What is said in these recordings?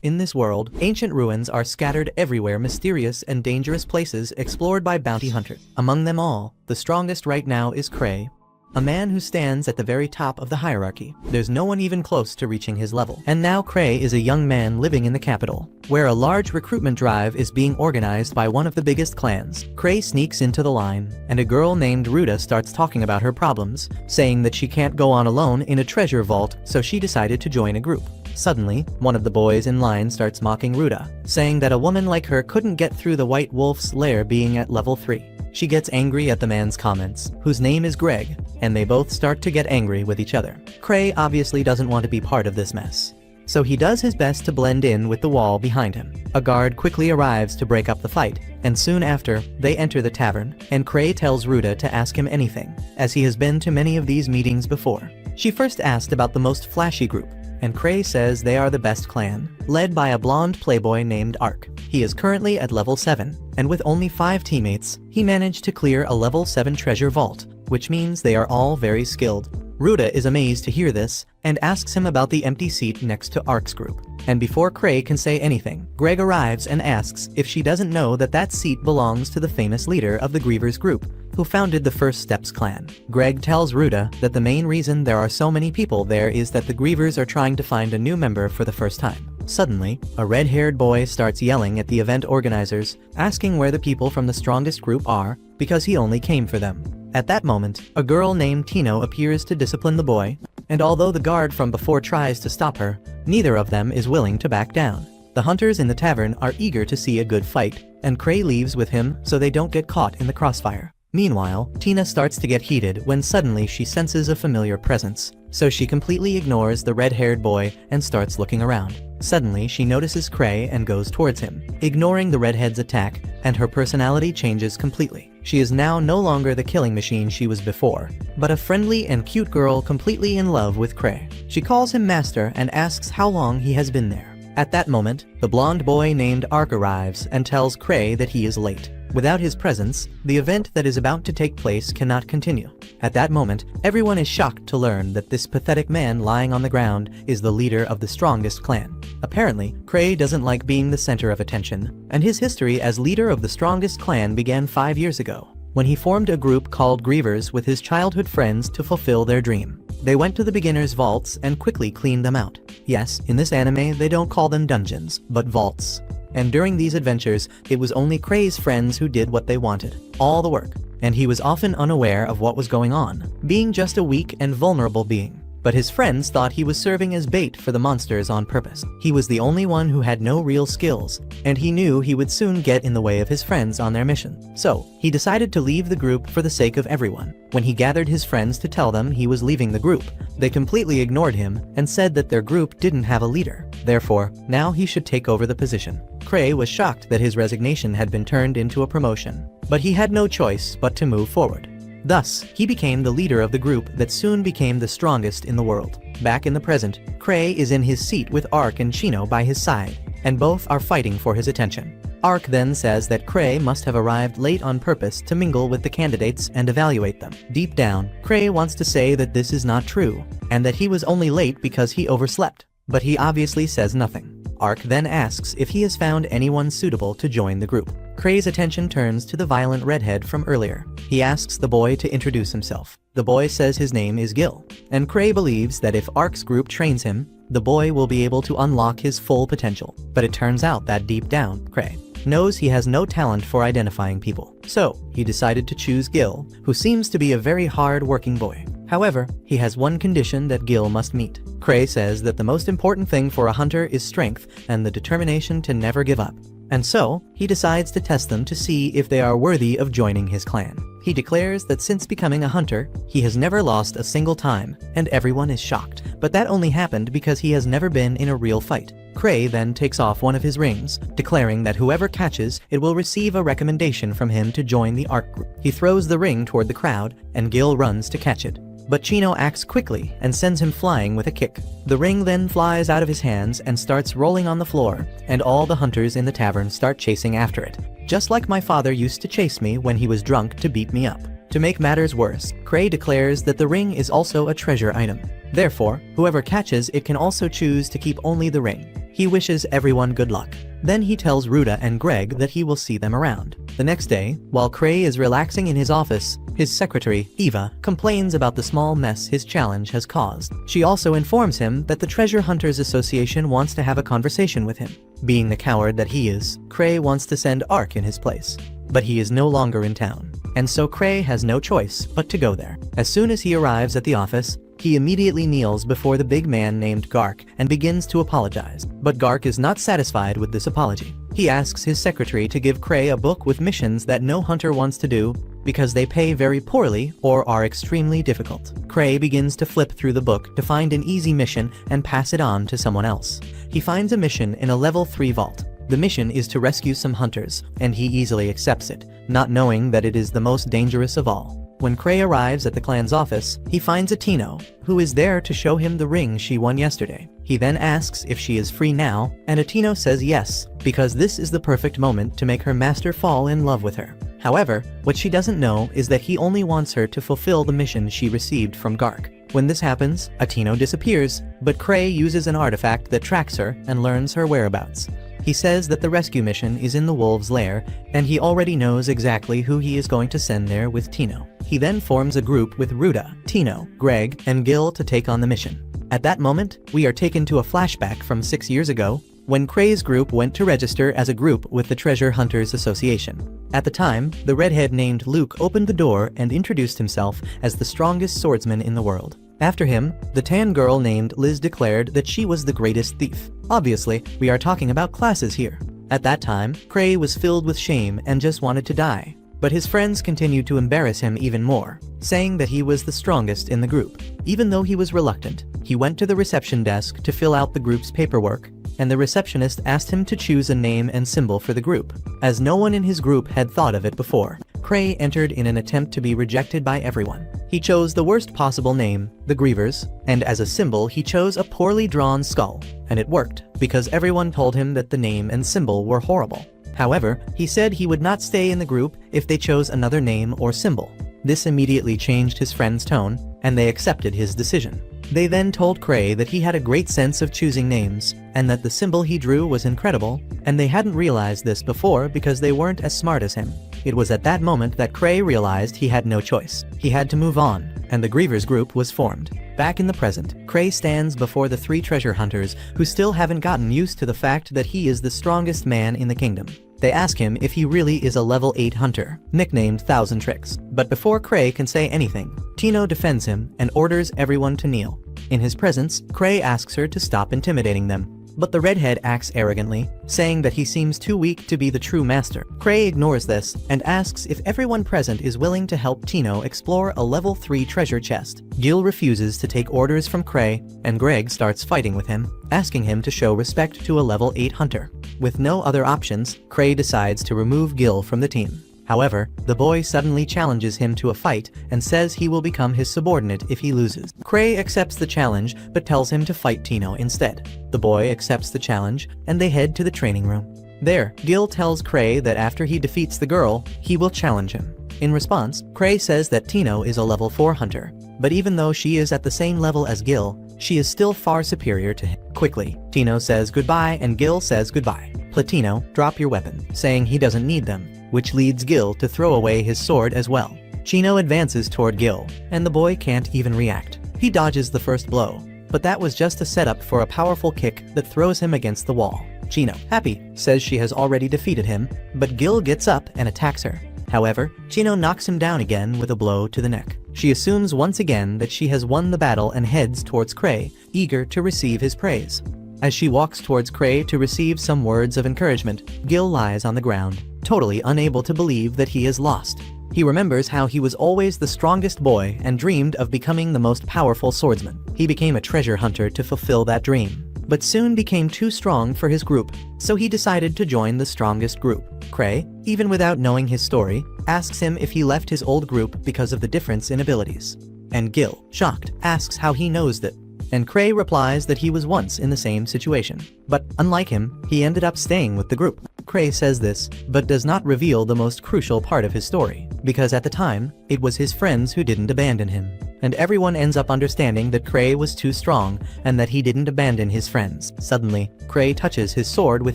In this world, ancient ruins are scattered everywhere, mysterious and dangerous places explored by bounty hunters. Among them all, the strongest right now is Kray, a man who stands at the very top of the hierarchy. There's no one even close to reaching his level. And now Kray is a young man living in the capital, where a large recruitment drive is being organized by one of the biggest clans. Kray sneaks into the line, and a girl named Ruta starts talking about her problems, saying that she can't go on alone in a treasure vault, so she decided to join a group. Suddenly, one of the boys in line starts mocking Ruta, saying that a woman like her couldn't get through the White Wolf's lair being at level 3. She gets angry at the man's comments, whose name is Greg, and they both start to get angry with each other. Kray obviously doesn't want to be part of this mess, so he does his best to blend in with the wall behind him. A guard quickly arrives to break up the fight, and soon after, they enter the tavern, and Kray tells Ruta to ask him anything, as he has been to many of these meetings before. She first asked about the most flashy group, and Kray says they are the best clan, led by a blonde playboy named Ark. He is currently at level 7, and with only 5 teammates, he managed to clear a level 7 treasure vault, which means they are all very skilled. Ruta is amazed to hear this, and asks him about the empty seat next to Ark's group. And before Kray can say anything, Greg arrives and asks if she doesn't know that that seat belongs to the famous leader of the Grievers group, who founded the First Steps clan. Greg tells Ruta that the main reason there are so many people there is that the Grievers are trying to find a new member for the first time. Suddenly, a red-haired boy starts yelling at the event organizers, asking where the people from the strongest group are, because he only came for them. At that moment, a girl named Tino appears to discipline the boy, and although the guard from before tries to stop her, neither of them is willing to back down. The hunters in the tavern are eager to see a good fight, and Kray leaves with him so they don't get caught in the crossfire. Meanwhile, Tina starts to get heated when suddenly she senses a familiar presence, so she completely ignores the red-haired boy and starts looking around. Suddenly, she notices Kray and goes towards him, ignoring the redhead's attack, and her personality changes completely. She is now no longer the killing machine she was before, but a friendly and cute girl completely in love with Kray. She calls him master and asks how long he has been there. At that moment, the blonde boy named Ark arrives and tells Kray that he is late. Without his presence, the event that is about to take place cannot continue. At that moment, everyone is shocked to learn that this pathetic man lying on the ground is the leader of the strongest clan. Apparently, Kray doesn't like being the center of attention, and his history as leader of the strongest clan began 5 years ago, when he formed a group called Grievers with his childhood friends to fulfill their dream. They went to the beginners' vaults and quickly cleaned them out. Yes, in this anime they don't call them dungeons, but vaults. And during these adventures, it was only Kray's friends who did what they wanted, all the work, and he was often unaware of what was going on, being just a weak and vulnerable being. But his friends thought he was serving as bait for the monsters on purpose. He was the only one who had no real skills, and he knew he would soon get in the way of his friends on their mission. So, he decided to leave the group for the sake of everyone. When he gathered his friends to tell them he was leaving the group, they completely ignored him and said that their group didn't have a leader. Therefore, now he should take over the position. Kray was shocked that his resignation had been turned into a promotion, but he had no choice but to move forward. Thus, he became the leader of the group that soon became the strongest in the world. Back in the present, Kray is in his seat with Ark and Chino by his side, and both are fighting for his attention. Ark then says that Kray must have arrived late on purpose to mingle with the candidates and evaluate them. Deep down, Kray wants to say that this is not true, and that he was only late because he overslept, but he obviously says nothing. Ark then asks if he has found anyone suitable to join the group. Kray's attention turns to the violent redhead from earlier. He asks the boy to introduce himself. The boy says his name is Gil, and Kray believes that if Ark's group trains him, the boy will be able to unlock his full potential. But it turns out that deep down, Kray knows he has no talent for identifying people. So, he decided to choose Gil, who seems to be a very hard-working boy. However, he has one condition that Gil must meet. Kray says that the most important thing for a hunter is strength and the determination to never give up. And so, he decides to test them to see if they are worthy of joining his clan. He declares that since becoming a hunter, he has never lost a single time, and everyone is shocked. But that only happened because he has never been in a real fight. Kray then takes off one of his rings, declaring that whoever catches it will receive a recommendation from him to join the Ark group. He throws the ring toward the crowd, and Gil runs to catch it. But Chino acts quickly and sends him flying with a kick. The ring then flies out of his hands and starts rolling on the floor, and all the hunters in the tavern start chasing after it. Just like my father used to chase me when he was drunk to beat me up. To make matters worse, Kray declares that the ring is also a treasure item. Therefore, whoever catches it can also choose to keep only the ring. He wishes everyone good luck. Then he tells Ruta and Greg that he will see them around. The next day, while Kray is relaxing in his office, his secretary, Eva, complains about the small mess his challenge has caused. She also informs him that the Treasure Hunters Association wants to have a conversation with him. Being the coward that he is, Kray wants to send Ark in his place. But he is no longer in town, and so Kray has no choice but to go there. As soon as he arrives at the office, he immediately kneels before the big man named Gark and begins to apologize. But Gark is not satisfied with this apology. He asks his secretary to give Kray a book with missions that no hunter wants to do because they pay very poorly or are extremely difficult. Kray begins to flip through the book to find an easy mission and pass it on to someone else. He finds a mission in a level 3 vault. The mission is to rescue some hunters, and he easily accepts it, not knowing that it is the most dangerous of all. When Kray arrives at the clan's office, he finds Atino, who is there to show him the ring she won yesterday. He then asks if she is free now, and Atino says yes, because this is the perfect moment to make her master fall in love with her. However, what she doesn't know is that he only wants her to fulfill the mission she received from Gark. When this happens, Atino disappears, but Kray uses an artifact that tracks her and learns her whereabouts. He says that the rescue mission is in the wolves' lair, and he already knows exactly who he is going to send there with Tino. He then forms a group with Ruta, Tino, Greg, and Gil to take on the mission. At that moment, we are taken to a flashback from 6 years ago, when Kray's group went to register as a group with the Treasure Hunters Association. At the time, the redhead named Luke opened the door and introduced himself as the strongest swordsman in the world. After him, the tan girl named Liz declared that she was the greatest thief. Obviously, we are talking about classes here. At that time, Kray was filled with shame and just wanted to die. But his friends continued to embarrass him even more, saying that he was the strongest in the group. Even though he was reluctant, he went to the reception desk to fill out the group's paperwork, and the receptionist asked him to choose a name and symbol for the group, as no one in his group had thought of it before. Kray entered in an attempt to be rejected by everyone. He chose the worst possible name, the Grievers, and as a symbol he chose a poorly drawn skull, and it worked, because everyone told him that the name and symbol were horrible. However, he said he would not stay in the group if they chose another name or symbol. This immediately changed his friends' tone, and they accepted his decision. They then told Kray that he had a great sense of choosing names, and that the symbol he drew was incredible, and they hadn't realized this before because they weren't as smart as him. It was at that moment that Kray realized he had no choice. He had to move on, and the Grievers group was formed. Back in the present, Kray stands before the 3 treasure hunters who still haven't gotten used to the fact that he is the strongest man in the kingdom. They ask him if he really is a level 8 hunter, nicknamed Thousand Tricks. But before Kray can say anything, Tino defends him and orders everyone to kneel. In his presence, Kray asks her to stop intimidating them. But the redhead acts arrogantly, saying that he seems too weak to be the true master. Kray ignores this and asks if everyone present is willing to help Tino explore a level 3 treasure chest. Gil refuses to take orders from Kray, and Greg starts fighting with him, asking him to show respect to a level 8 hunter. With no other options, Kray decides to remove Gil from the team. However, the boy suddenly challenges him to a fight and says he will become his subordinate if he loses. Kray accepts the challenge but tells him to fight Tino instead. The boy accepts the challenge and they head to the training room. There, Gil tells Kray that after he defeats the girl, he will challenge him. In response, Kray says that Tino is a level 4 hunter, but even though she is at the same level as Gil, she is still far superior to him. Quickly, Tino says goodbye and Gil says goodbye. Platino, drop your weapon, saying he doesn't need them, which leads Gil to throw away his sword as well. Chino advances toward Gil, and the boy can't even react. He dodges the first blow, but that was just a setup for a powerful kick that throws him against the wall. Chino, happy, says she has already defeated him, but Gil gets up and attacks her. However, Chino knocks him down again with a blow to the neck. She assumes once again that she has won the battle and heads towards Kray, eager to receive his praise. As she walks towards Kray to receive some words of encouragement, Gil lies on the ground, totally unable to believe that he is lost. He remembers how he was always the strongest boy and dreamed of becoming the most powerful swordsman. He became a treasure hunter to fulfill that dream, but soon became too strong for his group, so he decided to join the strongest group. Kray, even without knowing his story, asks him if he left his old group because of the difference in abilities. And Gil, shocked, asks how he knows that. And Kray replies that he was once in the same situation. But unlike him, he ended up staying with the group. Kray says this, but does not reveal the most crucial part of his story, because at the time, it was his friends who didn't abandon him. and everyone ends up understanding that Kray was too strong and that he didn't abandon his friends. Suddenly, Kray touches his sword with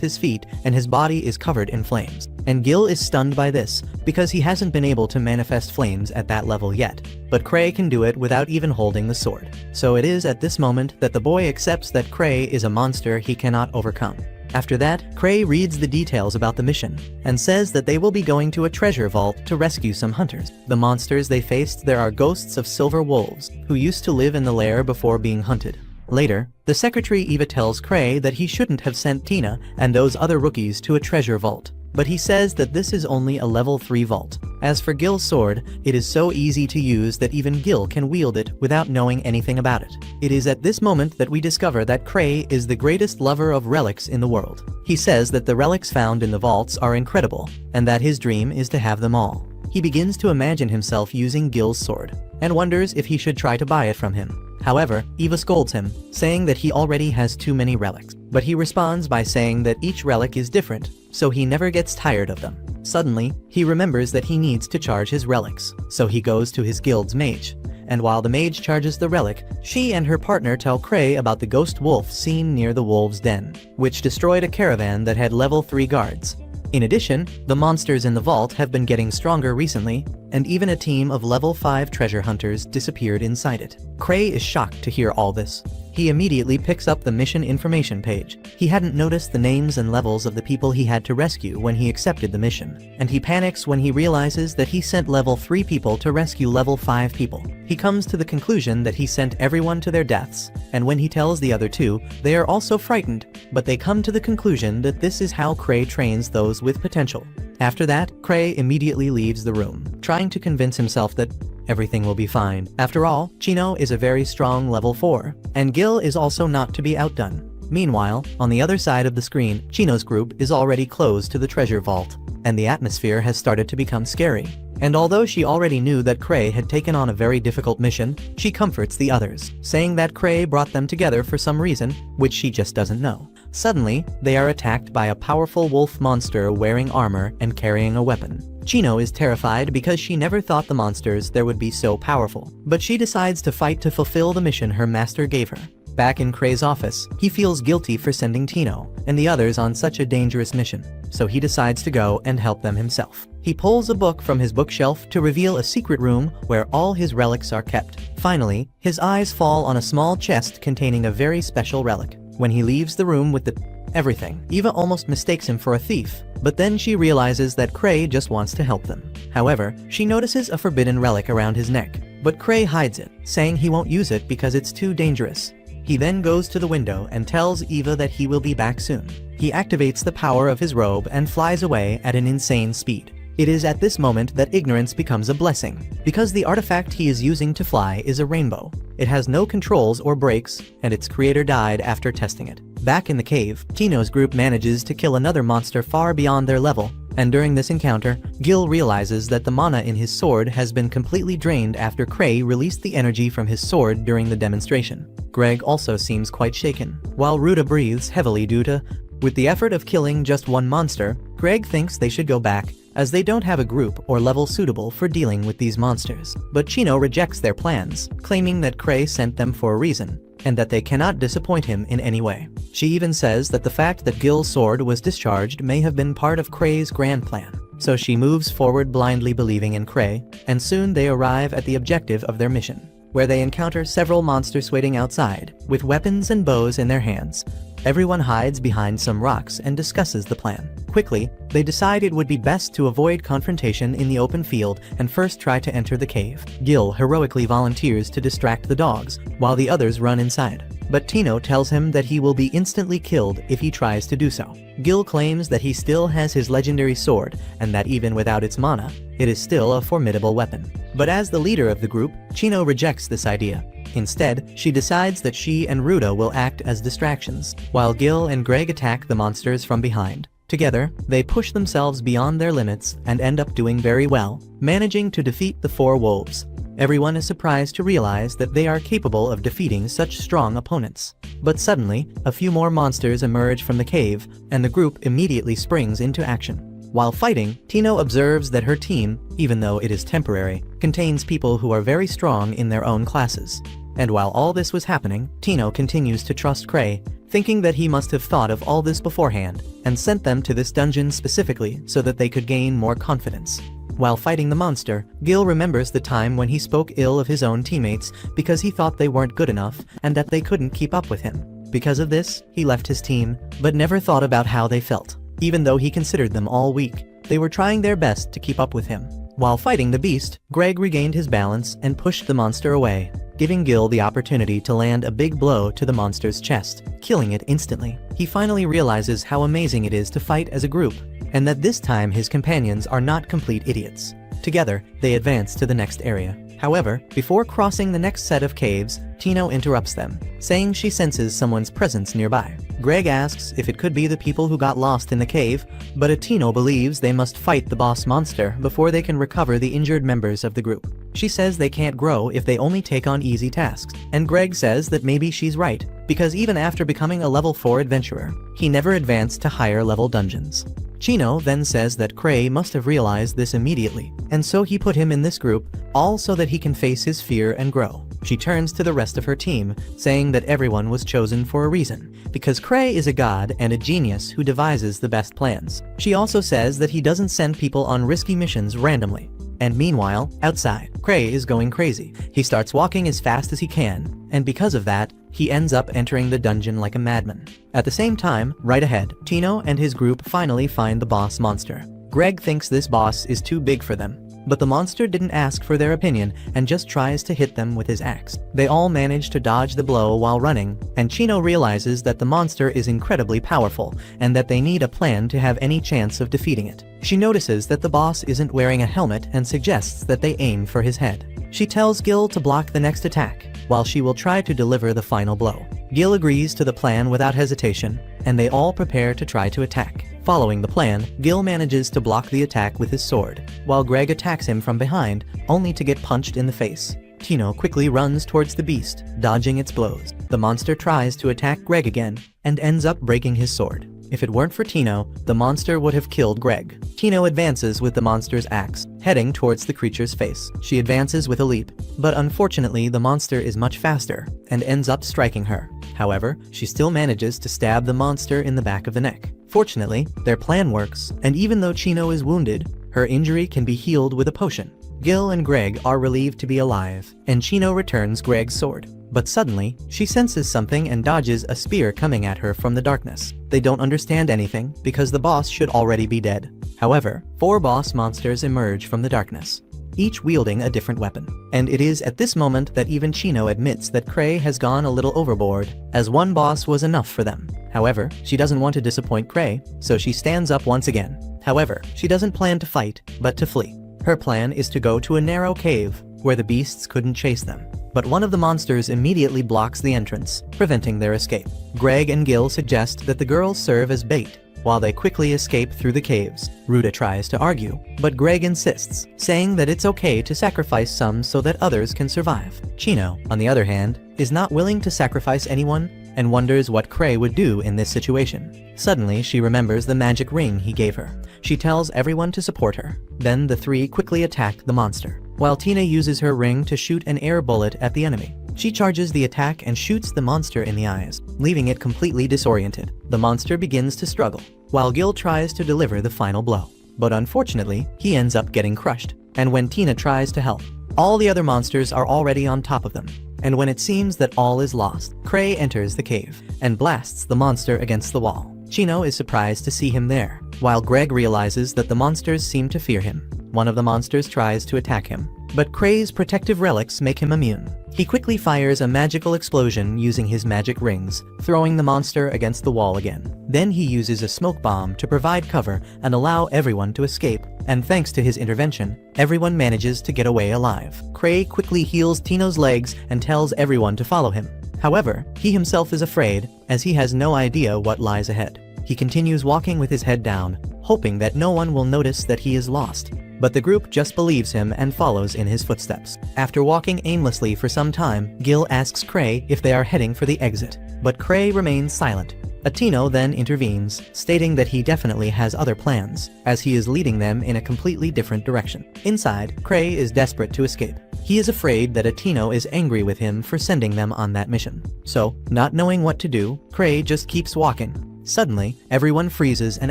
his feet and his body is covered in flames. And Gil is stunned by this, because he hasn't been able to manifest flames at that level yet. But Kray can do it without even holding the sword. So it is at this moment that the boy accepts that Kray is a monster he cannot overcome. After that, Kray reads the details about the mission, and says that they will be going to a treasure vault to rescue some hunters. The monsters they faced there are ghosts of silver wolves, who used to live in the lair before being hunted. Later, the secretary Eva tells Kray that he shouldn't have sent Tina and those other rookies to a treasure vault. But he says that this is only a level 3 vault. As for Gil's sword, it is so easy to use that even Gil can wield it without knowing anything about it. It is at this moment that we discover that Kray is the greatest lover of relics in the world. He says that the relics found in the vaults are incredible, and that his dream is to have them all. He begins to imagine himself using Gil's sword, and wonders if he should try to buy it from him. However, Eva scolds him, saying that he already has too many relics. But he responds by saying that each relic is different, so he never gets tired of them. Suddenly, he remembers that he needs to charge his relics, so he goes to his guild's mage. And while the mage charges the relic, she and her partner tell Kray about the ghost wolf seen near the wolves' den, which destroyed a caravan that had level 3 guards. In addition, the monsters in the vault have been getting stronger recently, and even a team of level 5 treasure hunters disappeared inside it. Kray is shocked to hear all this. He immediately picks up the mission information page. He hadn't noticed the names and levels of the people he had to rescue when he accepted the mission, and he panics when he realizes that he sent level 3 people to rescue level 5 people. He comes to the conclusion that he sent everyone to their deaths, and when he tells the other two, they are also frightened, but they come to the conclusion that this is how Kray trains those with potential. After that, Kray immediately leaves the room, trying to convince himself that everything will be fine. After all, Chino is a very strong level 4, and Gil is also not to be outdone. Meanwhile, on the other side of the screen, Chino's group is already close to the treasure vault, and the atmosphere has started to become scary. And although she already knew that Kray had taken on a very difficult mission, she comforts the others, saying that Kray brought them together for some reason, which she just doesn't know. Suddenly, they are attacked by a powerful wolf monster wearing armor and carrying a weapon. Chino is terrified because she never thought the monsters there would be so powerful, but she decides to fight to fulfill the mission her master gave her. Back in Kray's office, he feels guilty for sending Tino and the others on such a dangerous mission, so he decides to go and help them himself. He pulls a book from his bookshelf to reveal a secret room where all his relics are kept. Finally, his eyes fall on a small chest containing a very special relic. When he leaves the room with everything, Eva almost mistakes him for a thief, but then she realizes that Kray just wants to help them. However, she notices a forbidden relic around his neck, but Kray hides it, saying he won't use it because it's too dangerous. He then goes to the window and tells Eva that he will be back soon. He activates the power of his robe and flies away at an insane speed. It is at this moment that ignorance becomes a blessing, because the artifact he is using to fly is a rainbow. It has no controls or brakes, and its creator died after testing it. Back in the cave, Tino's group manages to kill another monster far beyond their level, and during this encounter, Gil realizes that the mana in his sword has been completely drained after Kray released the energy from his sword during the demonstration. Greg also seems quite shaken, while Ruta breathes heavily due to, with the effort of killing just one monster, Greg thinks they should go back, as they don't have a group or level suitable for dealing with these monsters. But Chino rejects their plans, claiming that Kray sent them for a reason, and that they cannot disappoint him in any way. She even says that the fact that Gil's sword was discharged may have been part of Kray's grand plan. So she moves forward blindly believing in Kray, and soon they arrive at the objective of their mission, where they encounter several monsters waiting outside, with weapons and bows in their hands. Everyone hides behind some rocks and discusses the plan. Quickly, they decide it would be best to avoid confrontation in the open field and first try to enter the cave. Gil heroically volunteers to distract the dogs, while the others run inside. But Tino tells him that he will be instantly killed if he tries to do so. Gil claims that he still has his legendary sword, and that even without its mana, it is still a formidable weapon. But as the leader of the group, Chino rejects this idea. Instead, she decides that she and Ruta will act as distractions, while Gil and Greg attack the monsters from behind. Together, they push themselves beyond their limits and end up doing very well, managing to defeat the 4 wolves. Everyone is surprised to realize that they are capable of defeating such strong opponents. But suddenly, a few more monsters emerge from the cave, and the group immediately springs into action. While fighting, Tino observes that her team, even though it is temporary, contains people who are very strong in their own classes. And while all this was happening, Tino continues to trust Kray, thinking that he must have thought of all this beforehand, and sent them to this dungeon specifically so that they could gain more confidence. While fighting the monster, Gil remembers the time when he spoke ill of his own teammates because he thought they weren't good enough and that they couldn't keep up with him. Because of this, he left his team, but never thought about how they felt. Even though he considered them all weak, they were trying their best to keep up with him. While fighting the beast, Greg regained his balance and pushed the monster away, giving Gil the opportunity to land a big blow to the monster's chest, killing it instantly. He finally realizes how amazing it is to fight as a group, and that this time his companions are not complete idiots. Together, they advance to the next area. However, before crossing the next set of caves, Tino interrupts them, saying she senses someone's presence nearby. Greg asks if it could be the people who got lost in the cave, but Tino believes they must fight the boss monster before they can recover the injured members of the group. She says they can't grow if they only take on easy tasks, and Greg says that maybe she's right, because even after becoming a level 4 adventurer, he never advanced to higher level dungeons. Chino then says that Kray must have realized this immediately, and so he put him in this group, all so that he can face his fear and grow. She turns to the rest of her team, saying that everyone was chosen for a reason, because Kray is a god and a genius who devises the best plans. She also says that he doesn't send people on risky missions randomly. And meanwhile, outside, Kray is going crazy. He starts walking as fast as he can, and because of that, he ends up entering the dungeon like a madman. At the same time, right ahead, Tino and his group finally find the boss monster. Greg thinks this boss is too big for them, but the monster didn't ask for their opinion and just tries to hit them with his axe. They all manage to dodge the blow while running, and Chino realizes that the monster is incredibly powerful and that they need a plan to have any chance of defeating it. She notices that the boss isn't wearing a helmet and suggests that they aim for his head. She tells Gil to block the next attack, while she will try to deliver the final blow. Gil agrees to the plan without hesitation, and they all prepare to try to attack. Following the plan, Gil manages to block the attack with his sword, while Greg attacks him from behind, only to get punched in the face. Tino quickly runs towards the beast, dodging its blows. The monster tries to attack Greg again, and ends up breaking his sword. If it weren't for Tino, the monster would have killed Greg. Tino advances with the monster's axe, heading towards the creature's face. She advances with a leap, but unfortunately the monster is much faster, and ends up striking her. However, she still manages to stab the monster in the back of the neck. Fortunately, their plan works, and even though Chino is wounded, her injury can be healed with a potion. Gil and Greg are relieved to be alive, and Chino returns Greg's sword. But suddenly, she senses something and dodges a spear coming at her from the darkness. They don't understand anything, because the boss should already be dead. However, 4 boss monsters emerge from the darkness, each wielding a different weapon. And it is at this moment that even Chino admits that Kray has gone a little overboard, as one boss was enough for them. However, she doesn't want to disappoint Kray, so she stands up once again. However, she doesn't plan to fight, but to flee. Her plan is to go to a narrow cave, where the beasts couldn't chase them. But one of the monsters immediately blocks the entrance, preventing their escape. Greg and Gil suggest that the girls serve as bait, while they quickly escape through the caves. Ruta tries to argue, but Greg insists, saying that it's okay to sacrifice some so that others can survive. Chino, on the other hand, is not willing to sacrifice anyone, and wonders what Kray would do in this situation. Suddenly, she remembers the magic ring he gave her. She tells everyone to support her. Then the 3 quickly attack the monster, while Tina uses her ring to shoot an air bullet at the enemy. She charges the attack and shoots the monster in the eyes, leaving it completely disoriented. The monster begins to struggle, while Gil tries to deliver the final blow. But unfortunately, he ends up getting crushed. And when Tina tries to help, all the other monsters are already on top of them. And when it seems that all is lost, Kray enters the cave, and blasts the monster against the wall. Chino is surprised to see him there, while Greg realizes that the monsters seem to fear him. One of the monsters tries to attack him, but Kray's protective relics make him immune. He quickly fires a magical explosion using his magic rings, throwing the monster against the wall again. Then he uses a smoke bomb to provide cover and allow everyone to escape, and thanks to his intervention, everyone manages to get away alive. Kray quickly heals Tino's legs and tells everyone to follow him. However, he himself is afraid, as he has no idea what lies ahead. He continues walking with his head down, hoping that no one will notice that he is lost. But the group just believes him and follows in his footsteps. After walking aimlessly for some time, Gil asks Kray if they are heading for the exit. But Kray remains silent, Atino then intervenes, stating that he definitely has other plans, as he is leading them in a completely different direction. Inside, Kray is desperate to escape. He is afraid that Atino is angry with him for sending them on that mission. So, not knowing what to do, Kray just keeps walking. Suddenly, everyone freezes and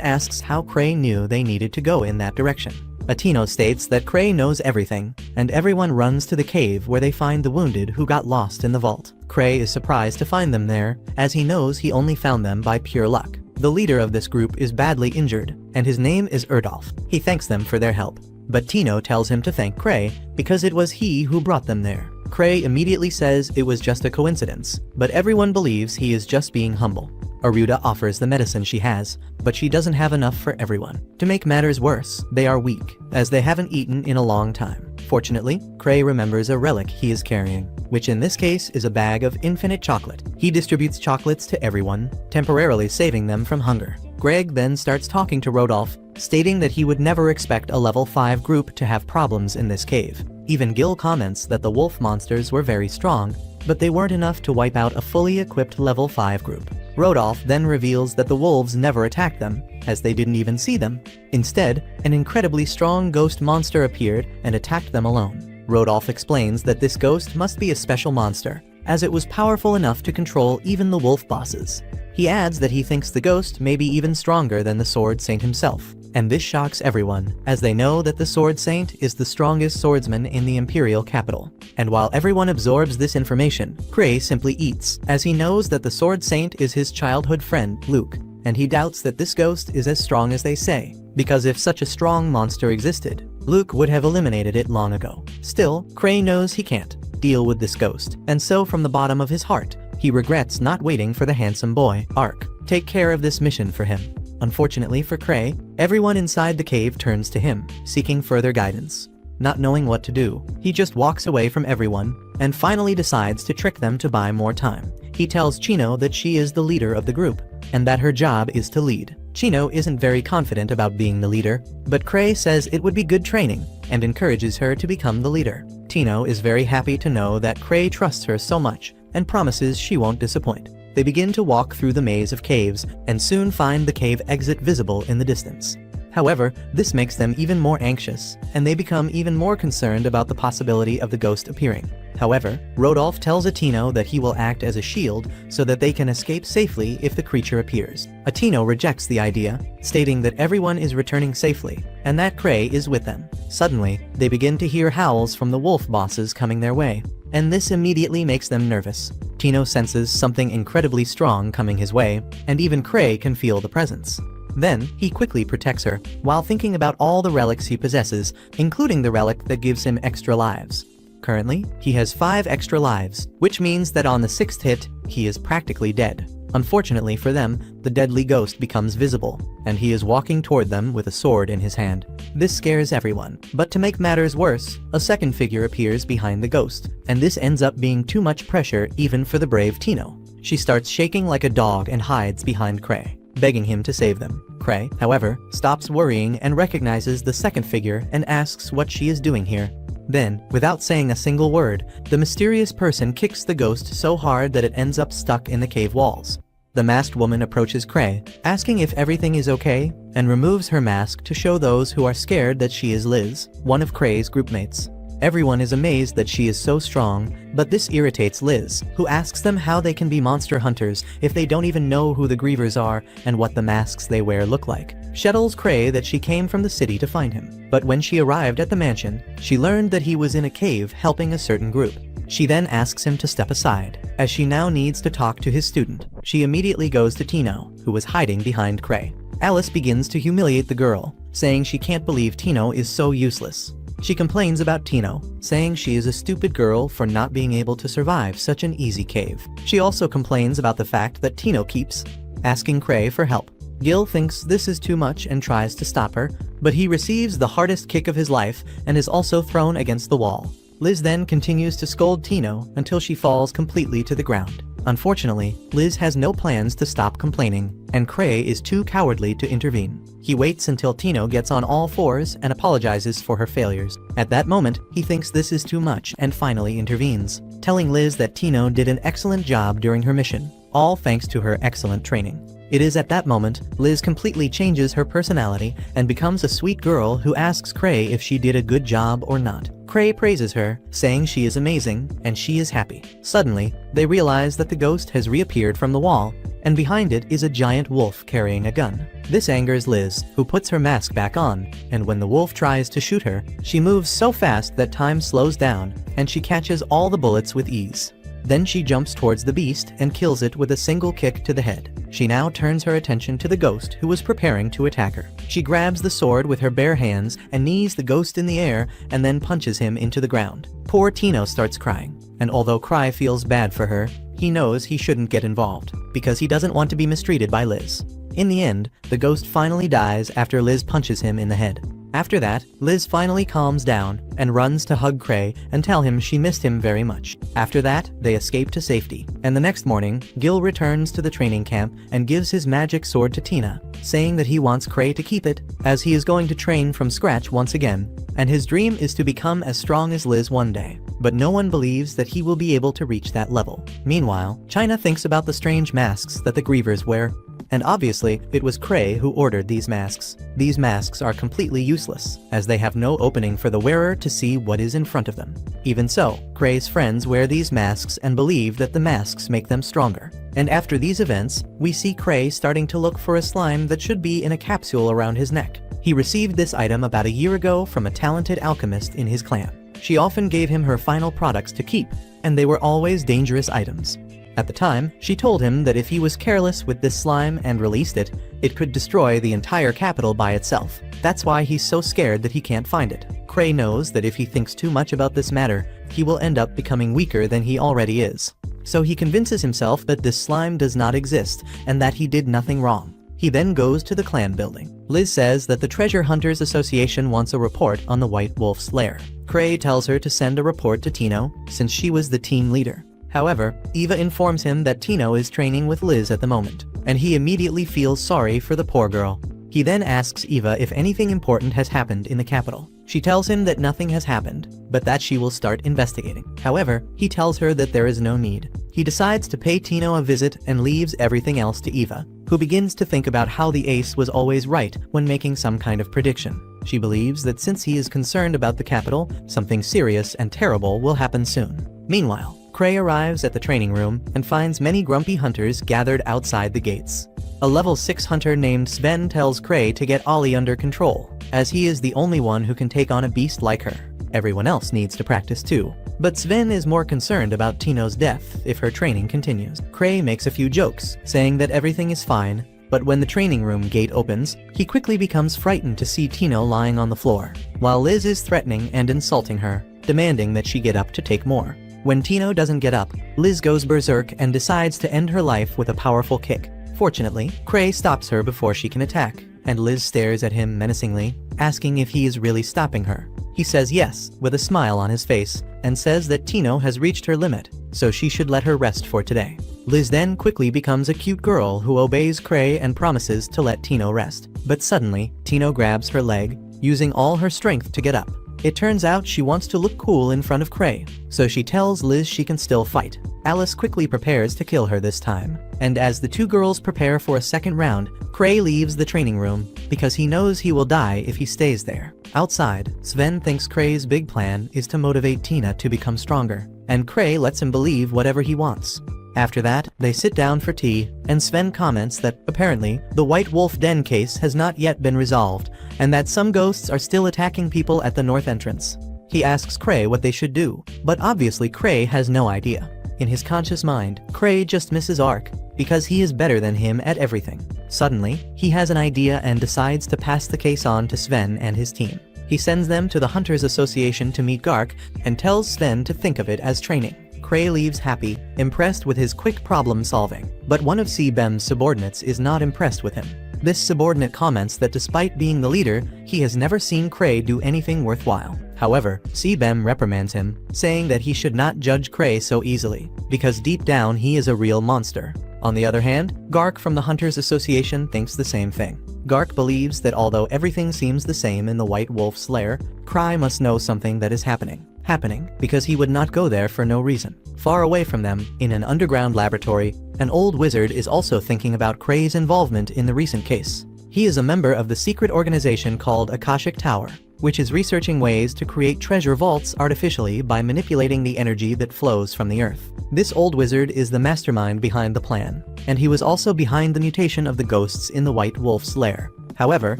asks how Kray knew they needed to go in that direction. Atino states that Kray knows everything, and everyone runs to the cave where they find the wounded who got lost in the vault. Kray is surprised to find them there, as he knows he only found them by pure luck. The leader of this group is badly injured, and his name is Erdolf. He thanks them for their help. But Tino tells him to thank Kray, because it was he who brought them there. Kray immediately says it was just a coincidence, but everyone believes he is just being humble. Aruda offers the medicine she has, but she doesn't have enough for everyone. To make matters worse, they are weak, as they haven't eaten in a long time. Fortunately, Kray remembers a relic he is carrying, which in this case is a bag of infinite chocolate. He distributes chocolates to everyone, temporarily saving them from hunger. Greg then starts talking to Rodolph, stating that he would never expect a level 5 group to have problems in this cave. Even Gil comments that the wolf monsters were very strong, but they weren't enough to wipe out a fully equipped level 5 group. Rodolph then reveals that the wolves never attacked them, as they didn't even see them. Instead, an incredibly strong ghost monster appeared and attacked them alone. Rodolph explains that this ghost must be a special monster, as it was powerful enough to control even the wolf bosses. He adds that he thinks the ghost may be even stronger than the Sword Saint himself. And this shocks everyone, as they know that the Sword Saint is the strongest swordsman in the Imperial capital. And while everyone absorbs this information, Kray simply eats, as he knows that the Sword Saint is his childhood friend, Luke, and he doubts that this ghost is as strong as they say, because if such a strong monster existed, Luke would have eliminated it long ago. Still, Kray knows he can't deal with this ghost, and so from the bottom of his heart, he regrets not waiting for the handsome boy, Ark, take care of this mission for him. Unfortunately for Kray, everyone inside the cave turns to him, seeking further guidance. Not knowing what to do, he just walks away from everyone, and finally decides to trick them to buy more time. He tells Chino that she is the leader of the group, and that her job is to lead. Chino isn't very confident about being the leader, but Kray says it would be good training, and encourages her to become the leader. Tino is very happy to know that Kray trusts her so much, and promises she won't disappoint. They begin to walk through the maze of caves, and soon find the cave exit visible in the distance. However, this makes them even more anxious, and they become even more concerned about the possibility of the ghost appearing. However, Rodolph tells Atino that he will act as a shield so that they can escape safely if the creature appears. Atino rejects the idea, stating that everyone is returning safely, and that Kray is with them. Suddenly, they begin to hear howls from the wolf bosses coming their way, and this immediately makes them nervous. Tino senses something incredibly strong coming his way, and even Kray can feel the presence. Then, he quickly protects her, while thinking about all the relics he possesses, including the relic that gives him extra lives. Currently, he has 5 extra lives, which means that on the 6th hit, he is practically dead. Unfortunately for them, the deadly ghost becomes visible, and he is walking toward them with a sword in his hand. This scares everyone, but to make matters worse, a second figure appears behind the ghost, and this ends up being too much pressure even for the brave Tino. She starts shaking like a dog and hides behind Kray, begging him to save them. Kray, however, stops worrying and recognizes the second figure and asks what she is doing here. Then, without saying a single word, the mysterious person kicks the ghost so hard that it ends up stuck in the cave walls. The masked woman approaches Kray, asking if everything is okay, and removes her mask to show those who are scared that she is Liz, one of Kray's groupmates. Everyone is amazed that she is so strong, but this irritates Liz, who asks them how they can be monster hunters if they don't even know who the grievers are and what the masks they wear look like. She tells Kray that she came from the city to find him, but when she arrived at the mansion, she learned that he was in a cave helping a certain group. She then asks him to step aside, as she now needs to talk to his student. She immediately goes to Tino, who was hiding behind Kray. Alice begins to humiliate the girl, saying she can't believe Tino is so useless. She complains about Tino, saying she is a stupid girl for not being able to survive such an easy cave. She also complains about the fact that Tino keeps asking Kray for help. Gil thinks this is too much and tries to stop her, but he receives the hardest kick of his life and is also thrown against the wall. Liz then continues to scold Tino until she falls completely to the ground. Unfortunately, Liz has no plans to stop complaining, and Kray is too cowardly to intervene. He waits until Tino gets on all fours and apologizes for her failures. At that moment, he thinks this is too much and finally intervenes, telling Liz that Tino did an excellent job during her mission, all thanks to her excellent training. It is at that moment, Liz completely changes her personality and becomes a sweet girl who asks Kray if she did a good job or not. Kray praises her, saying she is amazing, and she is happy. Suddenly, they realize that the ghost has reappeared from the wall, and behind it is a giant wolf carrying a gun. This angers Liz, who puts her mask back on, and when the wolf tries to shoot her, she moves so fast that time slows down, and she catches all the bullets with ease. Then she jumps towards the beast and kills it with a single kick to the head. She now turns her attention to the ghost who was preparing to attack her. She grabs the sword with her bare hands and knees the ghost in the air and then punches him into the ground. Poor Tino starts crying, and although Kray feels bad for her, he knows he shouldn't get involved, because he doesn't want to be mistreated by Liz. In the end, the ghost finally dies after Liz punches him in the head. After that, Liz finally calms down and runs to hug Kray and tell him she missed him very much. After that, they escape to safety, and the next morning, Gil returns to the training camp and gives his magic sword to Tina, saying that he wants Kray to keep it, as he is going to train from scratch once again, and his dream is to become as strong as Liz one day. But no one believes that he will be able to reach that level. Meanwhile, China thinks about the strange masks that the grievers wear. And obviously, it was Kray who ordered these masks. These masks are completely useless, as they have no opening for the wearer to see what is in front of them. Even so, Kray's friends wear these masks and believe that the masks make them stronger. And after these events, we see Kray starting to look for a slime that should be in a capsule around his neck. He received this item about a year ago from a talented alchemist in his clan. She often gave him her final products to keep, and they were always dangerous items. At the time, she told him that if he was careless with this slime and released it, it could destroy the entire capital by itself. That's why he's so scared that he can't find it. Kray knows that if he thinks too much about this matter, he will end up becoming weaker than he already is. So he convinces himself that this slime does not exist and that he did nothing wrong. He then goes to the clan building. Liz says that the Treasure Hunters Association wants a report on the White Wolf's lair. Kray tells her to send a report to Tino, since she was the team leader. However, Eva informs him that Tino is training with Liz at the moment, and he immediately feels sorry for the poor girl. He then asks Eva if anything important has happened in the capital. She tells him that nothing has happened, but that she will start investigating. However, he tells her that there is no need. He decides to pay Tino a visit and leaves everything else to Eva, who begins to think about how the ace was always right when making some kind of prediction. She believes that since he is concerned about the capital, something serious and terrible will happen soon. Meanwhile, Kray arrives at the training room and finds many grumpy hunters gathered outside the gates. A level 6 hunter named Sven tells Kray to get Ollie under control, as he is the only one who can take on a beast like her. Everyone else needs to practice too. But Sven is more concerned about Tino's death if her training continues. Kray makes a few jokes, saying that everything is fine, but when the training room gate opens, he quickly becomes frightened to see Tino lying on the floor, while Liz is threatening and insulting her, demanding that she get up to take more. When Tino doesn't get up, Liz goes berserk and decides to end her life with a powerful kick. Fortunately, Kray stops her before she can attack, and Liz stares at him menacingly, asking if he is really stopping her. He says yes, with a smile on his face, and says that Tino has reached her limit, so she should let her rest for today. Liz then quickly becomes a cute girl who obeys Kray and promises to let Tino rest. But suddenly, Tino grabs her leg, using all her strength to get up. It turns out she wants to look cool in front of Kray, so she tells Liz she can still fight. Alice quickly prepares to kill her this time, and as the two girls prepare for a second round, Kray leaves the training room because he knows he will die if he stays there. Outside, Sven thinks Kray's big plan is to motivate Tina to become stronger, and Kray lets him believe whatever he wants. After that, they sit down for tea, and Sven comments that, apparently, the White Wolf Den case has not yet been resolved, and that some ghosts are still attacking people at the north entrance. He asks Kray what they should do, but obviously Kray has no idea. In his conscious mind, Kray just misses Ark, because he is better than him at everything. Suddenly, he has an idea and decides to pass the case on to Sven and his team. He sends them to the Hunters Association to meet Gark, and tells Sven to think of it as training. Kray leaves happy, impressed with his quick problem solving, but one of C-Bem's subordinates is not impressed with him. This subordinate comments that despite being the leader, he has never seen Kray do anything worthwhile. However, C-Bem reprimands him, saying that he should not judge Kray so easily, because deep down he is a real monster. On the other hand, Gark from the Hunters Association thinks the same thing. Gark believes that although everything seems the same in the White Wolf's lair, Kray must know something that is happening. happening because he would not go there for no reason. Far away from them, in an underground laboratory, an old wizard is also thinking about Kray's involvement in the recent case. He is a member of the secret organization called Akashic Tower, which is researching ways to create treasure vaults artificially by manipulating the energy that flows from the earth. This old wizard is the mastermind behind the plan, and he was also behind the mutation of the ghosts in the White Wolf's lair. However,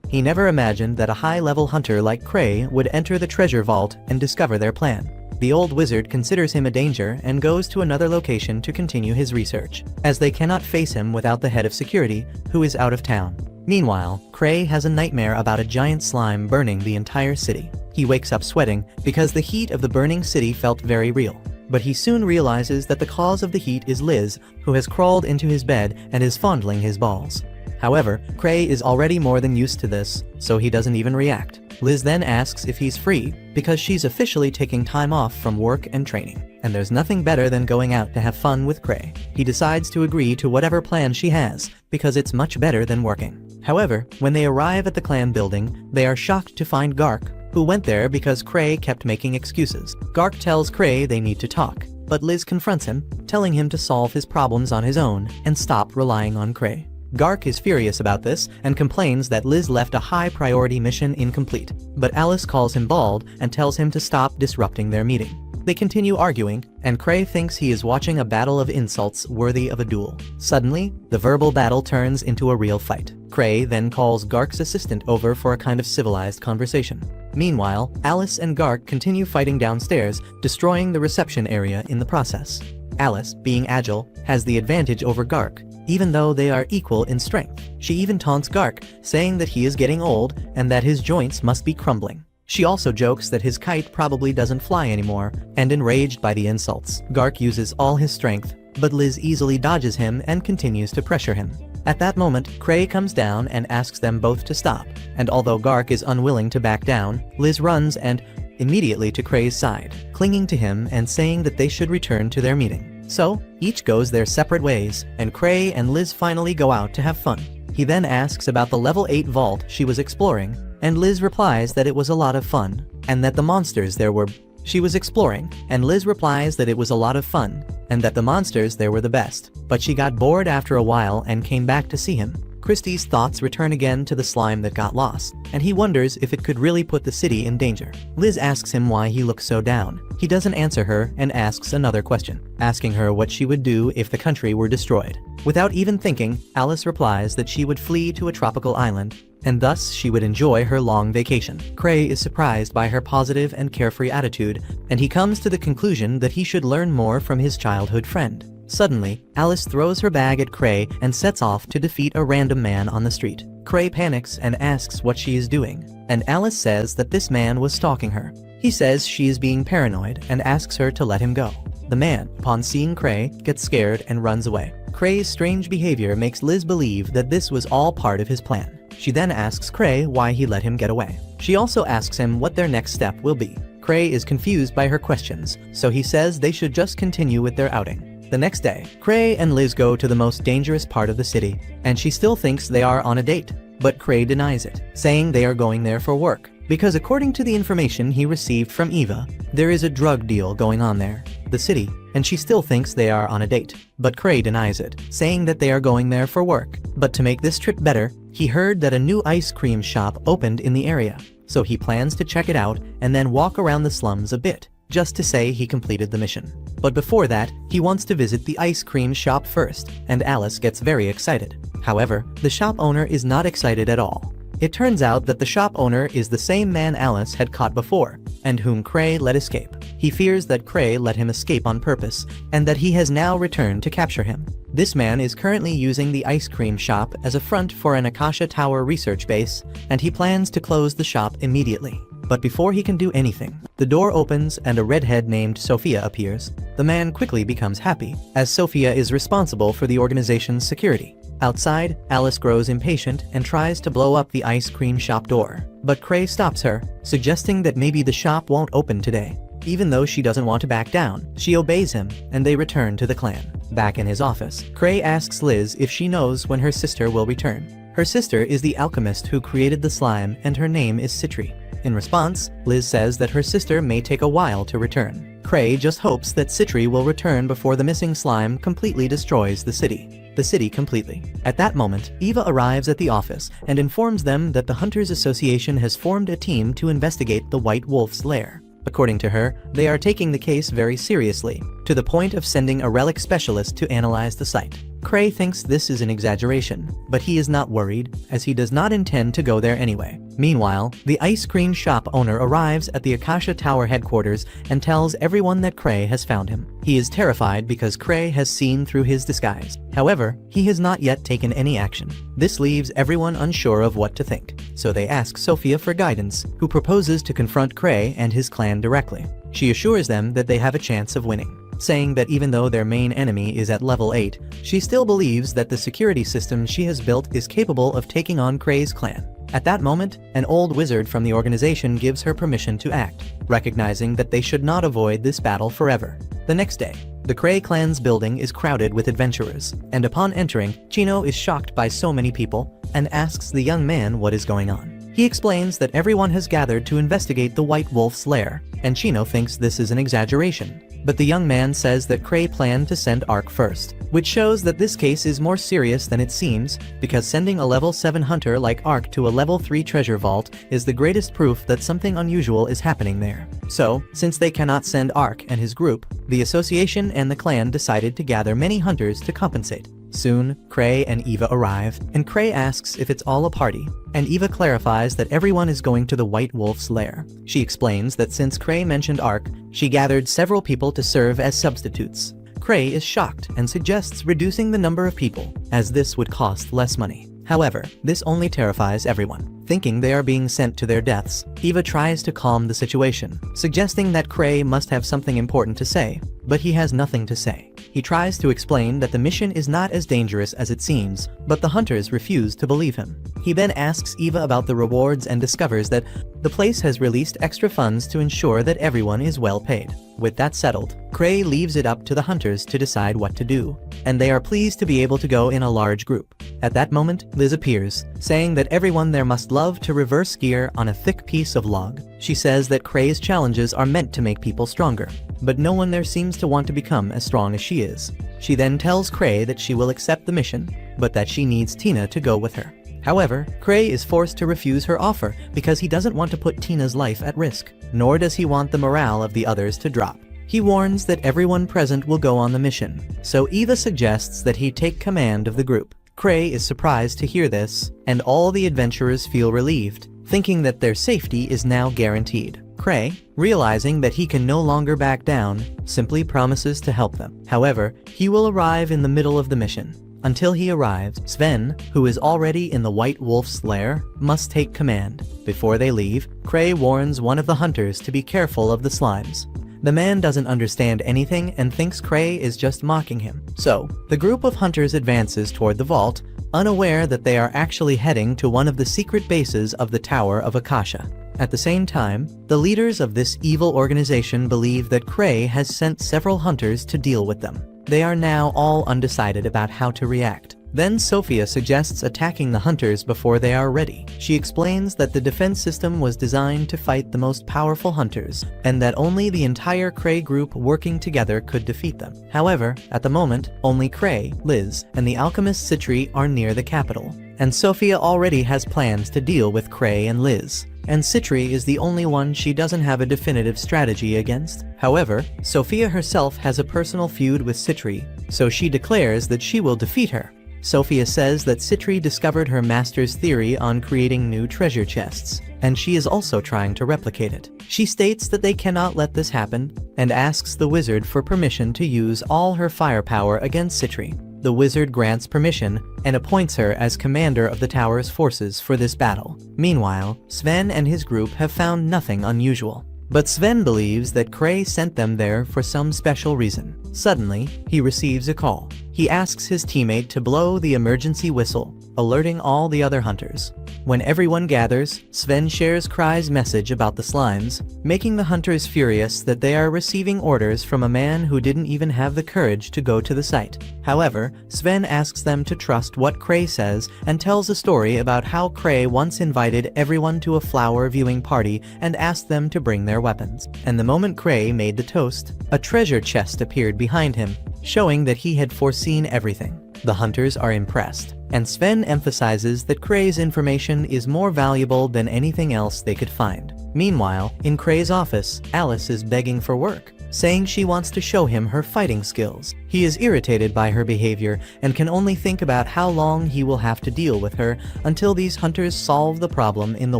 he never imagined that a high-level hunter like Kray would enter the treasure vault and discover their plan. The old wizard considers him a danger and goes to another location to continue his research, as they cannot face him without the head of security, who is out of town. Meanwhile, Kray has a nightmare about a giant slime burning the entire city. He wakes up sweating because the heat of the burning city felt very real. But he soon realizes that the cause of the heat is Liz, who has crawled into his bed and is fondling his balls. However, Kray is already more than used to this, so he doesn't even react. Liz then asks if he's free, because she's officially taking time off from work and training, and there's nothing better than going out to have fun with Kray. He decides to agree to whatever plan she has, because it's much better than working. However, when they arrive at the clan building, they are shocked to find Gark, who went there because Kray kept making excuses. Gark tells Kray they need to talk, but Liz confronts him, telling him to solve his problems on his own and stop relying on Kray. Gark is furious about this and complains that Liz left a high-priority mission incomplete, but Alice calls him bald and tells him to stop disrupting their meeting. They continue arguing, and Kray thinks he is watching a battle of insults worthy of a duel. Suddenly, the verbal battle turns into a real fight. Kray then calls Gark's assistant over for a kind of civilized conversation. Meanwhile, Alice and Gark continue fighting downstairs, destroying the reception area in the process. Alice, being agile, has the advantage over Gark, even though they are equal in strength. She even taunts Gark, saying that he is getting old and that his joints must be crumbling. She also jokes that his kite probably doesn't fly anymore, and enraged by the insults, Gark uses all his strength, but Liz easily dodges him and continues to pressure him. At that moment, Kray comes down and asks them both to stop, and although Gark is unwilling to back down, Liz runs and immediately to Kray's side, clinging to him and saying that they should return to their meeting. So, each goes their separate ways, and Kray and Liz finally go out to have fun. He then asks about the level 8 vault she was exploring, and Liz replies that it was a lot of fun, and that the monsters there were she was exploring, and Liz replies that it was a lot of fun, and that the monsters there were the best, but she got bored after a while and came back to see him. Christie's thoughts return again to the slime that got lost, and he wonders if it could really put the city in danger. Liz asks him why he looks so down. He doesn't answer her and asks another question, asking her what she would do if the country were destroyed. Without even thinking, Alice replies that she would flee to a tropical island, and thus she would enjoy her long vacation. Kray is surprised by her positive and carefree attitude, and he comes to the conclusion that he should learn more from his childhood friend. Suddenly, Alice throws her bag at Kray and sets off to defeat a random man on the street. Kray panics and asks what she is doing, and Alice says that this man was stalking her. He says she is being paranoid and asks her to let him go. The man, upon seeing Kray, gets scared and runs away. Kray's strange behavior makes Liz believe that this was all part of his plan. She then asks Kray why he let him get away. She also asks him what their next step will be. Kray is confused by her questions, so he says they should just continue with their outing. The next day, Kray and Liz go to the most dangerous part of the city, and she still thinks they are on a date, but Kray denies it, saying they are going there for work, because according to the information he received from Eva, there is a drug deal going on there, the city, and she still thinks they are on a date, but Kray denies it, saying that they are going there for work. But to make this trip better, he heard that a new ice cream shop opened in the area, so he plans to check it out and then walk around the slums a bit, just to say he completed the mission. But before that, he wants to visit the ice cream shop first, and Alice gets very excited. However, the shop owner is not excited at all. It turns out that the shop owner is the same man Alice had caught before, and whom Kray let escape. He fears that Kray let him escape on purpose, and that he has now returned to capture him. This man is currently using the ice cream shop as a front for an Akasha Tower research base, and he plans to close the shop immediately. But before he can do anything, the door opens and a redhead named Sophia appears. The man quickly becomes happy, as Sophia is responsible for the organization's security. Outside, Alice grows impatient and tries to blow up the ice cream shop door. But Kray stops her, suggesting that maybe the shop won't open today. Even though she doesn't want to back down, she obeys him, and they return to the clan. Back in his office, Kray asks Liz if she knows when her sister will return. Her sister is the alchemist who created the slime, and her name is Citri. In response, Liz says that her sister may take a while to return. Kray just hopes that Citri will return before the missing slime completely destroys the city completely. At that moment, Eva arrives at the office and informs them that the Hunters Association has formed a team to investigate the White Wolf's lair. According to her, they are taking the case very seriously, to the point of sending a relic specialist to analyze the site. Kray thinks this is an exaggeration, but he is not worried, as he does not intend to go there anyway. Meanwhile, the ice cream shop owner arrives at the Akasha Tower headquarters and tells everyone that Kray has found him. He is terrified because Kray has seen through his disguise. However, he has not yet taken any action. This leaves everyone unsure of what to think, so they ask Sophia for guidance, who proposes to confront Kray and his clan directly. She assures them that they have a chance of winning, saying that even though their main enemy is at level 8, she still believes that the security system she has built is capable of taking on Kray's clan. At that moment, an old wizard from the organization gives her permission to act, recognizing that they should not avoid this battle forever. The next day, the Kray clan's building is crowded with adventurers, and upon entering, Chino is shocked by so many people and asks the young man what is going on. He explains that everyone has gathered to investigate the White Wolf's lair, and Chino thinks this is an exaggeration. But the young man says that Kray planned to send Ark first, which shows that this case is more serious than it seems, because sending a level 7 hunter like Ark to a level 3 treasure vault is the greatest proof that something unusual is happening there. So, since they cannot send Ark and his group, the association and the clan decided to gather many hunters to compensate. Soon, Kray and Eva arrive, and Kray asks if it's all a party, and Eva clarifies that everyone is going to the White Wolf's lair. She explains that since Kray mentioned Ark, she gathered several people to serve as substitutes. Kray is shocked and suggests reducing the number of people, as this would cost less money. However, this only terrifies everyone. Thinking they are being sent to their deaths, Eva tries to calm the situation, suggesting that Kray must have something important to say, but he has nothing to say. He tries to explain that the mission is not as dangerous as it seems, but the hunters refuse to believe him. He then asks Eva about the rewards and discovers that the place has released extra funds to ensure that everyone is well paid. With that settled, Kray leaves it up to the hunters to decide what to do, and they are pleased to be able to go in a large group. At that moment, Liz appears, saying that everyone there must love to reverse gear on a thick piece of log. She says that Kray's challenges are meant to make people stronger, but no one there seems to want to become as strong as she is. She then tells Kray that she will accept the mission, but that she needs Tina to go with her. However, Kray is forced to refuse her offer because he doesn't want to put Tina's life at risk, nor does he want the morale of the others to drop. He warns that everyone present will go on the mission, so Eva suggests that he take command of the group. Kray is surprised to hear this, and all the adventurers feel relieved, thinking that their safety is now guaranteed. Kray, realizing that he can no longer back down, simply promises to help them. However, he will arrive in the middle of the mission. Until he arrives, Sven, who is already in the White Wolf's lair, must take command. Before they leave, Kray warns one of the hunters to be careful of the slimes. The man doesn't understand anything and thinks Kray is just mocking him. So, the group of hunters advances toward the vault, unaware that they are actually heading to one of the secret bases of the Tower of Akasha. At the same time, the leaders of this evil organization believe that Kray has sent several hunters to deal with them. They are now all undecided about how to react. Then Sophia suggests attacking the hunters before they are ready. She explains that the defense system was designed to fight the most powerful hunters, and that only the entire Kray group working together could defeat them. However, at the moment, only Kray, Liz, and the alchemist Citri are near the capital, and Sophia already has plans to deal with Kray and Liz. And Citri is the only one she doesn't have a definitive strategy against. However, Sophia herself has a personal feud with Citri, so she declares that she will defeat her. Sophia says that Citri discovered her master's theory on creating new treasure chests, and she is also trying to replicate it. She states that they cannot let this happen, and asks the wizard for permission to use all her firepower against Citri. The wizard grants permission and appoints her as commander of the tower's forces for this battle. Meanwhile, Sven and his group have found nothing unusual. But Sven believes that Kray sent them there for some special reason. Suddenly, he receives a call. He asks his teammate to blow the emergency whistle, alerting all the other hunters. When everyone gathers, Sven shares Kray's message about the slimes, making the hunters furious that they are receiving orders from a man who didn't even have the courage to go to the site. However, Sven asks them to trust what Kray says and tells a story about how Kray once invited everyone to a flower viewing party and asked them to bring their weapons. And the moment Kray made the toast, a treasure chest appeared behind him, showing that he had foreseen everything. The hunters are impressed, and Sven emphasizes that Kray's information is more valuable than anything else they could find. Meanwhile, in Kray's office, Alice is begging for work, saying she wants to show him her fighting skills. He is irritated by her behavior and can only think about how long he will have to deal with her until these hunters solve the problem in the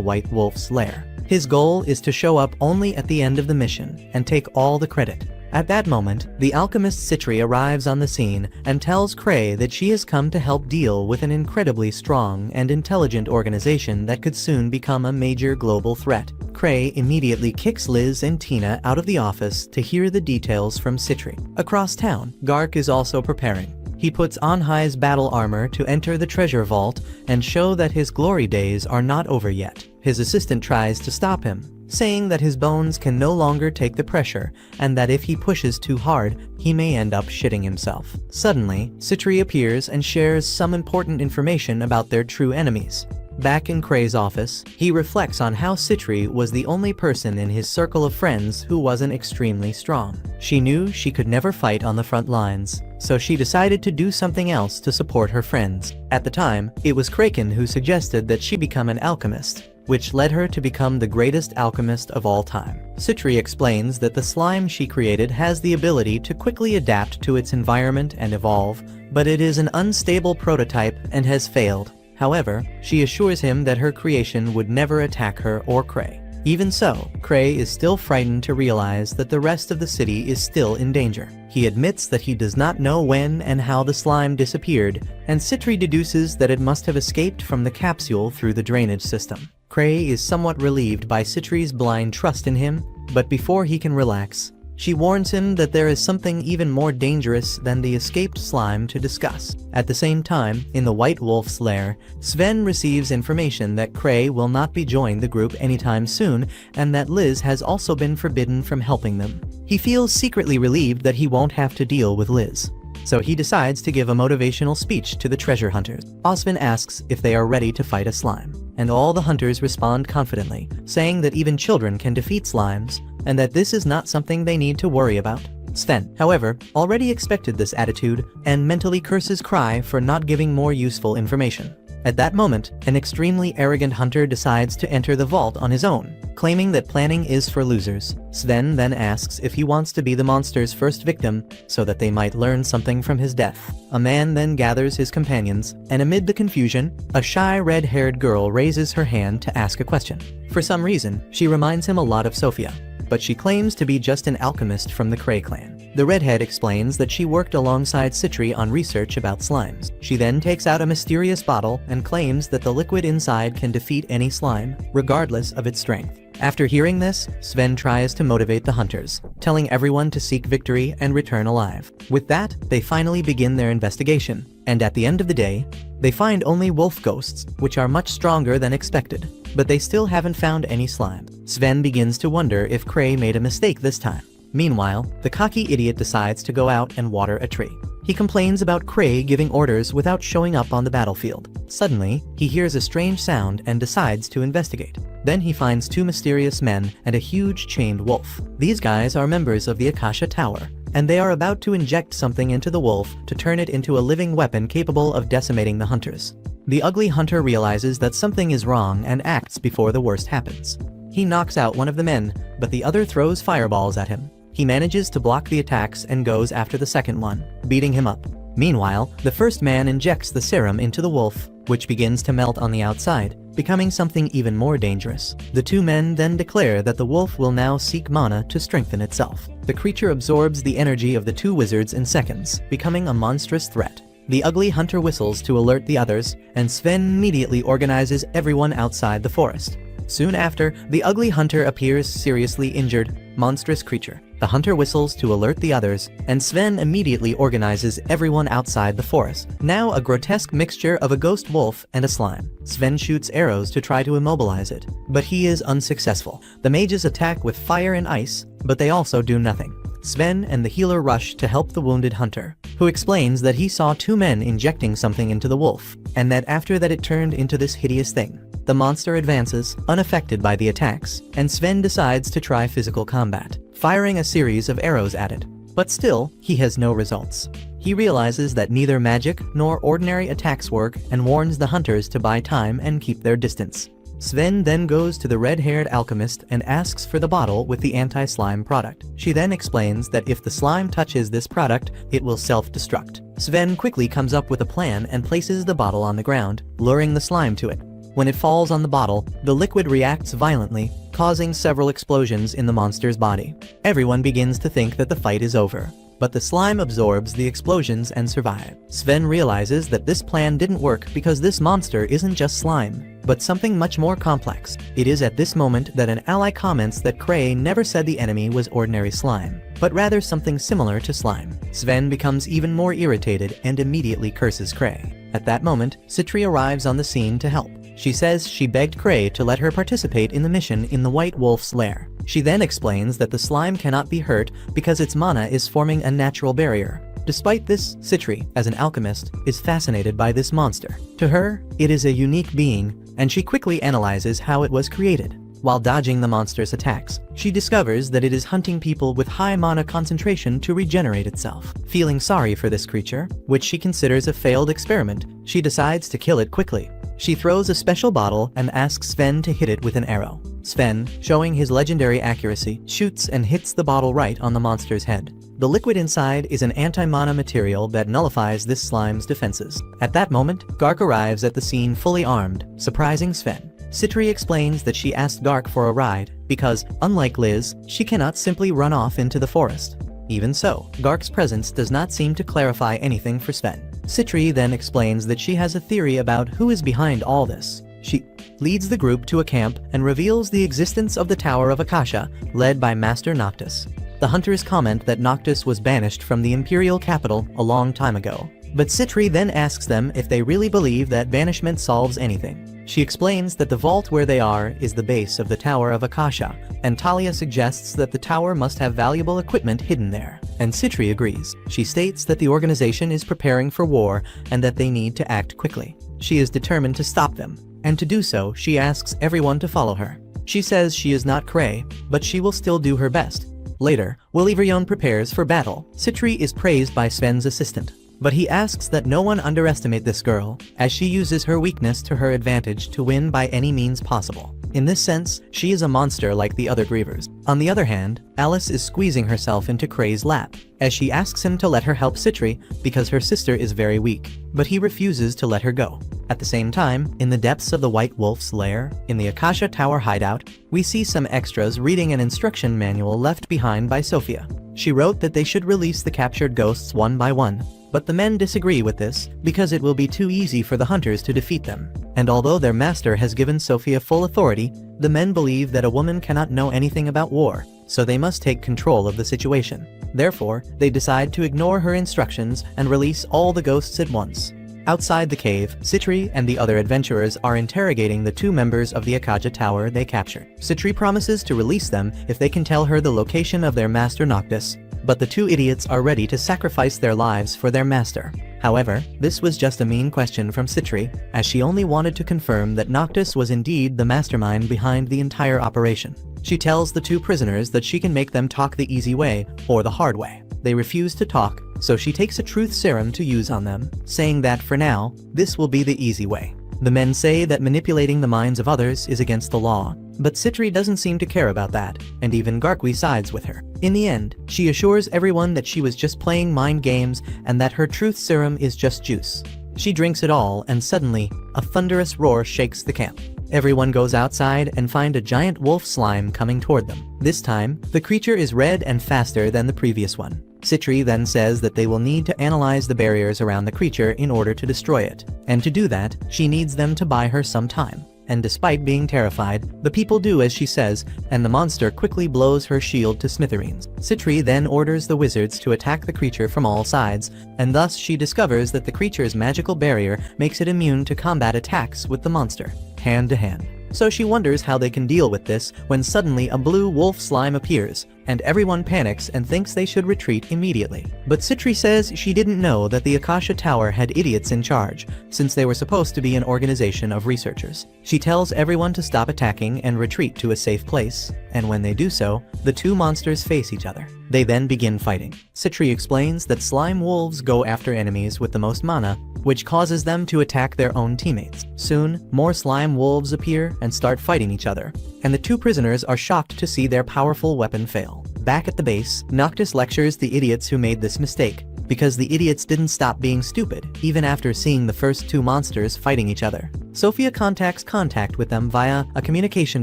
White Wolf's lair. His goal is to show up only at the end of the mission and take all the credit. At that moment, the alchemist Citri arrives on the scene and tells Kray that she has come to help deal with an incredibly strong and intelligent organization that could soon become a major global threat. Kray immediately kicks Liz and Tina out of the office to hear the details from Citri. Across town, Gark is also preparing. He puts on High's battle armor to enter the treasure vault and show that his glory days are not over yet. His assistant tries to stop him, saying that his bones can no longer take the pressure and that if he pushes too hard, he may end up shitting himself. Suddenly, Citri appears and shares some important information about their true enemies. Back in Kray's office, he reflects on how Citri was the only person in his circle of friends who wasn't extremely strong. She knew she could never fight on the front lines, so she decided to do something else to support her friends. At the time, it was Kraken who suggested that she become an alchemist, which led her to become the greatest alchemist of all time. Citri explains that the slime she created has the ability to quickly adapt to its environment and evolve, but it is an unstable prototype and has failed. However, she assures him that her creation would never attack her or Kray. Even so, Kray is still frightened to realize that the rest of the city is still in danger. He admits that he does not know when and how the slime disappeared, and Citri deduces that it must have escaped from the capsule through the drainage system. Kray is somewhat relieved by Citri's blind trust in him, but before he can relax, she warns him that there is something even more dangerous than the escaped slime to discuss. At the same time, in the White Wolf's lair, Sven receives information that Kray will not be joining the group anytime soon and that Liz has also been forbidden from helping them. He feels secretly relieved that he won't have to deal with Liz, so he decides to give a motivational speech to the treasure hunters. Osvin asks if they are ready to fight a slime, and all the hunters respond confidently, saying that even children can defeat slimes, and that this is not something they need to worry about. Sven, however, already expected this attitude and mentally curses Kray for not giving more useful information. At that moment, an extremely arrogant hunter decides to enter the vault on his own, claiming that planning is for losers. Sven then asks if he wants to be the monster's first victim so that they might learn something from his death. A man then gathers his companions, and amid the confusion, a shy red-haired girl raises her hand to ask a question. For some reason, she reminds him a lot of Sophia, but she claims to be just an alchemist from the Kray clan. The redhead explains that she worked alongside Citri on research about slimes. She then takes out a mysterious bottle and claims that the liquid inside can defeat any slime, regardless of its strength. After hearing this, Sven tries to motivate the hunters, telling everyone to seek victory and return alive. With that, they finally begin their investigation, and at the end of the day, they find only wolf ghosts, which are much stronger than expected, but they still haven't found any slime. Sven begins to wonder if Kray made a mistake this time. Meanwhile, the cocky idiot decides to go out and water a tree. He complains about Kray giving orders without showing up on the battlefield. Suddenly, he hears a strange sound and decides to investigate. Then he finds two mysterious men and a huge chained wolf. These guys are members of the Akasha Tower, and they are about to inject something into the wolf to turn it into a living weapon capable of decimating the hunters. The ugly hunter realizes that something is wrong and acts before the worst happens. He knocks out one of the men, but the other throws fireballs at him. He manages to block the attacks and goes after the second one, beating him up. Meanwhile, the first man injects the serum into the wolf, which begins to melt on the outside, becoming something even more dangerous. The two men then declare that the wolf will now seek mana to strengthen itself. The creature absorbs the energy of the two wizards in seconds, becoming a monstrous threat. The ugly hunter whistles to alert the others, and Sven immediately organizes everyone outside the forest. Soon after, the ugly hunter appears seriously injured. Monstrous creature. The hunter whistles to alert the others, and Sven immediately organizes everyone outside the forest. Now a grotesque mixture of a ghost wolf and a slime. Sven shoots arrows to try to immobilize it, but he is unsuccessful. The mages attack with fire and ice, but they also do nothing. Sven and the healer rush to help the wounded hunter, who explains that he saw two men injecting something into the wolf, and that after that it turned into this hideous thing. The monster advances, unaffected by the attacks, and Sven decides to try physical combat, firing a series of arrows at it. But still, he has no results. He realizes that neither magic nor ordinary attacks work and warns the hunters to buy time and keep their distance. Sven then goes to the red-haired alchemist and asks for the bottle with the anti-slime product. She then explains that if the slime touches this product, it will self-destruct. Sven quickly comes up with a plan and places the bottle on the ground, luring the slime to it. When it falls on the bottle, the liquid reacts violently, causing several explosions in the monster's body. Everyone begins to think that the fight is over, but the slime absorbs the explosions and survives. Sven realizes that this plan didn't work because this monster isn't just slime, but something much more complex. It is at this moment that an ally comments that Kray never said the enemy was ordinary slime, but rather something similar to slime. Sven becomes even more irritated and immediately curses Kray. At that moment, Citri arrives on the scene to help. She says she begged Kray to let her participate in the mission in the White Wolf's lair. She then explains that the slime cannot be hurt because its mana is forming a natural barrier. Despite this, Citri, as an alchemist, is fascinated by this monster. To her, it is a unique being, and she quickly analyzes how it was created. While dodging the monster's attacks, she discovers that it is hunting people with high mana concentration to regenerate itself. Feeling sorry for this creature, which she considers a failed experiment, she decides to kill it quickly. She throws a special bottle and asks Sven to hit it with an arrow. Sven, showing his legendary accuracy, shoots and hits the bottle right on the monster's head. The liquid inside is an anti-mana material that nullifies this slime's defenses. At that moment, Gark arrives at the scene fully armed, surprising Sven. Citri explains that she asked Gark for a ride because, unlike Liz, she cannot simply run off into the forest. Even so, Gark's presence does not seem to clarify anything for Sven. Citri then explains that she has a theory about who is behind all this. She leads the group to a camp and reveals the existence of the Tower of Akasha, led by Master Noctis. The hunters comment that Noctis was banished from the Imperial capital a long time ago. But Citri then asks them if they really believe that banishment solves anything. She explains that the vault where they are is the base of the Tower of Akasha, and Talia suggests that the tower must have valuable equipment hidden there. And Citri agrees. She states that the organization is preparing for war and that they need to act quickly. She is determined to stop them, and to do so, she asks everyone to follow her. She says she is not Kray, but she will still do her best. Later, Wilivrion prepares for battle. Citri is praised by Sven's assistant, but he asks that no one underestimate this girl, as she uses her weakness to her advantage to win by any means possible. In this sense, she is a monster like the other grievers. On the other hand, Alice is squeezing herself into Kray's lap, as she asks him to let her help Citri because her sister is very weak, but he refuses to let her go. At the same time, in the depths of the White Wolf's lair, in the Akasha Tower hideout, we see some extras reading an instruction manual left behind by Sophia. She wrote that they should release the captured ghosts one by one, but the men disagree with this because it will be too easy for the hunters to defeat them. And although their master has given Sophia full authority, the men believe that a woman cannot know anything about war, so they must take control of the situation. Therefore, they decide to ignore her instructions and release all the ghosts at once. Outside the cave, Citri and the other adventurers are interrogating the two members of the Akasha Tower they captured. Citri promises to release them if they can tell her the location of their master Noctis, but the two idiots are ready to sacrifice their lives for their master. However, this was just a mean question from Citri, as she only wanted to confirm that Noctis was indeed the mastermind behind the entire operation. She tells the two prisoners that she can make them talk the easy way or the hard way. They refuse to talk, so she takes a truth serum to use on them, saying that for now, this will be the easy way. The men say that manipulating the minds of others is against the law, but Citri doesn't seem to care about that, and even Garqui sides with her. In the end, she assures everyone that she was just playing mind games and that her truth serum is just juice. She drinks it all, and suddenly, a thunderous roar shakes the camp. Everyone goes outside and find a giant wolf slime coming toward them. This time, the creature is red and faster than the previous one. Citri then says that they will need to analyze the barriers around the creature in order to destroy it, and to do that, she needs them to buy her some time. and despite being terrified, the people do as she says, and the monster quickly blows her shield to smithereens. Citri then orders the wizards to attack the creature from all sides, and thus she discovers that the creature's magical barrier makes it immune to combat attacks with the monster, hand to hand. So she wonders how they can deal with this when suddenly a blue wolf slime appears, and everyone panics and thinks they should retreat immediately. But Citri says she didn't know that the Akasha Tower had idiots in charge, since they were supposed to be an organization of researchers. She tells everyone to stop attacking and retreat to a safe place, and when they do so, the two monsters face each other. They then begin fighting. Citri explains that slime wolves go after enemies with the most mana, which causes them to attack their own teammates. Soon, more slime wolves appear and start fighting each other, and the two prisoners are shocked to see their powerful weapon fail. Back at the base, Noctis lectures the idiots who made this mistake, because the idiots didn't stop being stupid, even after seeing the first two monsters fighting each other. Sophia contacts contact with them via a communication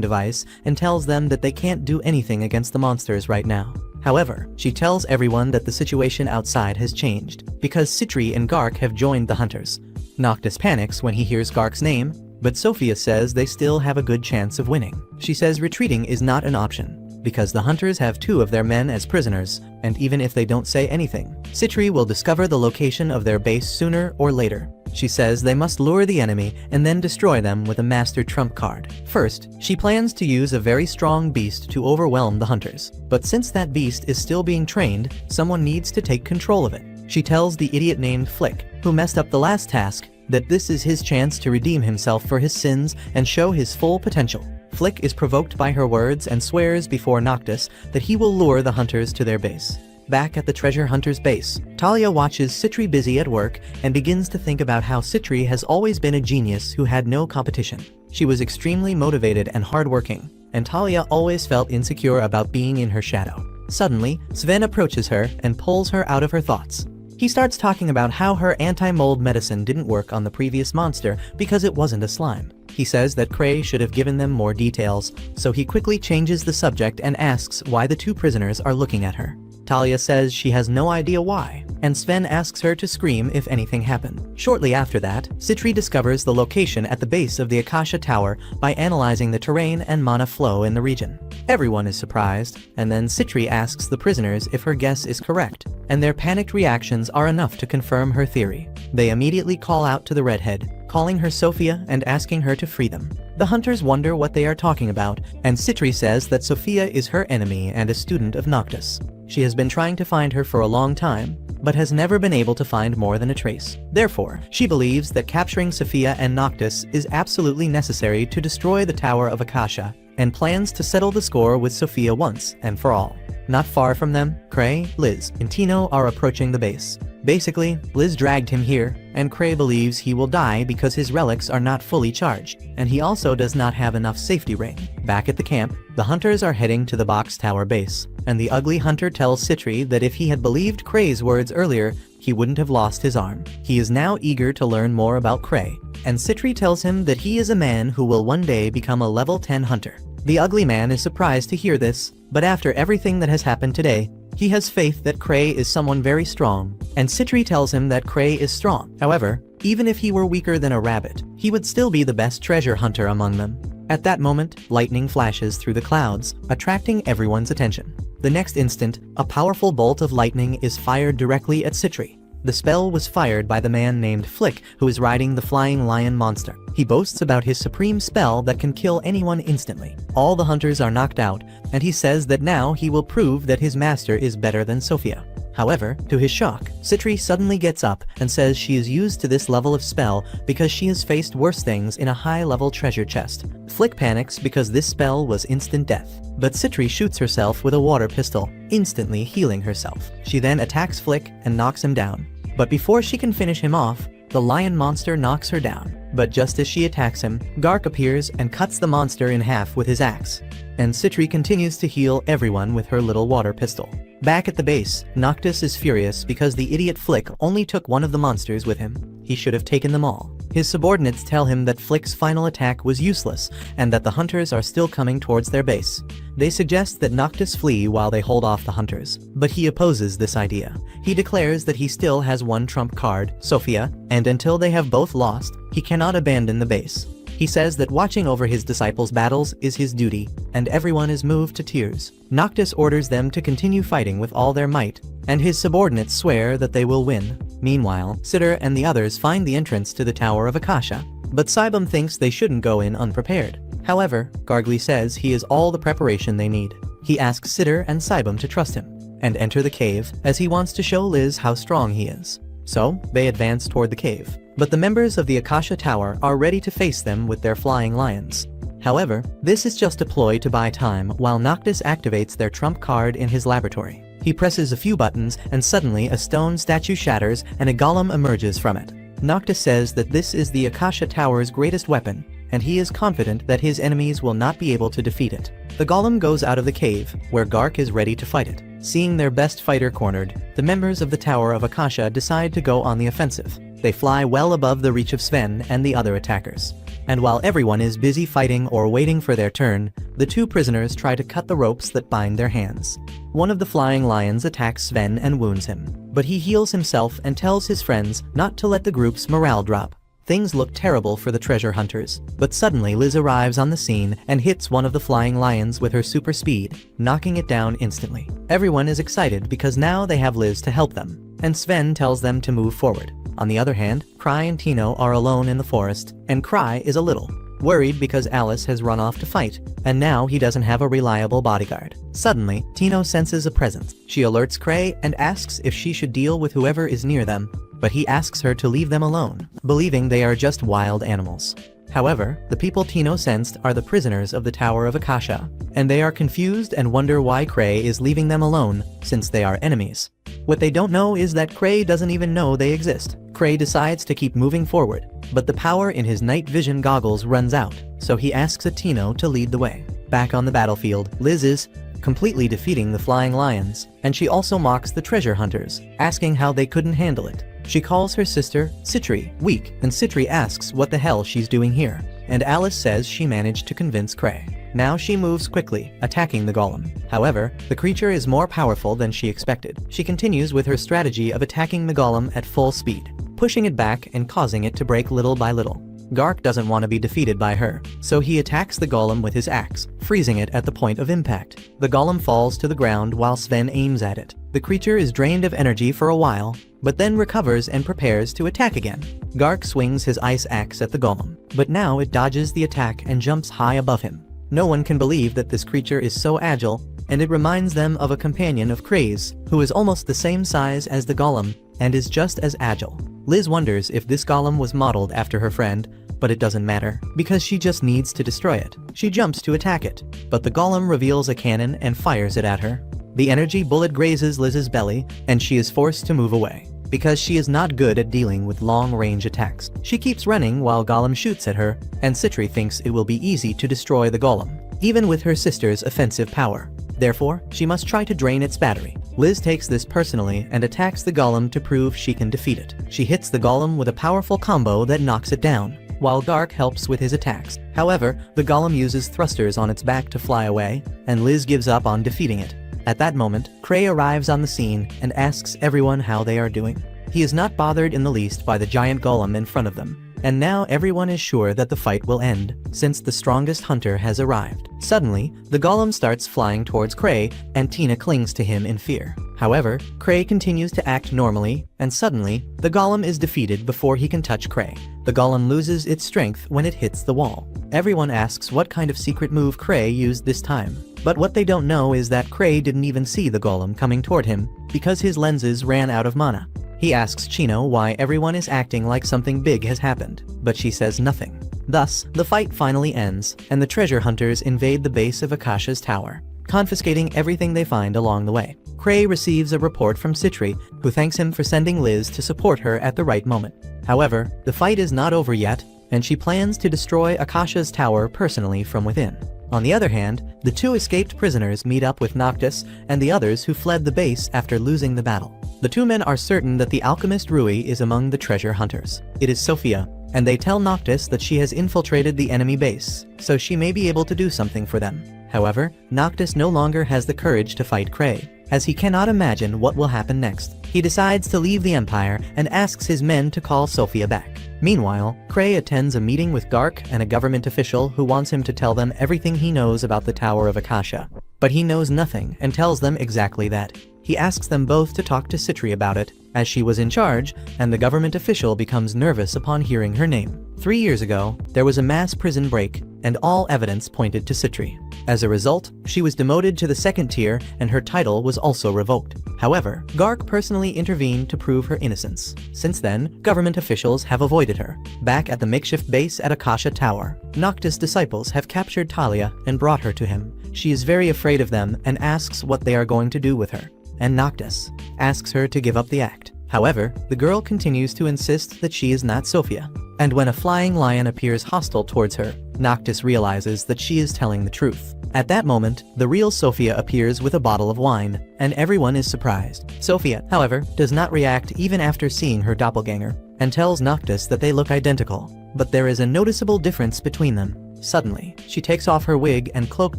device and tells them that they can't do anything against the monsters right now. However, she tells everyone that the situation outside has changed, because Citri and Gark have joined the hunters. Noctis panics when he hears Gark's name, but Sophia says they still have a good chance of winning. She says retreating is not an option, because the hunters have two of their men as prisoners, and even if they don't say anything, Citri will discover the location of their base sooner or later. She says they must lure the enemy and then destroy them with a master trump card. First, she plans to use a very strong beast to overwhelm the hunters. But since that beast is still being trained, someone needs to take control of it. She tells the idiot named Flick, who messed up the last task, that this is his chance to redeem himself for his sins and show his full potential. Flick is provoked by her words and swears before Noctis that he will lure the hunters to their base. Back at the treasure hunter's base, Talia watches Citri busy at work and begins to think about how Citri has always been a genius who had no competition. She was extremely motivated and hardworking, and Talia always felt insecure about being in her shadow. Suddenly, Sven approaches her and pulls her out of her thoughts. He starts talking about how her anti-mold medicine didn't work on the previous monster because it wasn't a slime. He says that Kray should have given them more details, so he quickly changes the subject and asks why the two prisoners are looking at her. Talia says she has no idea why, and Sven asks her to scream if anything happened. Shortly after that, Citri discovers the location at the base of the Akasha Tower by analyzing the terrain and mana flow in the region. Everyone is surprised, and then Citri asks the prisoners if her guess is correct, and their panicked reactions are enough to confirm her theory. They immediately call out to the redhead, calling her Sophia and asking her to free them. The hunters wonder what they are talking about, and Citri says that Sophia is her enemy and a student of Noctis. She has been trying to find her for a long time, but has never been able to find more than a trace. Therefore, she believes that capturing Sophia and Noctis is absolutely necessary to destroy the Tower of Akasha, and plans to settle the score with Sophia once and for all. Not far from them, Kray, Liz, and Tino are approaching the base. Basically, Liz dragged him here, and Kray believes he will die because his relics are not fully charged, and he also does not have enough safety ring. Back at the camp, the hunters are heading to the box tower base, and the ugly hunter tells Citri that if he had believed Kray's words earlier, he wouldn't have lost his arm. He is now eager to learn more about Kray, and Citri tells him that he is a man who will one day become a level 10 hunter. The ugly man is surprised to hear this, but after everything that has happened today, he has faith that Kray is someone very strong, and Citri tells him that Kray is strong. However, even if he were weaker than a rabbit, he would still be the best treasure hunter among them. At that moment, lightning flashes through the clouds, attracting everyone's attention. The next instant, a powerful bolt of lightning is fired directly at Citri. The spell was fired by the man named Flick, who is riding the flying lion monster. He boasts about his supreme spell that can kill anyone instantly. All the hunters are knocked out, and he says that now he will prove that his master is better than Sophia. However, to his shock, Citri suddenly gets up and says she is used to this level of spell because she has faced worse things in a high-level treasure chest. Flick panics because this spell was instant death, but Citri shoots herself with a water pistol, instantly healing herself. She then attacks Flick and knocks him down. But before she can finish him off, the lion monster knocks her down. But just as she attacks him, Gark appears and cuts the monster in half with his axe. And Citri continues to heal everyone with her little water pistol. Back at the base, Noctis is furious because the idiot Flick only took one of the monsters with him. He should have taken them all. His subordinates tell him that Flick's final attack was useless and that the hunters are still coming towards their base. They suggest that Noctis flee while they hold off the hunters, but he opposes this idea. He declares that he still has one trump card, Sophia, and until they have both lost, he cannot abandon the base. He says that watching over his disciples' battles is his duty, and everyone is moved to tears. Noctis orders them to continue fighting with all their might, and his subordinates swear that they will win. Meanwhile, Sitter and the others find the entrance to the Tower of Akasha, but Cybum thinks they shouldn't go in unprepared. However, Gargly says he is all the preparation they need. He asks Sitter and Cybum to trust him and enter the cave, as he wants to show Liz how strong he is. So, they advance toward the cave, but the members of the Akasha Tower are ready to face them with their flying lions. However, this is just a ploy to buy time while Noctis activates their trump card in his laboratory. He presses a few buttons and suddenly a stone statue shatters and a golem emerges from it. Noctis says that this is the Akasha Tower's greatest weapon, and he is confident that his enemies will not be able to defeat it. The golem goes out of the cave, where Gark is ready to fight it. Seeing their best fighter cornered, the members of the Tower of Akasha decide to go on the offensive. They fly well above the reach of Sven and the other attackers. And while everyone is busy fighting or waiting for their turn, the two prisoners try to cut the ropes that bind their hands. One of the flying lions attacks Sven and wounds him, but he heals himself and tells his friends not to let the group's morale drop. Things look terrible for the treasure hunters, but suddenly Liz arrives on the scene and hits one of the flying lions with her super speed, knocking it down instantly. Everyone is excited because now they have Liz to help them, and Sven tells them to move forward. On the other hand, Kray and Tino are alone in the forest, and Kray is a little worried because Alice has run off to fight, and now he doesn't have a reliable bodyguard. Suddenly, Tino senses a presence. She alerts Kray and asks if she should deal with whoever is near them, but he asks her to leave them alone, believing they are just wild animals. However, the people Tino sensed are the prisoners of the Tower of Akasha, and they are confused and wonder why Kray is leaving them alone, since they are enemies. What they don't know is that Kray doesn't even know they exist. Kray decides to keep moving forward, but the power in his night vision goggles runs out, so he asks Tino to lead the way. Back on the battlefield, Liz is completely defeating the flying lions, and she also mocks the treasure hunters, asking how they couldn't handle it. She calls her sister, Citri, weak, and Citri asks what the hell she's doing here, and Alice says she managed to convince Kray. Now she moves quickly, attacking the golem. However, the creature is more powerful than she expected. She continues with her strategy of attacking the golem at full speed, pushing it back and causing it to break little by little. Gark doesn't want to be defeated by her, so he attacks the golem with his axe, freezing it at the point of impact. The golem falls to the ground while Sven aims at it. The creature is drained of energy for a while, but then recovers and prepares to attack again. Gark swings his ice axe at the golem, but now it dodges the attack and jumps high above him. No one can believe that this creature is so agile, and it reminds them of a companion of Kray's, who is almost the same size as the golem, and is just as agile. Liz wonders if this golem was modeled after her friend, but it doesn't matter, because she just needs to destroy it. She jumps to attack it, but the golem reveals a cannon and fires it at her. The energy bullet grazes Liz's belly, and she is forced to move away, because she is not good at dealing with long-range attacks. She keeps running while Golem shoots at her, and Citri thinks it will be easy to destroy the golem, even with her sister's offensive power. Therefore, she must try to drain its battery. Liz takes this personally and attacks the golem to prove she can defeat it. She hits the golem with a powerful combo that knocks it down, while Gark helps with his attacks. However, the golem uses thrusters on its back to fly away, and Liz gives up on defeating it. At that moment, Kray arrives on the scene and asks everyone how they are doing. He is not bothered in the least by the giant golem in front of them, and now everyone is sure that the fight will end, since the strongest hunter has arrived. Suddenly, the golem starts flying towards Kray, and Tina clings to him in fear. However, Kray continues to act normally, and suddenly, the golem is defeated before he can touch Kray. The golem loses its strength when it hits the wall. Everyone asks what kind of secret move Kray used this time, but what they don't know is that Kray didn't even see the golem coming toward him, because his lenses ran out of mana. He asks Chino why everyone is acting like something big has happened, but she says nothing. Thus, the fight finally ends, and the treasure hunters invade the base of Akasha's tower, confiscating everything they find along the way. Kray receives a report from Citri, who thanks him for sending Liz to support her at the right moment. However, the fight is not over yet, and she plans to destroy Akasha's tower personally from within. On the other hand, the two escaped prisoners meet up with Noctis and the others who fled the base after losing the battle. The two men are certain that the alchemist Rui is among the treasure hunters. It is Sophia, and they tell Noctis that she has infiltrated the enemy base, so she may be able to do something for them. However, Noctis no longer has the courage to fight Kray, as he cannot imagine what will happen next. He decides to leave the Empire and asks his men to call Sophia back. Meanwhile, Kray attends a meeting with Gark and a government official who wants him to tell them everything he knows about the Tower of Akasha. But he knows nothing and tells them exactly that. He asks them both to talk to Citri about it, as she was in charge, and the government official becomes nervous upon hearing her name. 3 years ago, there was a mass prison break, and all evidence pointed to Citri. As a result, she was demoted to the second tier and her title was also revoked. However, Gark personally intervened to prove her innocence. Since then, government officials have avoided her. Back at the makeshift base at Akasha Tower, Noctis' disciples have captured Talia and brought her to him. She is very afraid of them and asks what they are going to do with her, and Noctis asks her to give up the act. However, the girl continues to insist that she is not Sophia. And when a flying lion appears hostile towards her, Noctis realizes that she is telling the truth. At that moment, the real Sophia appears with a bottle of wine, and everyone is surprised. Sophia, however, does not react even after seeing her doppelganger, and tells Noctis that they look identical. But there is a noticeable difference between them. Suddenly, she takes off her wig and cloak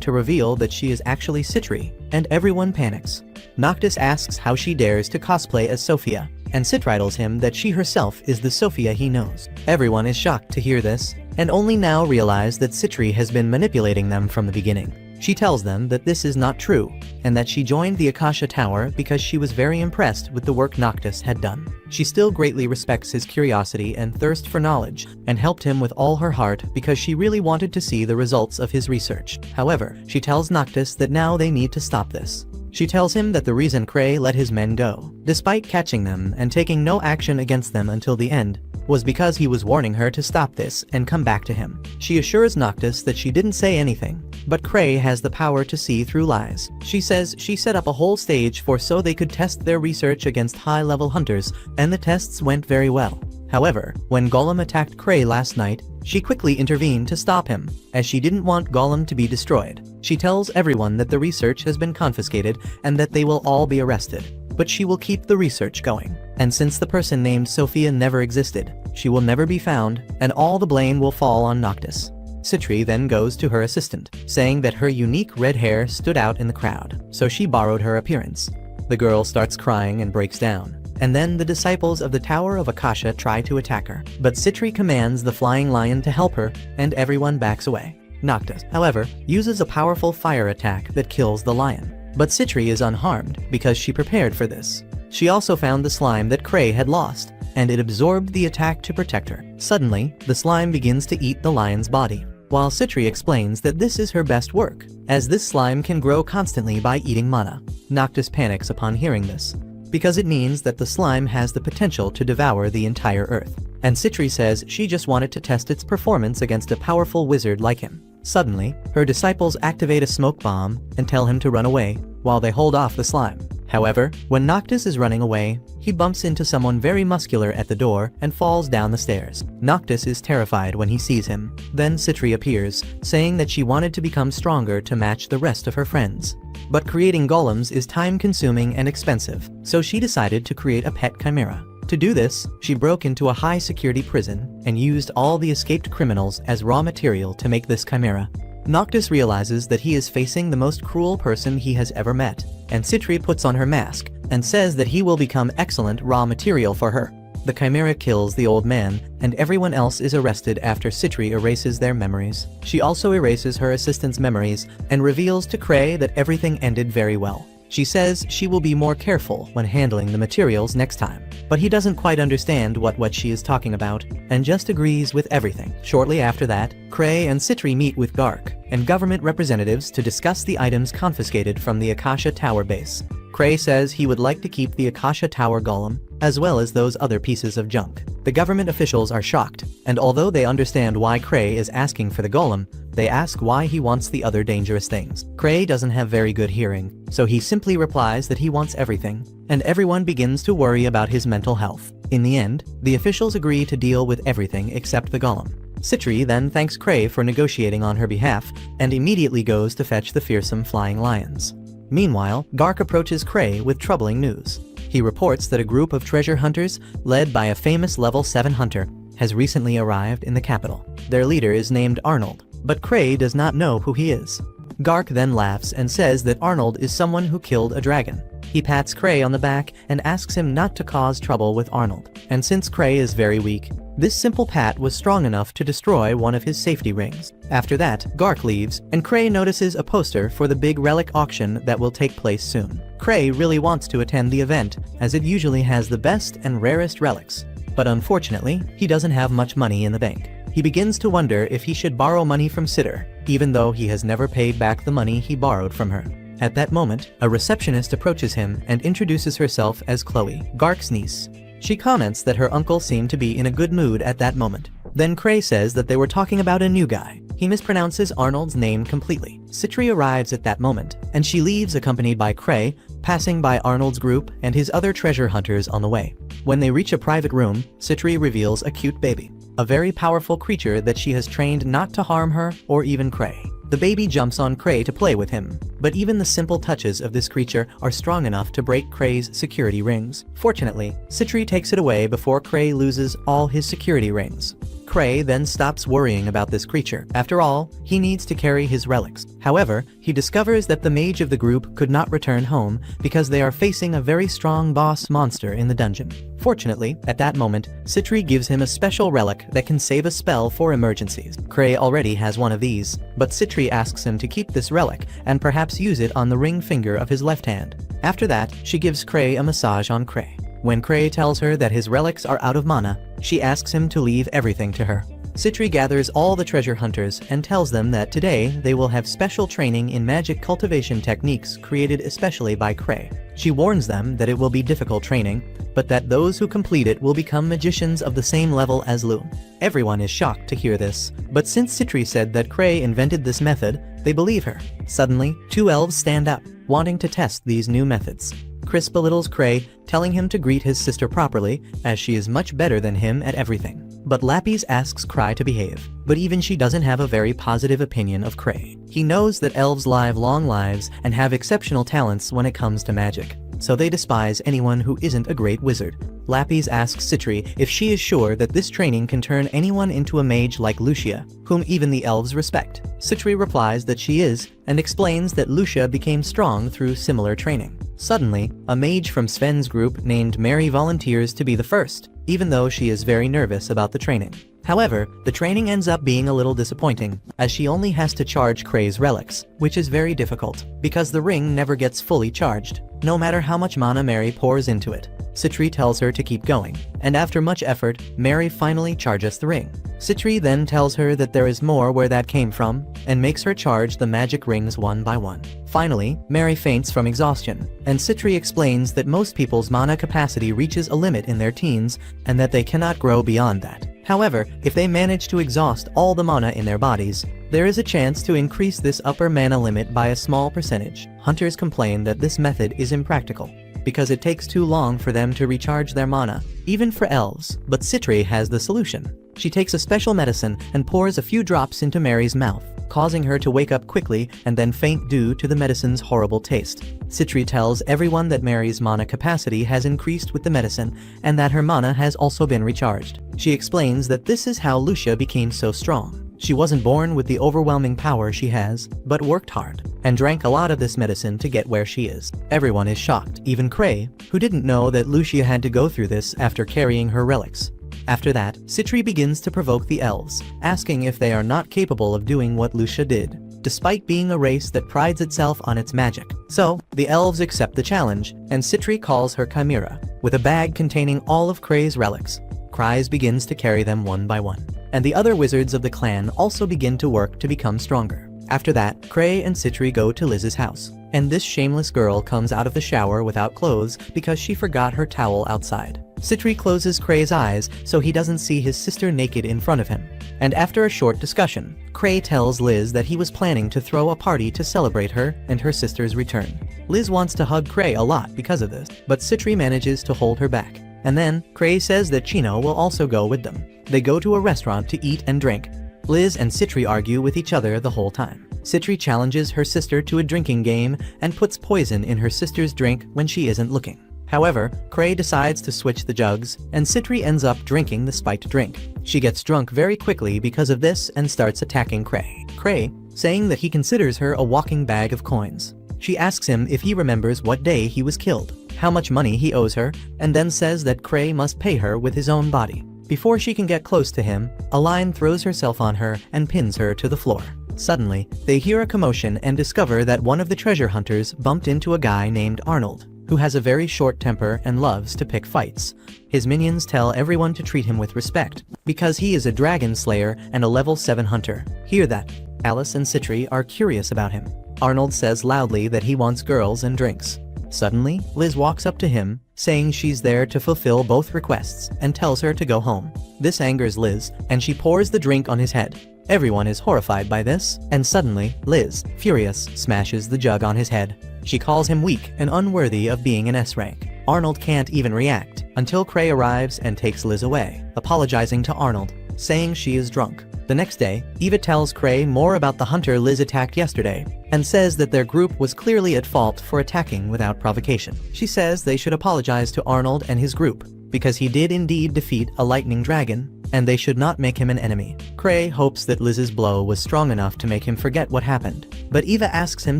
to reveal that she is actually Citri, and everyone panics. Noctis asks how she dares to cosplay as Sophia, and Citri tells him that she herself is the Sophia he knows. Everyone is shocked to hear this, and only now realize that Citri has been manipulating them from the beginning. She tells them that this is not true, and that she joined the Akasha Tower because she was very impressed with the work Noctis had done. She still greatly respects his curiosity and thirst for knowledge, and helped him with all her heart because she really wanted to see the results of his research. However, she tells Noctis that now they need to stop this. She tells him that the reason Kray let his men go, despite catching them and taking no action against them until the end, was because he was warning her to stop this and come back to him. She assures Noctis that she didn't say anything, but Kray has the power to see through lies. She says she set up a whole stage so they could test their research against high-level hunters, and the tests went very well. However, when Golem attacked Kray last night, she quickly intervened to stop him, as she didn't want Golem to be destroyed. She tells everyone that the research has been confiscated and that they will all be arrested. But she will keep the research going. And since the person named Sophia never existed, she will never be found, and all the blame will fall on Noctis. Citri then goes to her assistant, saying that her unique red hair stood out in the crowd, so she borrowed her appearance. The girl starts crying and breaks down. And then the disciples of the Tower of Akasha try to attack her. But Citri commands the flying lion to help her, and everyone backs away. Noctis, however, uses a powerful fire attack that kills the lion. But Citri is unharmed because she prepared for this. She also found the slime that Kray had lost, and it absorbed the attack to protect her. Suddenly, the slime begins to eat the lion's body, while Citri explains that this is her best work, as this slime can grow constantly by eating mana. Noctis panics upon hearing this, because it means that the slime has the potential to devour the entire earth. And Citri says she just wanted to test its performance against a powerful wizard like him. Suddenly, her disciples activate a smoke bomb and tell him to run away, while they hold off the slime. However, when Noctis is running away, he bumps into someone very muscular at the door and falls down the stairs. Noctis is terrified when he sees him. Then Citri appears, saying that she wanted to become stronger to match the rest of her friends. But creating golems is time-consuming and expensive, so she decided to create a pet chimera. To do this, she broke into a high-security prison and used all the escaped criminals as raw material to make this chimera. Noctis realizes that he is facing the most cruel person he has ever met, and Citri puts on her mask and says that he will become excellent raw material for her. The chimera kills the old man, and everyone else is arrested after Citri erases their memories. She also erases her assistant's memories and reveals to Kray that everything ended very well. She says she will be more careful when handling the materials next time. But he doesn't quite understand what she is talking about, and just agrees with everything. Shortly after that, Kray and Citri meet with Gark and government representatives to discuss the items confiscated from the Akasha Tower base. Kray says he would like to keep the Akasha Tower golem, as well as those other pieces of junk. The government officials are shocked, and although they understand why Kray is asking for the golem, they ask why he wants the other dangerous things. Kray doesn't have very good hearing, so he simply replies that he wants everything, and everyone begins to worry about his mental health. In the end, the officials agree to deal with everything except the golem. Citri then thanks Kray for negotiating on her behalf, and immediately goes to fetch the fearsome flying lions. Meanwhile, Gark approaches Kray with troubling news. He reports that a group of treasure hunters, led by a famous level 7 hunter, has recently arrived in the capital. Their leader is named Arnold, but Kray does not know who he is. Gark then laughs and says that Arnold is someone who killed a dragon. He pats Kray on the back and asks him not to cause trouble with Arnold. And since Kray is very weak, this simple pat was strong enough to destroy one of his safety rings. After that, Gark leaves, and Kray notices a poster for the big relic auction that will take place soon. Kray really wants to attend the event, as it usually has the best and rarest relics. But unfortunately, he doesn't have much money in the bank. He begins to wonder if he should borrow money from Sitter, even though he has never paid back the money he borrowed from her. At that moment, a receptionist approaches him and introduces herself as Chloe, Gark's niece. She comments that her uncle seemed to be in a good mood at that moment. Then Kray says that they were talking about a new guy. He mispronounces Arnold's name completely. Citri arrives at that moment, and she leaves accompanied by Kray, passing by Arnold's group and his other treasure hunters on the way. When they reach a private room, Citri reveals a cute baby, a very powerful creature that she has trained not to harm her or even Kray. The baby jumps on Kray to play with him, but even the simple touches of this creature are strong enough to break Kray's security rings. Fortunately, Citri takes it away before Kray loses all his security rings. Kray then stops worrying about this creature. After all, he needs to carry his relics. However, he discovers that the mage of the group could not return home because they are facing a very strong boss monster in the dungeon. Fortunately, at that moment, Citri gives him a special relic that can save a spell for emergencies. Kray already has one of these, but Citri asks him to keep this relic and perhaps use it on the ring finger of his left hand. After that, she gives Kray a massage on Kray. When Kray tells her that his relics are out of mana, she asks him to leave everything to her. Citri gathers all the treasure hunters and tells them that today they will have special training in magic cultivation techniques created especially by Kray. She warns them that it will be difficult training, but that those who complete it will become magicians of the same level as Lu. Everyone is shocked to hear this, but since Citri said that Kray invented this method, they believe her. Suddenly, two elves stand up, wanting to test these new methods. Chris belittles Kray, telling him to greet his sister properly, as she is much better than him at everything. But Lapis asks Kray to behave, but even she doesn't have a very positive opinion of Kray. He knows that elves live long lives and have exceptional talents when it comes to magic, so they despise anyone who isn't a great wizard. Lapis asks Citri if she is sure that this training can turn anyone into a mage like Lucia, whom even the elves respect. Citri replies that she is, and explains that Lucia became strong through similar training. Suddenly, a mage from Sven's group named Mary volunteers to be the first, even though she is very nervous about the training. However, the training ends up being a little disappointing, as she only has to charge Kray's relics, which is very difficult, because the ring never gets fully charged, no matter how much mana Mary pours into it. Citri tells her to keep going, and after much effort, Mary finally charges the ring. Citri then tells her that there is more where that came from, and makes her charge the magic rings one by one. Finally, Mary faints from exhaustion, and Citri explains that most people's mana capacity reaches a limit in their teens, and that they cannot grow beyond that. However, if they manage to exhaust all the mana in their bodies, there is a chance to increase this upper mana limit by a small percentage. Hunters complain that this method is impractical, because it takes too long for them to recharge their mana, even for elves, but Citri has the solution. She takes a special medicine and pours a few drops into Mary's mouth, causing her to wake up quickly and then faint due to the medicine's horrible taste. Citri tells everyone that Mary's mana capacity has increased with the medicine and that her mana has also been recharged. She explains that this is how Lucia became so strong. She wasn't born with the overwhelming power she has, but worked hard, and drank a lot of this medicine to get where she is. Everyone is shocked, even Kray, who didn't know that Lucia had to go through this after carrying her relics. After that, Citri begins to provoke the elves, asking if they are not capable of doing what Lucia did, despite being a race that prides itself on its magic. So, the elves accept the challenge, and Citri calls her Chimera, with a bag containing all of Kray's relics. Kray begins to carry them one by one, and the other wizards of the clan also begin to work to become stronger. After that, Kray and Citri go to Liz's house, and this shameless girl comes out of the shower without clothes because she forgot her towel outside. Citri closes Kray's eyes so he doesn't see his sister naked in front of him, and after a short discussion, Kray tells Liz that he was planning to throw a party to celebrate her and her sister's return. Liz wants to hug Kray a lot because of this, but Citri manages to hold her back. And then, Kray says that Chino will also go with them. They go to a restaurant to eat and drink. Liz and Citri argue with each other the whole time. Citri challenges her sister to a drinking game and puts poison in her sister's drink when she isn't looking. However, Kray decides to switch the jugs, and Citri ends up drinking the spiked drink. She gets drunk very quickly because of this and starts attacking Kray. Kray, saying that he considers her a walking bag of coins. She asks him if he remembers what day he was killed, how much money he owes her, and then says that Kray must pay her with his own body. Before she can get close to him, a lion throws herself on her and pins her to the floor. Suddenly, they hear a commotion and discover that one of the treasure hunters bumped into a guy named Arnold, who has a very short temper and loves to pick fights. His minions tell everyone to treat him with respect, because he is a dragon slayer and a level 7 hunter. Hear that? Alice and Citri are curious about him. Arnold says loudly that he wants girls and drinks. Suddenly, Liz walks up to him, saying she's there to fulfill both requests, and tells her to go home. This angers Liz, and she pours the drink on his head. Everyone is horrified by this, and suddenly, Liz, furious, smashes the jug on his head. She calls him weak and unworthy of being an S rank. Arnold can't even react, until Kray arrives and takes Liz away, apologizing to Arnold, saying she is drunk. The next day, Eva tells Kray more about the hunter Liz attacked yesterday, and says that their group was clearly at fault for attacking without provocation. She says they should apologize to Arnold and his group, because he did indeed defeat a lightning dragon, and they should not make him an enemy. Kray hopes that Liz's blow was strong enough to make him forget what happened, but Eva asks him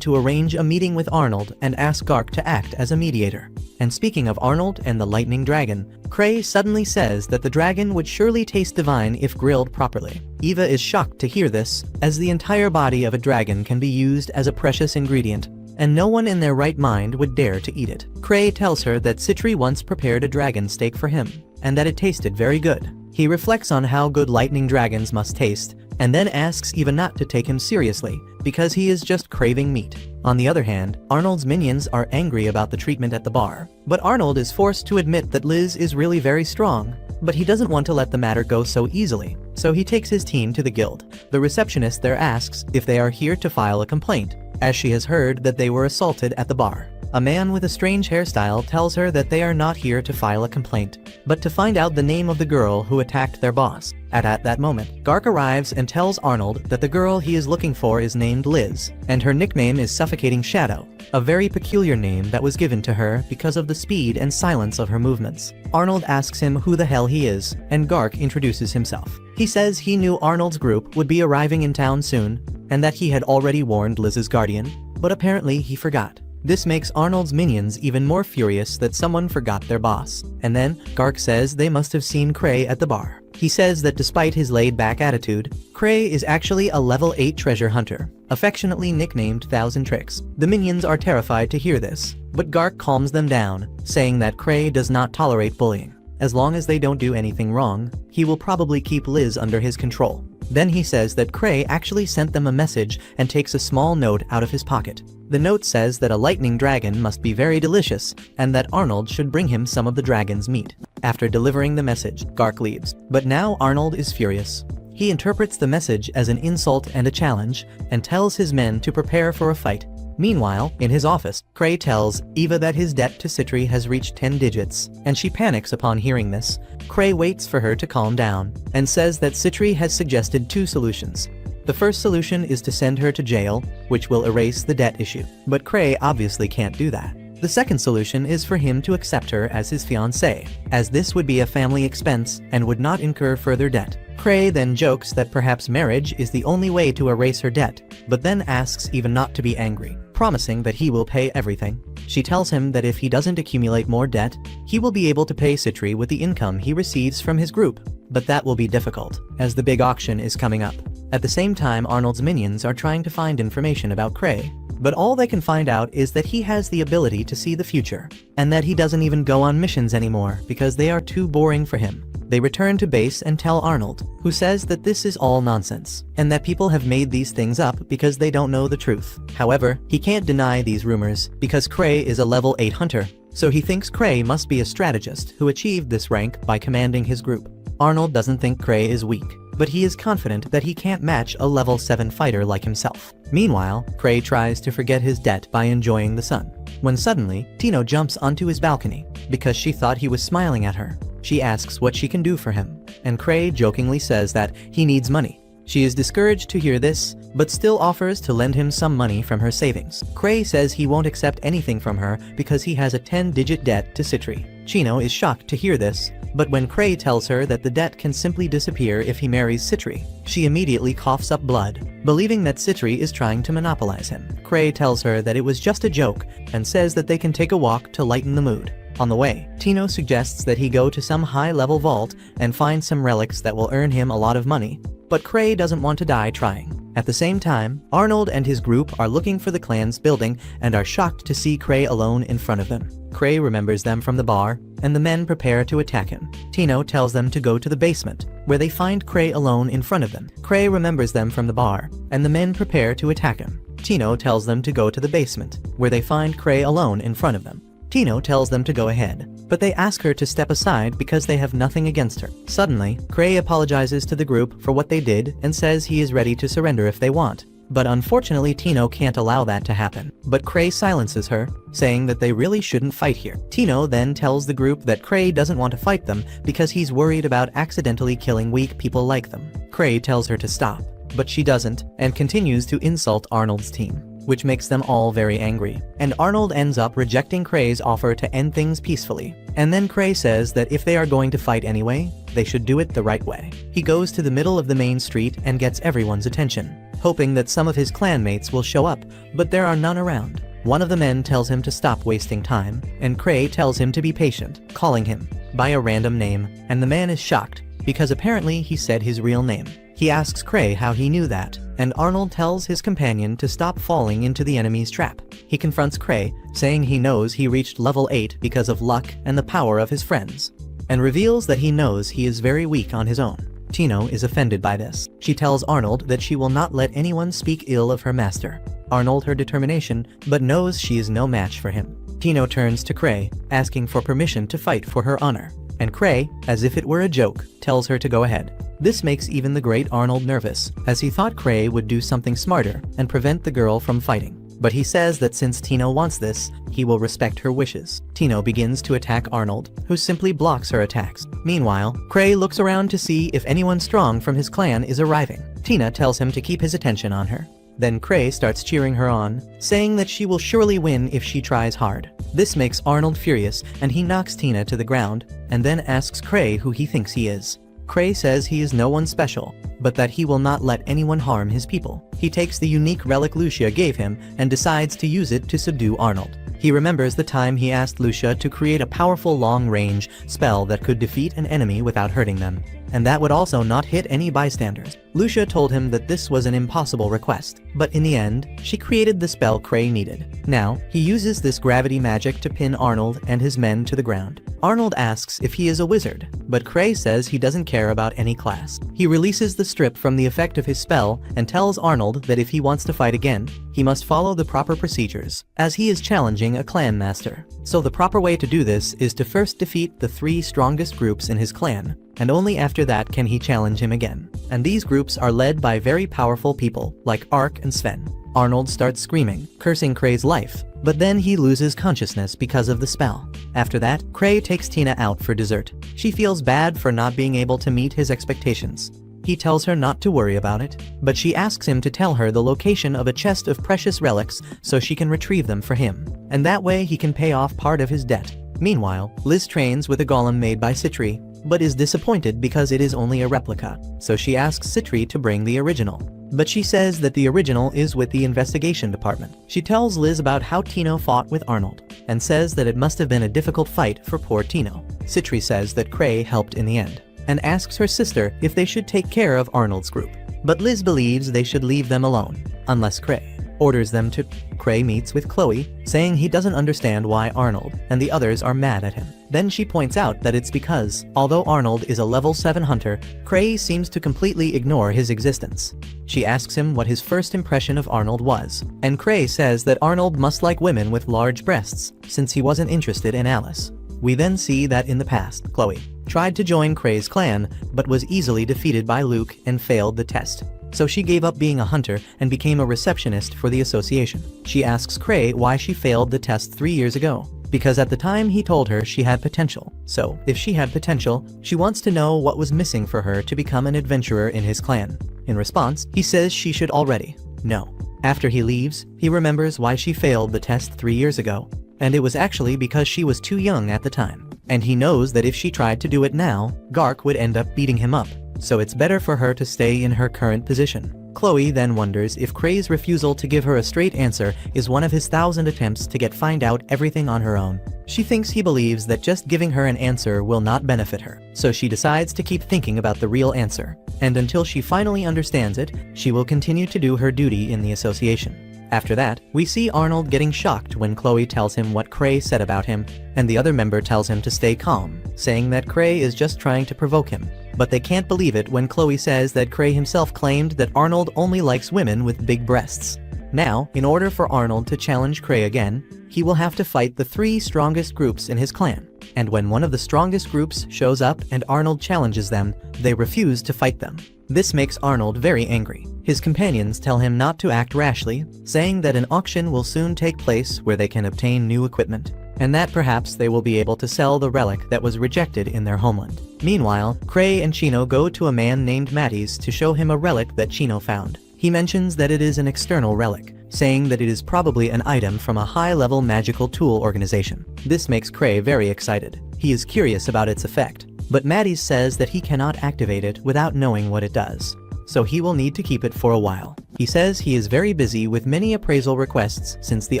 to arrange a meeting with Arnold and asks Gark to act as a mediator. And speaking of Arnold and the lightning dragon, Kray suddenly says that the dragon would surely taste divine if grilled properly. Eva is shocked to hear this, as the entire body of a dragon can be used as a precious ingredient, and no one in their right mind would dare to eat it. Kray tells her that Citri once prepared a dragon steak for him, and that it tasted very good. He reflects on how good lightning dragons must taste, and then asks Eva not to take him seriously, because he is just craving meat. On the other hand, Arnold's minions are angry about the treatment at the bar, but Arnold is forced to admit that Liz is really very strong, but he doesn't want to let the matter go so easily, so he takes his team to the guild. The receptionist there asks if they are here to file a complaint, as she has heard that they were assaulted at the bar. A man with a strange hairstyle tells her that they are not here to file a complaint, but to find out the name of the girl who attacked their boss. At that moment, Gark arrives and tells Arnold that the girl he is looking for is named Liz, and her nickname is Suffocating Shadow, a very peculiar name that was given to her because of the speed and silence of her movements. Arnold asks him who the hell he is, and Gark introduces himself. He says he knew Arnold's group would be arriving in town soon, and that he had already warned Liz's guardian, but apparently he forgot. This makes Arnold's minions even more furious that someone forgot their boss. And then, Gark says they must have seen Kray at the bar. He says that despite his laid-back attitude, Kray is actually a level 8 treasure hunter, affectionately nicknamed Thousand Tricks. The minions are terrified to hear this, but Gark calms them down, saying that Kray does not tolerate bullying. As long as they don't do anything wrong, he will probably keep Liz under his control. Then he says that Kray actually sent them a message and takes a small note out of his pocket. The note says that a lightning dragon must be very delicious, and that Arnold should bring him some of the dragon's meat. After delivering the message, Gark leaves. But now Arnold is furious. He interprets the message as an insult and a challenge, and tells his men to prepare for a fight. Meanwhile, in his office, Kray tells Eva that his debt to Citri has reached 10 digits, and she panics upon hearing this. Kray waits for her to calm down, and says that Citri has suggested 2 solutions. The first solution is to send her to jail, which will erase the debt issue. But Kray obviously can't do that. The second solution is for him to accept her as his fiancée, as this would be a family expense and would not incur further debt. Kray then jokes that perhaps marriage is the only way to erase her debt, but then asks Eva not to be angry, promising that he will pay everything. She tells him that if he doesn't accumulate more debt, he will be able to pay Citri with the income he receives from his group, but that will be difficult, as the big auction is coming up. At the same time, Arnold's minions are trying to find information about Kray, but all they can find out is that he has the ability to see the future, and that he doesn't even go on missions anymore because they are too boring for him. They return to base and tell Arnold, who says that this is all nonsense, and that people have made these things up because they don't know the truth. However, he can't deny these rumors because Kray is a level 8 hunter, so he thinks Kray must be a strategist who achieved this rank by commanding his group. Arnold doesn't think Kray is weak, but he is confident that he can't match a level 7 fighter like himself. Meanwhile, Kray tries to forget his debt by enjoying the sun, when suddenly, Tino jumps onto his balcony, because she thought he was smiling at her. She asks what she can do for him, and Kray jokingly says that he needs money. She is discouraged to hear this, but still offers to lend him some money from her savings. Kray says he won't accept anything from her because he has a 10-digit debt to Citri. Chino is shocked to hear this, but when Kray tells her that the debt can simply disappear if he marries Citri, she immediately coughs up blood, believing that Citri is trying to monopolize him. Kray tells her that it was just a joke and says that they can take a walk to lighten the mood. On the way, Tino suggests that he go to some high-level vault and find some relics that will earn him a lot of money, but Kray doesn't want to die trying. At the same time, Arnold and his group are looking for the clan's building and are shocked to see Kray alone in front of them. Kray remembers them from the bar, and the men prepare to attack him. Tino tells them to go to the basement, where they find Kray alone in front of them. Kray remembers them from the bar, and the men prepare to attack him. Tino tells them to go to the basement, where they find Kray alone in front of them. Tino tells them to go ahead, but they ask her to step aside because they have nothing against her. Suddenly, Kray apologizes to the group for what they did and says he is ready to surrender if they want. But unfortunately, Tino can't allow that to happen. But Kray silences her, saying that they really shouldn't fight here. Tino then tells the group that Kray doesn't want to fight them because he's worried about accidentally killing weak people like them. Kray tells her to stop, but she doesn't and continues to insult Arnold's team, which makes them all very angry. And Arnold ends up rejecting Kray's offer to end things peacefully. And then Kray says that if they are going to fight anyway, they should do it the right way. He goes to the middle of the main street and gets everyone's attention, hoping that some of his clanmates will show up, but there are none around. One of the men tells him to stop wasting time, and Kray tells him to be patient, calling him by a random name, and the man is shocked, because apparently he said his real name. He asks Kray how he knew that, and Arnold tells his companion to stop falling into the enemy's trap. He confronts Kray, saying he knows he reached level 8 because of luck and the power of his friends, and reveals that he knows he is very weak on his own. Tino is offended by this. She tells Arnold that she will not let anyone speak ill of her master. Arnold her determination, but knows she is no match for him. Tino turns to Kray, asking for permission to fight for her honor, and Kray, as if it were a joke, tells her to go ahead. This makes even the great Arnold nervous, as he thought Kray would do something smarter and prevent the girl from fighting. But he says that since Tino wants this, he will respect her wishes. Tino begins to attack Arnold, who simply blocks her attacks. Meanwhile, Kray looks around to see if anyone strong from his clan is arriving. Tina tells him to keep his attention on her. Then Kray starts cheering her on, saying that she will surely win if she tries hard. This makes Arnold furious, and he knocks Tina to the ground, and then asks Kray who he thinks he is. Kray says he is no one special, but that he will not let anyone harm his people. He takes the unique relic Lucia gave him and decides to use it to subdue Arnold. He remembers the time he asked Lucia to create a powerful long-range spell that could defeat an enemy without hurting them, and that would also not hit any bystanders. Lucia told him that this was an impossible request, but in the end, she created the spell Kray needed. Now, he uses this gravity magic to pin Arnold and his men to the ground. Arnold asks if he is a wizard, but Kray says he doesn't care about any class. He releases the strip from the effect of his spell and tells Arnold that if he wants to fight again, he must follow the proper procedures, as he is challenging a clan master. So the proper way to do this is to first defeat the 3 strongest groups in his clan, and only after that can he challenge him again. And these groups are led by very powerful people, like Ark and Sven. Arnold starts screaming, cursing Kray's life, but then he loses consciousness because of the spell. After that, Kray takes Tina out for dessert. She feels bad for not being able to meet his expectations. He tells her not to worry about it, but she asks him to tell her the location of a chest of precious relics so she can retrieve them for him, and that way he can pay off part of his debt. Meanwhile, Liz trains with a golem made by Citri, but is disappointed because it is only a replica, so she asks Citri to bring the original. But she says that the original is with the investigation department. She tells Liz about how Tino fought with Arnold, and says that it must have been a difficult fight for poor Tino. Citri says that Kray helped in the end, and asks her sister if they should take care of Arnold's group. But Liz believes they should leave them alone, unless Kray orders them to. Kray meets with Chloe, saying he doesn't understand why Arnold and the others are mad at him. Then she points out that it's because, although Arnold is a level 7 hunter, Kray seems to completely ignore his existence. She asks him what his first impression of Arnold was, and Kray says that Arnold must like women with large breasts, since he wasn't interested in Alice. We then see that in the past, Chloe tried to join Kray's clan, but was easily defeated by Luke and failed the test. So she gave up being a hunter and became a receptionist for the association. She asks Kray why she failed the test 3 years ago, because at the time he told her she had potential. So, if she had potential, she wants to know what was missing for her to become an adventurer in his clan. In response, he says she should already know. After he leaves, he remembers why she failed the test 3 years ago, and it was actually because she was too young at the time. and he knows that if she tried to do it now, Gark would end up beating him up, so it's better for her to stay in her current position. Chloe then wonders if Kray's refusal to give her a straight answer is one of his 1,000 attempts to find out everything on her own. She thinks he believes that just giving her an answer will not benefit her, so she decides to keep thinking about the real answer, and until she finally understands it, she will continue to do her duty in the association. After that, we see Arnold getting shocked when Chloe tells him what Kray said about him, and the other member tells him to stay calm, saying that Kray is just trying to provoke him. But they can't believe it when Chloe says that Kray himself claimed that Arnold only likes women with big breasts. Now, in order for Arnold to challenge Kray again, he will have to fight the 3 strongest groups in his clan. And when one of the strongest groups shows up and Arnold challenges them, they refuse to fight them. This makes Arnold very angry. His companions tell him not to act rashly, saying that an auction will soon take place where they can obtain new equipment, and that perhaps they will be able to sell the relic that was rejected in their homeland. Meanwhile, Kray and Chino go to a man named Matties to show him a relic that Chino found. He mentions that it is an external relic, saying that it is probably an item from a high-level magical tool organization. This makes Kray very excited. He is curious about its effect, but Matties says that he cannot activate it without knowing what it does, so he will need to keep it for a while. He says he is very busy with many appraisal requests since the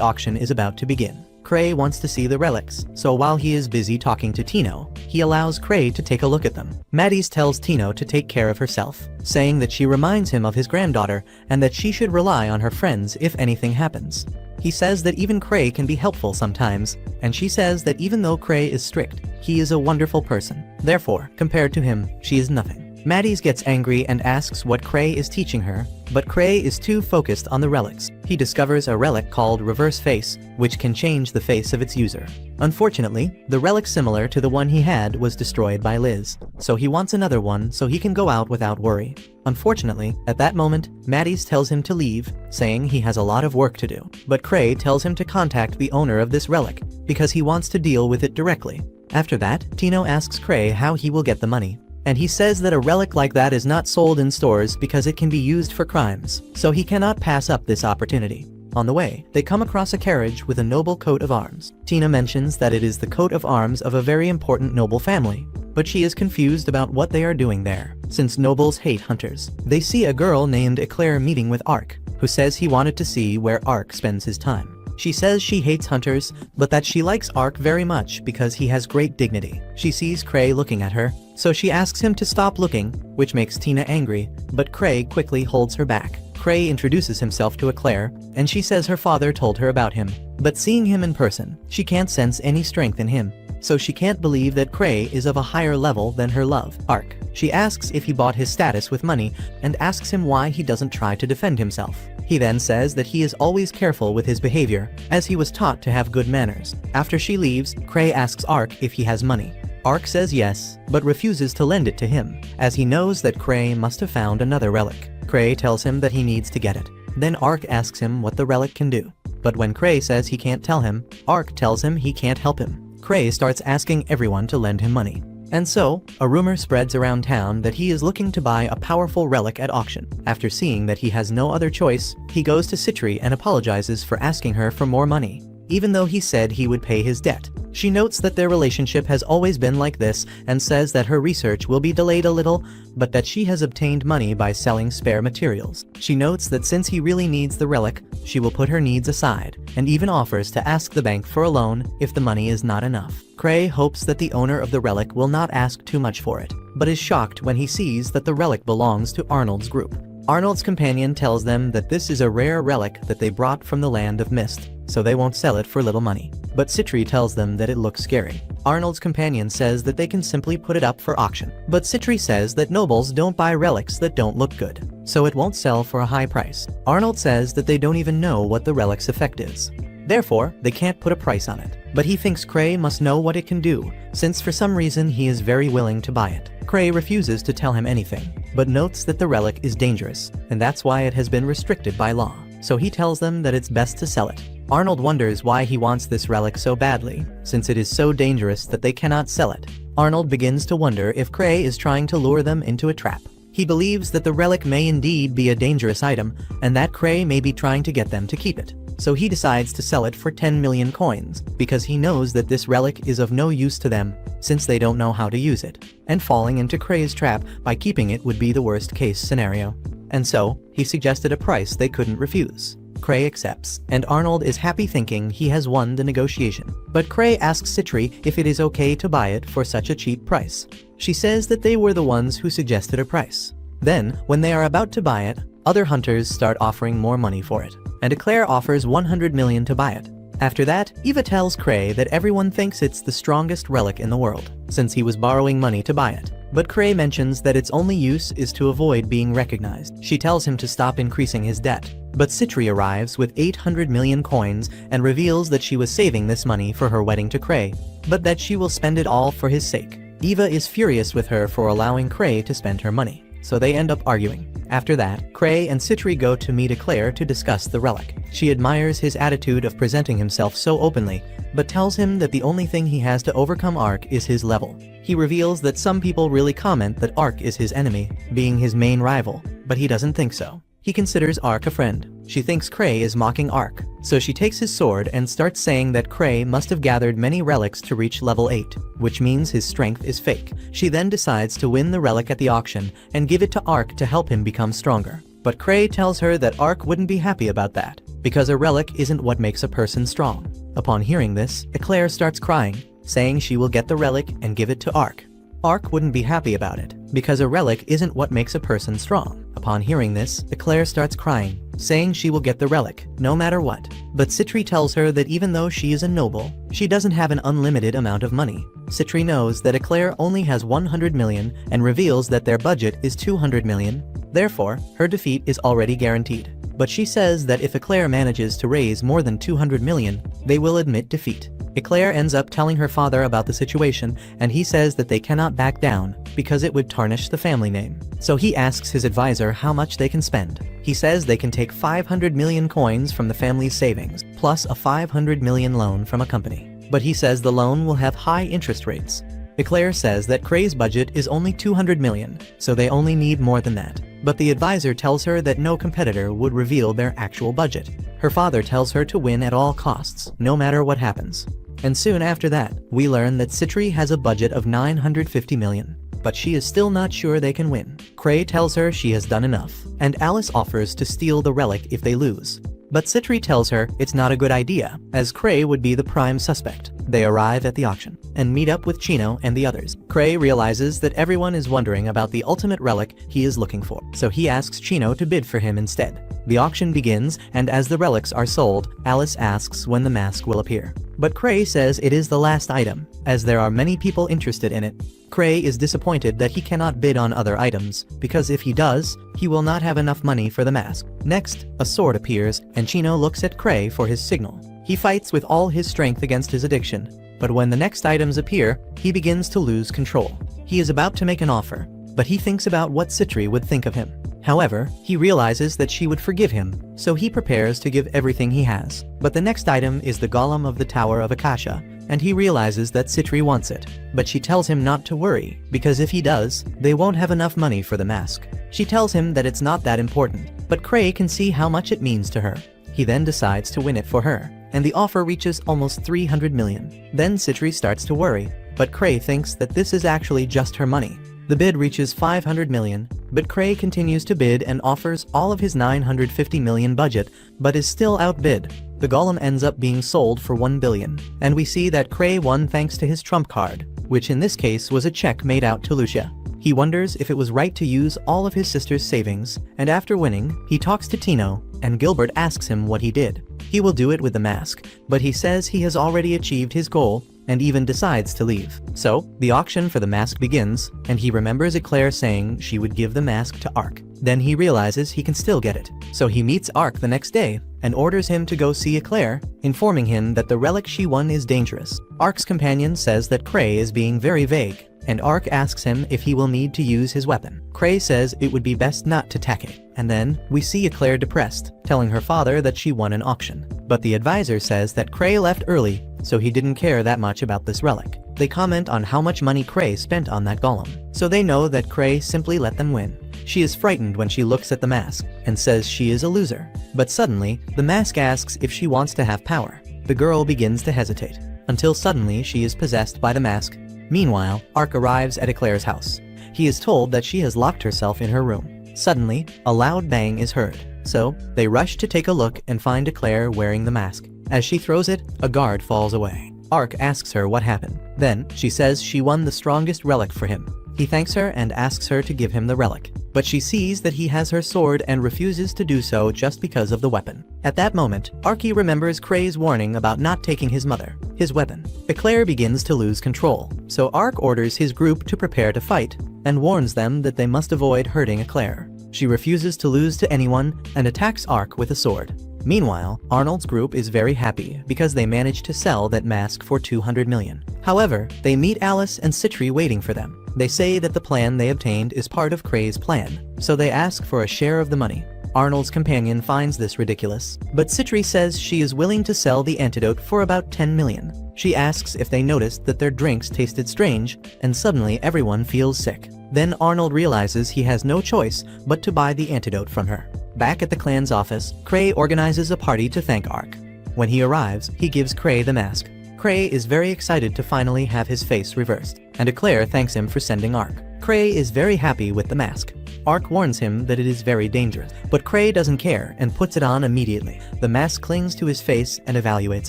auction is about to begin. Kray wants to see the relics, so while he is busy talking to Tino, he allows Kray to take a look at them. Matties tells Tino to take care of herself, saying that she reminds him of his granddaughter and that she should rely on her friends if anything happens. He says that even Kray can be helpful sometimes, and she says that even though Kray is strict, he is a wonderful person. Therefore, compared to him, she is nothing. Matties gets angry and asks what Kray is teaching her, but Kray is too focused on the relics. He discovers a relic called Reverse Face, which can change the face of its user. Unfortunately, the relic similar to the one he had was destroyed by Liz, so he wants another one so he can go out without worry. Unfortunately, at that moment, Matties tells him to leave, saying he has a lot of work to do. But Kray tells him to contact the owner of this relic, because he wants to deal with it directly. After that, Tino asks Kray how he will get the money, and he says that a relic like that is not sold in stores because it can be used for crimes, so he cannot pass up this opportunity. On the way, they come across a carriage with a noble coat of arms. Tina mentions that it is the coat of arms of a very important noble family, but she is confused about what they are doing there, since nobles hate hunters. They see a girl named Eclair meeting with Ark, who says he wanted to see where Ark spends his time. She says she hates hunters, but that she likes Ark very much because he has great dignity. She sees Kray looking at her, so she asks him to stop looking, which makes Tina angry, but Kray quickly holds her back. Kray introduces himself to Eclair, and she says her father told her about him, but seeing him in person, she can't sense any strength in him, so she can't believe that Kray is of a higher level than her love, Ark. She asks if he bought his status with money, and asks him why he doesn't try to defend himself. He then says that he is always careful with his behavior, as he was taught to have good manners. After she leaves, Kray asks Ark if he has money. Ark says yes, but refuses to lend it to him, as he knows that Kray must have found another relic. Kray tells him that he needs to get it. Then Ark asks him what the relic can do. But when Kray says he can't tell him, Ark tells him he can't help him. Kray starts asking everyone to lend him money. And so, a rumor spreads around town that he is looking to buy a powerful relic at auction. After seeing that he has no other choice, he goes to Citri and apologizes for asking her for more money, even though he said he would pay his debt. She notes that their relationship has always been like this and says that her research will be delayed a little, but that she has obtained money by selling spare materials. She notes that since he really needs the relic, she will put her needs aside, and even offers to ask the bank for a loan if the money is not enough. Kray hopes that the owner of the relic will not ask too much for it, but is shocked when he sees that the relic belongs to Arnold's group. Arnold's companion tells them that this is a rare relic that they brought from the land of mist, so they won't sell it for little money. But Citri tells them that it looks scary. Arnold's companion says that they can simply put it up for auction. But Citri says that nobles don't buy relics that don't look good, so it won't sell for a high price. Arnold says that they don't even know what the relic's effect is. Therefore, they can't put a price on it. But he thinks Kray must know what it can do, since for some reason he is very willing to buy it. Kray refuses to tell him anything, but notes that the relic is dangerous, and that's why it has been restricted by law. So he tells them that it's best to sell it. Arnold wonders why he wants this relic so badly, since it is so dangerous that they cannot sell it. Arnold begins to wonder if Kray is trying to lure them into a trap. He believes that the relic may indeed be a dangerous item, and that Kray may be trying to get them to keep it. so he decides to sell it for 10 million coins, because he knows that this relic is of no use to them, since they don't know how to use it, and falling into Kray's trap by keeping it would be the worst case scenario. And so, he suggested a price they couldn't refuse. Kray accepts, and Arnold is happy thinking he has won the negotiation. But Kray asks Citri if it is okay to buy it for such a cheap price. She says that they were the ones who suggested a price. Then, when they are about to buy it, other hunters start offering more money for it, and Eclair offers 100 million to buy it. After that, Eva tells Kray that everyone thinks it's the strongest relic in the world, since he was borrowing money to buy it. But Kray mentions that its only use is to avoid being recognized. She tells him to stop increasing his debt. But Citri arrives with 800 million coins and reveals that she was saving this money for her wedding to Kray, but that she will spend it all for his sake. Eva is furious with her for allowing Kray to spend her money, so they end up arguing. After that, Kray and Citri go to meet Eclair to discuss the relic. She admires his attitude of presenting himself so openly, but tells him that the only thing he has to overcome Ark is his level. He reveals that some people really comment that Ark is his enemy, being his main rival, but he doesn't think so. He considers Ark a friend. She thinks Kray is mocking Ark, so she takes his sword and starts saying that Kray must have gathered many relics to reach level 8, which means his strength is fake. She then decides to win the relic at the auction and give it to Ark to help him become stronger. But Kray tells her that Ark wouldn't be happy about that, because a relic isn't what makes a person strong. Upon hearing this, Eclair starts crying, saying she will get the relic and give it to Ark. Ark wouldn't be happy about it, because a relic isn't what makes a person strong. Upon hearing this, Eclair starts crying, saying she will get the relic, no matter what. But Citri tells her that even though she is a noble, she doesn't have an unlimited amount of money. Citri knows that Eclair only has 100 million and reveals that their budget is 200 million. Therefore, her defeat is already guaranteed. But she says that if Eclair manages to raise more than 200 million, they will admit defeat. Eclair ends up telling her father about the situation, and he says that they cannot back down because it would tarnish the family name. So he asks his advisor how much they can spend. He says they can take 500 million coins from the family's savings, plus a 500 million loan from a company. But he says the loan will have high interest rates. Eclair says that Kray's budget is only 200 million, so they only need more than that. But the advisor tells her that no competitor would reveal their actual budget. Her father tells her to win at all costs, no matter what happens. And soon after that, we learn that Citri has a budget of 950 million. But she is still not sure they can win. Kray tells her she has done enough, and Alice offers to steal the relic if they lose. But Citri tells her it's not a good idea, as Kray would be the prime suspect. They arrive at the auction, and meet up with Chino and the others. Kray realizes that everyone is wondering about the ultimate relic he is looking for, so he asks Chino to bid for him instead. The auction begins, and as the relics are sold, Alice asks when the mask will appear. But Kray says it is the last item, as there are many people interested in it. Kray is disappointed that he cannot bid on other items, because if he does, he will not have enough money for the mask. Next, a sword appears, and Chino looks at Kray for his signal. He fights with all his strength against his addiction, but when the next items appear, he begins to lose control. He is about to make an offer, but he thinks about what Citri would think of him. However, he realizes that she would forgive him, so he prepares to give everything he has. But the next item is the golem of the Tower of Akasha, and he realizes that Citri wants it. But she tells him not to worry, because if he does, they won't have enough money for the mask. She tells him that it's not that important, but Kray can see how much it means to her. He then decides to win it for her, and the offer reaches almost 300 million. Then Citri starts to worry, but Kray thinks that this is actually just her money. The bid reaches 500 million, but Kray continues to bid and offers all of his 950 million budget, but is still outbid. The golem ends up being sold for 1 billion, and we see that Kray won thanks to his trump card, which in this case was a check made out to Lucia. He wonders if it was right to use all of his sister's savings, and after winning, he talks to Tino, and Gilbert asks him what he did. He will do it with the mask, but he says he has already achieved his goal, and even decides to leave. So, the auction for the mask begins, and he remembers Eclair saying she would give the mask to Ark. Then he realizes he can still get it. So he meets Ark the next day, and orders him to go see Eclair, informing him that the relic she won is dangerous. Ark's companion says that Kray is being very vague, and Ark asks him if he will need to use his weapon. Kray says it would be best not to tack it. And then, we see Eclair depressed, telling her father that she won an auction. But the advisor says that Kray left early, so he didn't care that much about this relic. They comment on how much money Kray spent on that golem, so they know that Kray simply let them win. She is frightened when she looks at the mask and says she is a loser. But suddenly, the mask asks if she wants to have power. The girl begins to hesitate, until suddenly she is possessed by the mask. Meanwhile, Ark arrives at Eclair's house. He is told that she has locked herself in her room. Suddenly, a loud bang is heard. So, they rush to take a look and find Eclair wearing the mask. As she throws it, a guard falls away. Ark asks her what happened. Then, she says she won the strongest relic for him. He thanks her and asks her to give him the relic. But she sees that he has her sword and refuses to do so just because of the weapon. At that moment, Arky remembers Kray's warning about not taking his weapon. Eclair begins to lose control, so Ark orders his group to prepare to fight, and warns them that they must avoid hurting Eclair. She refuses to lose to anyone and attacks Ark with a sword. Meanwhile, Arnold's group is very happy because they managed to sell that mask for 200 million. However, they meet Alice and Citri waiting for them. They say that the plan they obtained is part of Kray's plan, so they ask for a share of the money. Arnold's companion finds this ridiculous, but Citri says she is willing to sell the antidote for about 10 million. She asks if they noticed that their drinks tasted strange, and suddenly everyone feels sick. Then Arnold realizes he has no choice but to buy the antidote from her. Back at the clan's office, Kray organizes a party to thank Ark. When he arrives, he gives Kray the mask. Kray is very excited to finally have his face reversed, and Eclair thanks him for sending Ark. Kray is very happy with the mask. Ark warns him that it is very dangerous, but Kray doesn't care and puts it on immediately. The mask clings to his face and evaluates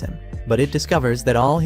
him, but it discovers that all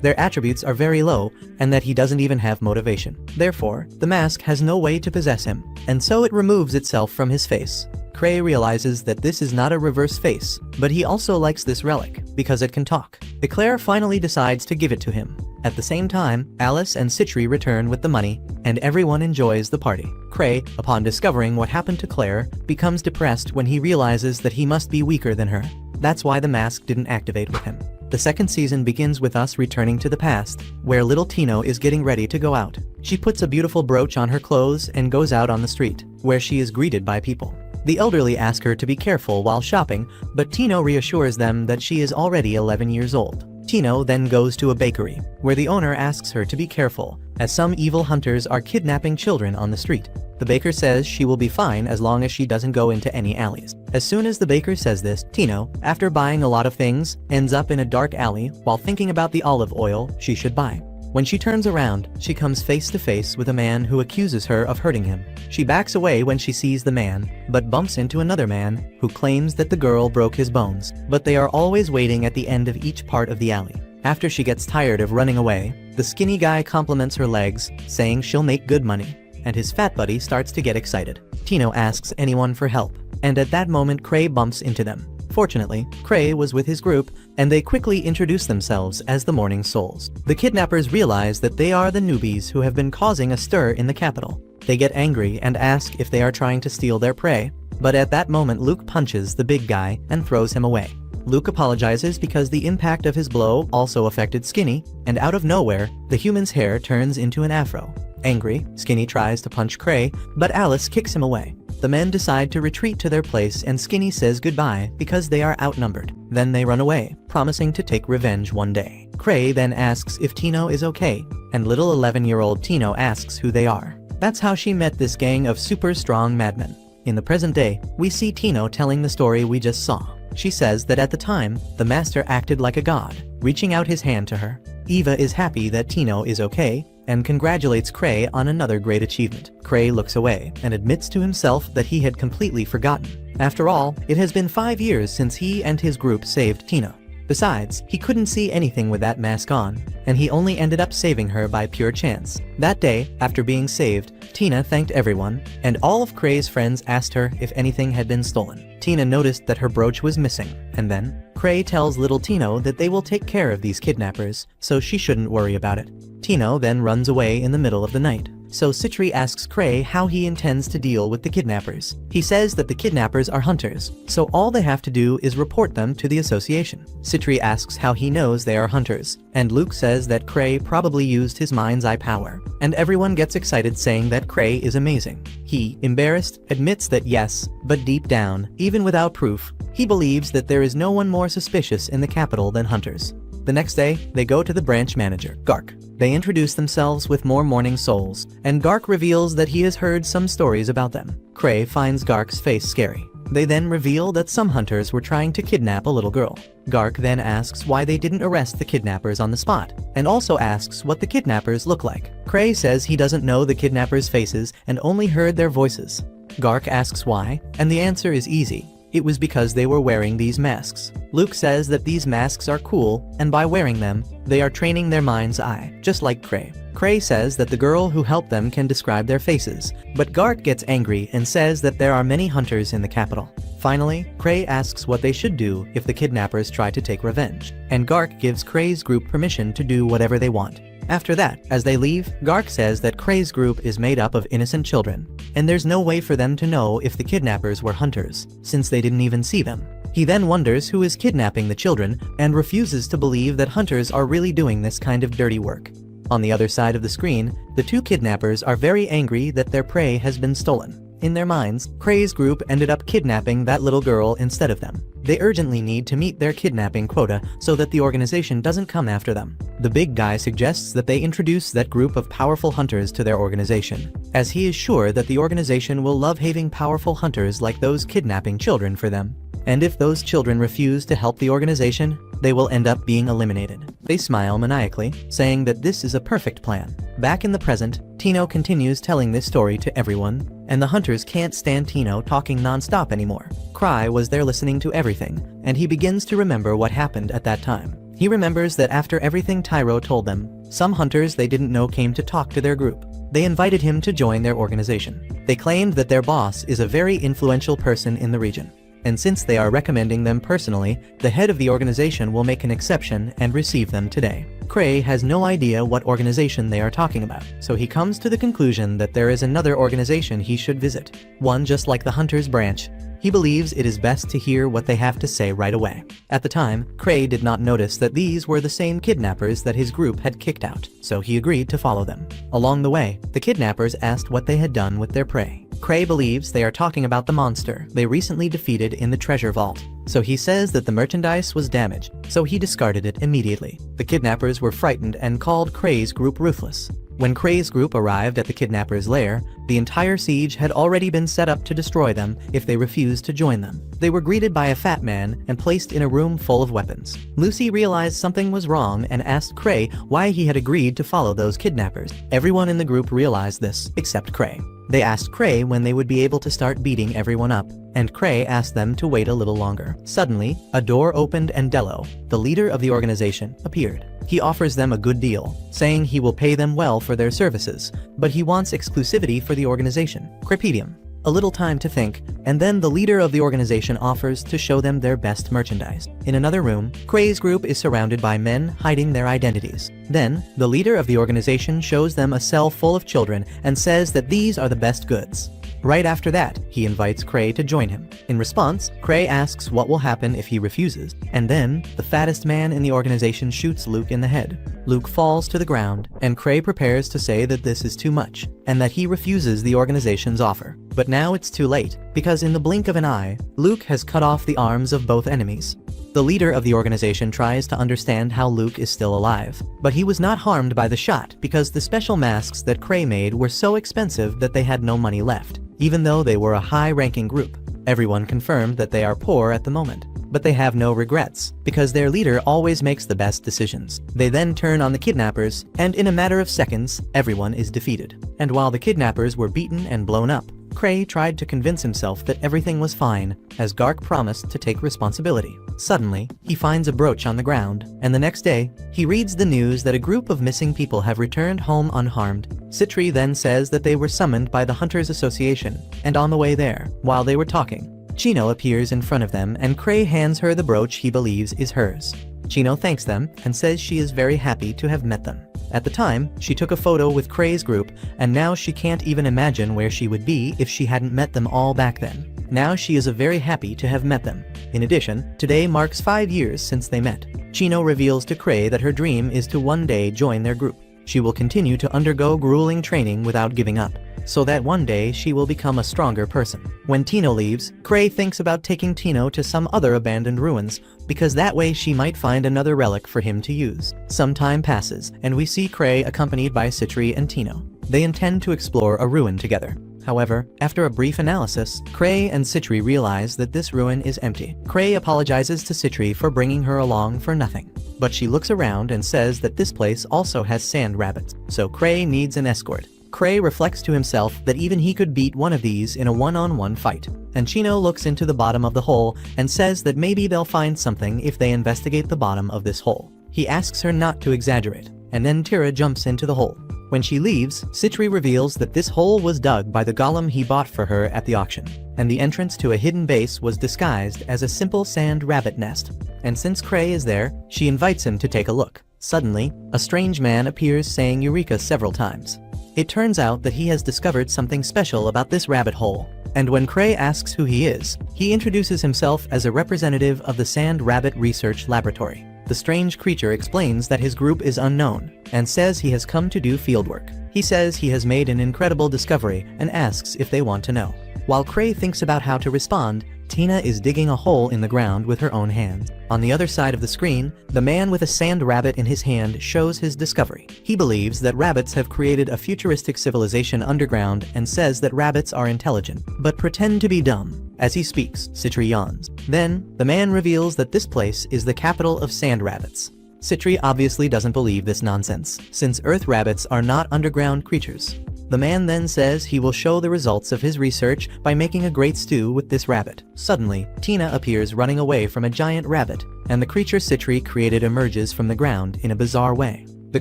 their attributes are very low and that he doesn't even have motivation. Therefore, the mask has no way to possess him, and so it removes itself from his face. Kray realizes that this is not a reverse face, but he also likes this relic because it can talk. Eclair finally decides to give it to him. At the same time, Alice and Citri return with the money, and everyone enjoys the party. Kray, upon discovering what happened to Claire, becomes depressed when he realizes that he must be weaker than her. That's why the mask didn't activate with him. The second season begins with us returning to the past, where little Tino is getting ready to go out. She puts a beautiful brooch on her clothes and goes out on the street, where she is greeted by people. The elderly ask her to be careful while shopping, but Tino reassures them that she is already 11 years old. Tino then goes to a bakery, where the owner asks her to be careful, as some evil hunters are kidnapping children on the street. The baker says she will be fine as long as she doesn't go into any alleys. As soon as the baker says this, Tino, after buying a lot of things, ends up in a dark alley while thinking about the olive oil she should buy. When she turns around, she comes face to face with a man who accuses her of hurting him. She backs away when she sees the man, but bumps into another man who claims that the girl broke his bones, but they are always waiting at the end of each part of the alley. After she gets tired of running away, the skinny guy compliments her legs, saying she'll make good money, and his fat buddy starts to get excited. Tino asks anyone for help, and at that moment Kray bumps into them. Fortunately, Kray was with his group, and they quickly introduce themselves as the Morning Souls. The kidnappers realize that they are the newbies who have been causing a stir in the capital. They get angry and ask if they are trying to steal their prey, but at that moment Luke punches the big guy and throws him away. Luke apologizes because the impact of his blow also affected Skinny, and out of nowhere, the human's hair turns into an afro. Angry, Skinny tries to punch Kray, but Alice kicks him away. The men decide to retreat to their place and Skinny says goodbye because they are outnumbered. Then they run away, promising to take revenge one day. Kray then asks if Tino is okay, and little 11-year-old Tino asks who they are. That's how she met this gang of super strong madmen. In the present day, we see Tino telling the story we just saw. She says that at the time, the master acted like a god, reaching out his hand to her. Eva is happy that Tino is okay, and congratulates Kray on another great achievement. Kray looks away and admits to himself that he had completely forgotten. After all, it has been 5 years since he and his group saved Tino. Besides, he couldn't see anything with that mask on, and he only ended up saving her by pure chance. That day, after being saved, Tina thanked everyone, and all of Kray's friends asked her if anything had been stolen. Tina noticed that her brooch was missing, and then, Kray tells little Tino that they will take care of these kidnappers, so she shouldn't worry about it. Tino then runs away in the middle of the night. So Citri asks Kray how he intends to deal with the kidnappers. He says that the kidnappers are hunters, so all they have to do is report them to the association. Citri asks how he knows they are hunters, and Luke says that Kray probably used his mind's eye power, and everyone gets excited saying that Kray is amazing. He, embarrassed, admits that yes, but deep down, even without proof, he believes that there is no one more suspicious in the capital than hunters. The next day, they go to the branch manager, Gark. They introduce themselves with more morning souls, and Gark reveals that he has heard some stories about them. Kray finds Gark's face scary. They then reveal that some hunters were trying to kidnap a little girl. Gark then asks why they didn't arrest the kidnappers on the spot, and also asks what the kidnappers look like. Kray says he doesn't know the kidnappers' faces and only heard their voices. Gark asks why, and the answer is easy. It was because they were wearing these masks. Luke says that these masks are cool, and by wearing them, they are training their mind's eye, just like Kray. Kray says that the girl who helped them can describe their faces, but Gark gets angry and says that there are many hunters in the capital. Finally, Kray asks what they should do if the kidnappers try to take revenge, and Gark gives Kray's group permission to do whatever they want. After that, as they leave, Gark says that Kray's group is made up of innocent children, and there's no way for them to know if the kidnappers were hunters, since they didn't even see them. He then wonders who is kidnapping the children and refuses to believe that hunters are really doing this kind of dirty work. On the other side of the screen, the two kidnappers are very angry that their prey has been stolen. In their minds, Kray's group ended up kidnapping that little girl instead of them. They urgently need to meet their kidnapping quota so that the organization doesn't come after them. The big guy suggests that they introduce that group of powerful hunters to their organization, as he is sure that the organization will love having powerful hunters like those kidnapping children for them. And if those children refuse to help the organization, they will end up being eliminated. They smile maniacally, saying that this is a perfect plan. Back in the present, Tino continues telling this story to everyone, and the hunters can't stand Tino talking non-stop anymore. Kray was there listening to everything, and he begins to remember what happened at that time. He remembers that after everything Tyro told them, some hunters they didn't know came to talk to their group. They invited him to join their organization. They claimed that their boss is a very influential person in the region. And since they are recommending them personally, the head of the organization will make an exception and receive them today. Kray has no idea what organization they are talking about, so he comes to the conclusion that there is another organization he should visit, one just like the Hunters branch. He believes it is best to hear what they have to say right away. At the time, Kray did not notice that these were the same kidnappers that his group had kicked out, so he agreed to follow them. Along the way, the kidnappers asked what they had done with their prey. Kray believes they are talking about the monster they recently defeated in the treasure vault, so he says that the merchandise was damaged, so he discarded it immediately. The kidnappers were frightened and called Kray's group ruthless. When Kray's group arrived at the kidnappers' lair, the entire siege had already been set up to destroy them if they refused to join them. They were greeted by a fat man and placed in a room full of weapons. Lucy realized something was wrong and asked Kray why he had agreed to follow those kidnappers. Everyone in the group realized this, except Kray. They asked Kray when they would be able to start beating everyone up, and Kray asked them to wait a little longer. Suddenly, a door opened and Dello, the leader of the organization, appeared. He offers them a good deal, saying he will pay them well for their services, but he wants exclusivity for the organization. Crepedium. A little time to think, and then the leader of the organization offers to show them their best merchandise. In another room, Kray's group is surrounded by men hiding their identities. Then, the leader of the organization shows them a cell full of children and says that these are the best goods. Right after that, he invites Kray to join him. In response, Kray asks what will happen if he refuses, and then, the fattest man in the organization shoots Luke in the head. Luke falls to the ground, and Kray prepares to say that this is too much, and that he refuses the organization's offer. But now it's too late, because in the blink of an eye, Luke has cut off the arms of both enemies. The leader of the organization tries to understand how Luke is still alive, but he was not harmed by the shot because the special masks that Kray made were so expensive that they had no money left, even though they were a high-ranking group. Everyone confirmed that they are poor at the moment, but they have no regrets, because their leader always makes the best decisions. They then turn on the kidnappers, and in a matter of seconds, everyone is defeated. And while the kidnappers were beaten and blown up, Kray tried to convince himself that everything was fine, as Gark promised to take responsibility. Suddenly, he finds a brooch on the ground, and the next day, he reads the news that a group of missing people have returned home unharmed. Citri then says that they were summoned by the Hunters Association, and on the way there, while they were talking, Chino appears in front of them and Kray hands her the brooch he believes is hers. Chino thanks them and says she is very happy to have met them. At the time, she took a photo with Kray's group, and now she can't even imagine where she would be if she hadn't met them all back then. Now she is very happy to have met them. In addition, today marks 5 years since they met. Chino reveals to Kray that her dream is to one day join their group. She will continue to undergo grueling training without giving up, so that one day she will become a stronger person. When Tino leaves, Kray thinks about taking Tino to some other abandoned ruins, because that way she might find another relic for him to use. Some time passes, and we see Kray accompanied by Citri and Tino. They intend to explore a ruin together. However, after a brief analysis, Kray and Citri realize that this ruin is empty. Kray apologizes to Citri for bringing her along for nothing. But she looks around and says that this place also has sand rabbits, so Kray needs an escort. Kray reflects to himself that even he could beat one of these in a one-on-one fight. And Chino looks into the bottom of the hole and says that maybe they'll find something if they investigate the bottom of this hole. He asks her not to exaggerate, and then Tira jumps into the hole. When she leaves, Citri reveals that this hole was dug by the golem he bought for her at the auction, and the entrance to a hidden base was disguised as a simple sand rabbit nest. And since Kray is there, she invites him to take a look. Suddenly, a strange man appears saying Eureka several times. It turns out that he has discovered something special about this rabbit hole, and when Kray asks who he is, he introduces himself as a representative of the Sand Rabbit Research Laboratory. The strange creature explains that his group is unknown, and says he has come to do fieldwork. He says he has made an incredible discovery and asks if they want to know. While Kray thinks about how to respond, Tina is digging a hole in the ground with her own hands. On the other side of the screen, the man with a sand rabbit in his hand shows his discovery. He believes that rabbits have created a futuristic civilization underground and says that rabbits are intelligent, but pretend to be dumb. As he speaks, Citri yawns. Then, the man reveals that this place is the capital of sand rabbits. Citri obviously doesn't believe this nonsense, since earth rabbits are not underground creatures. The man then says he will show the results of his research by making a great stew with this rabbit. Suddenly, Tina appears running away from a giant rabbit, and the creature Citri created emerges from the ground in a bizarre way. The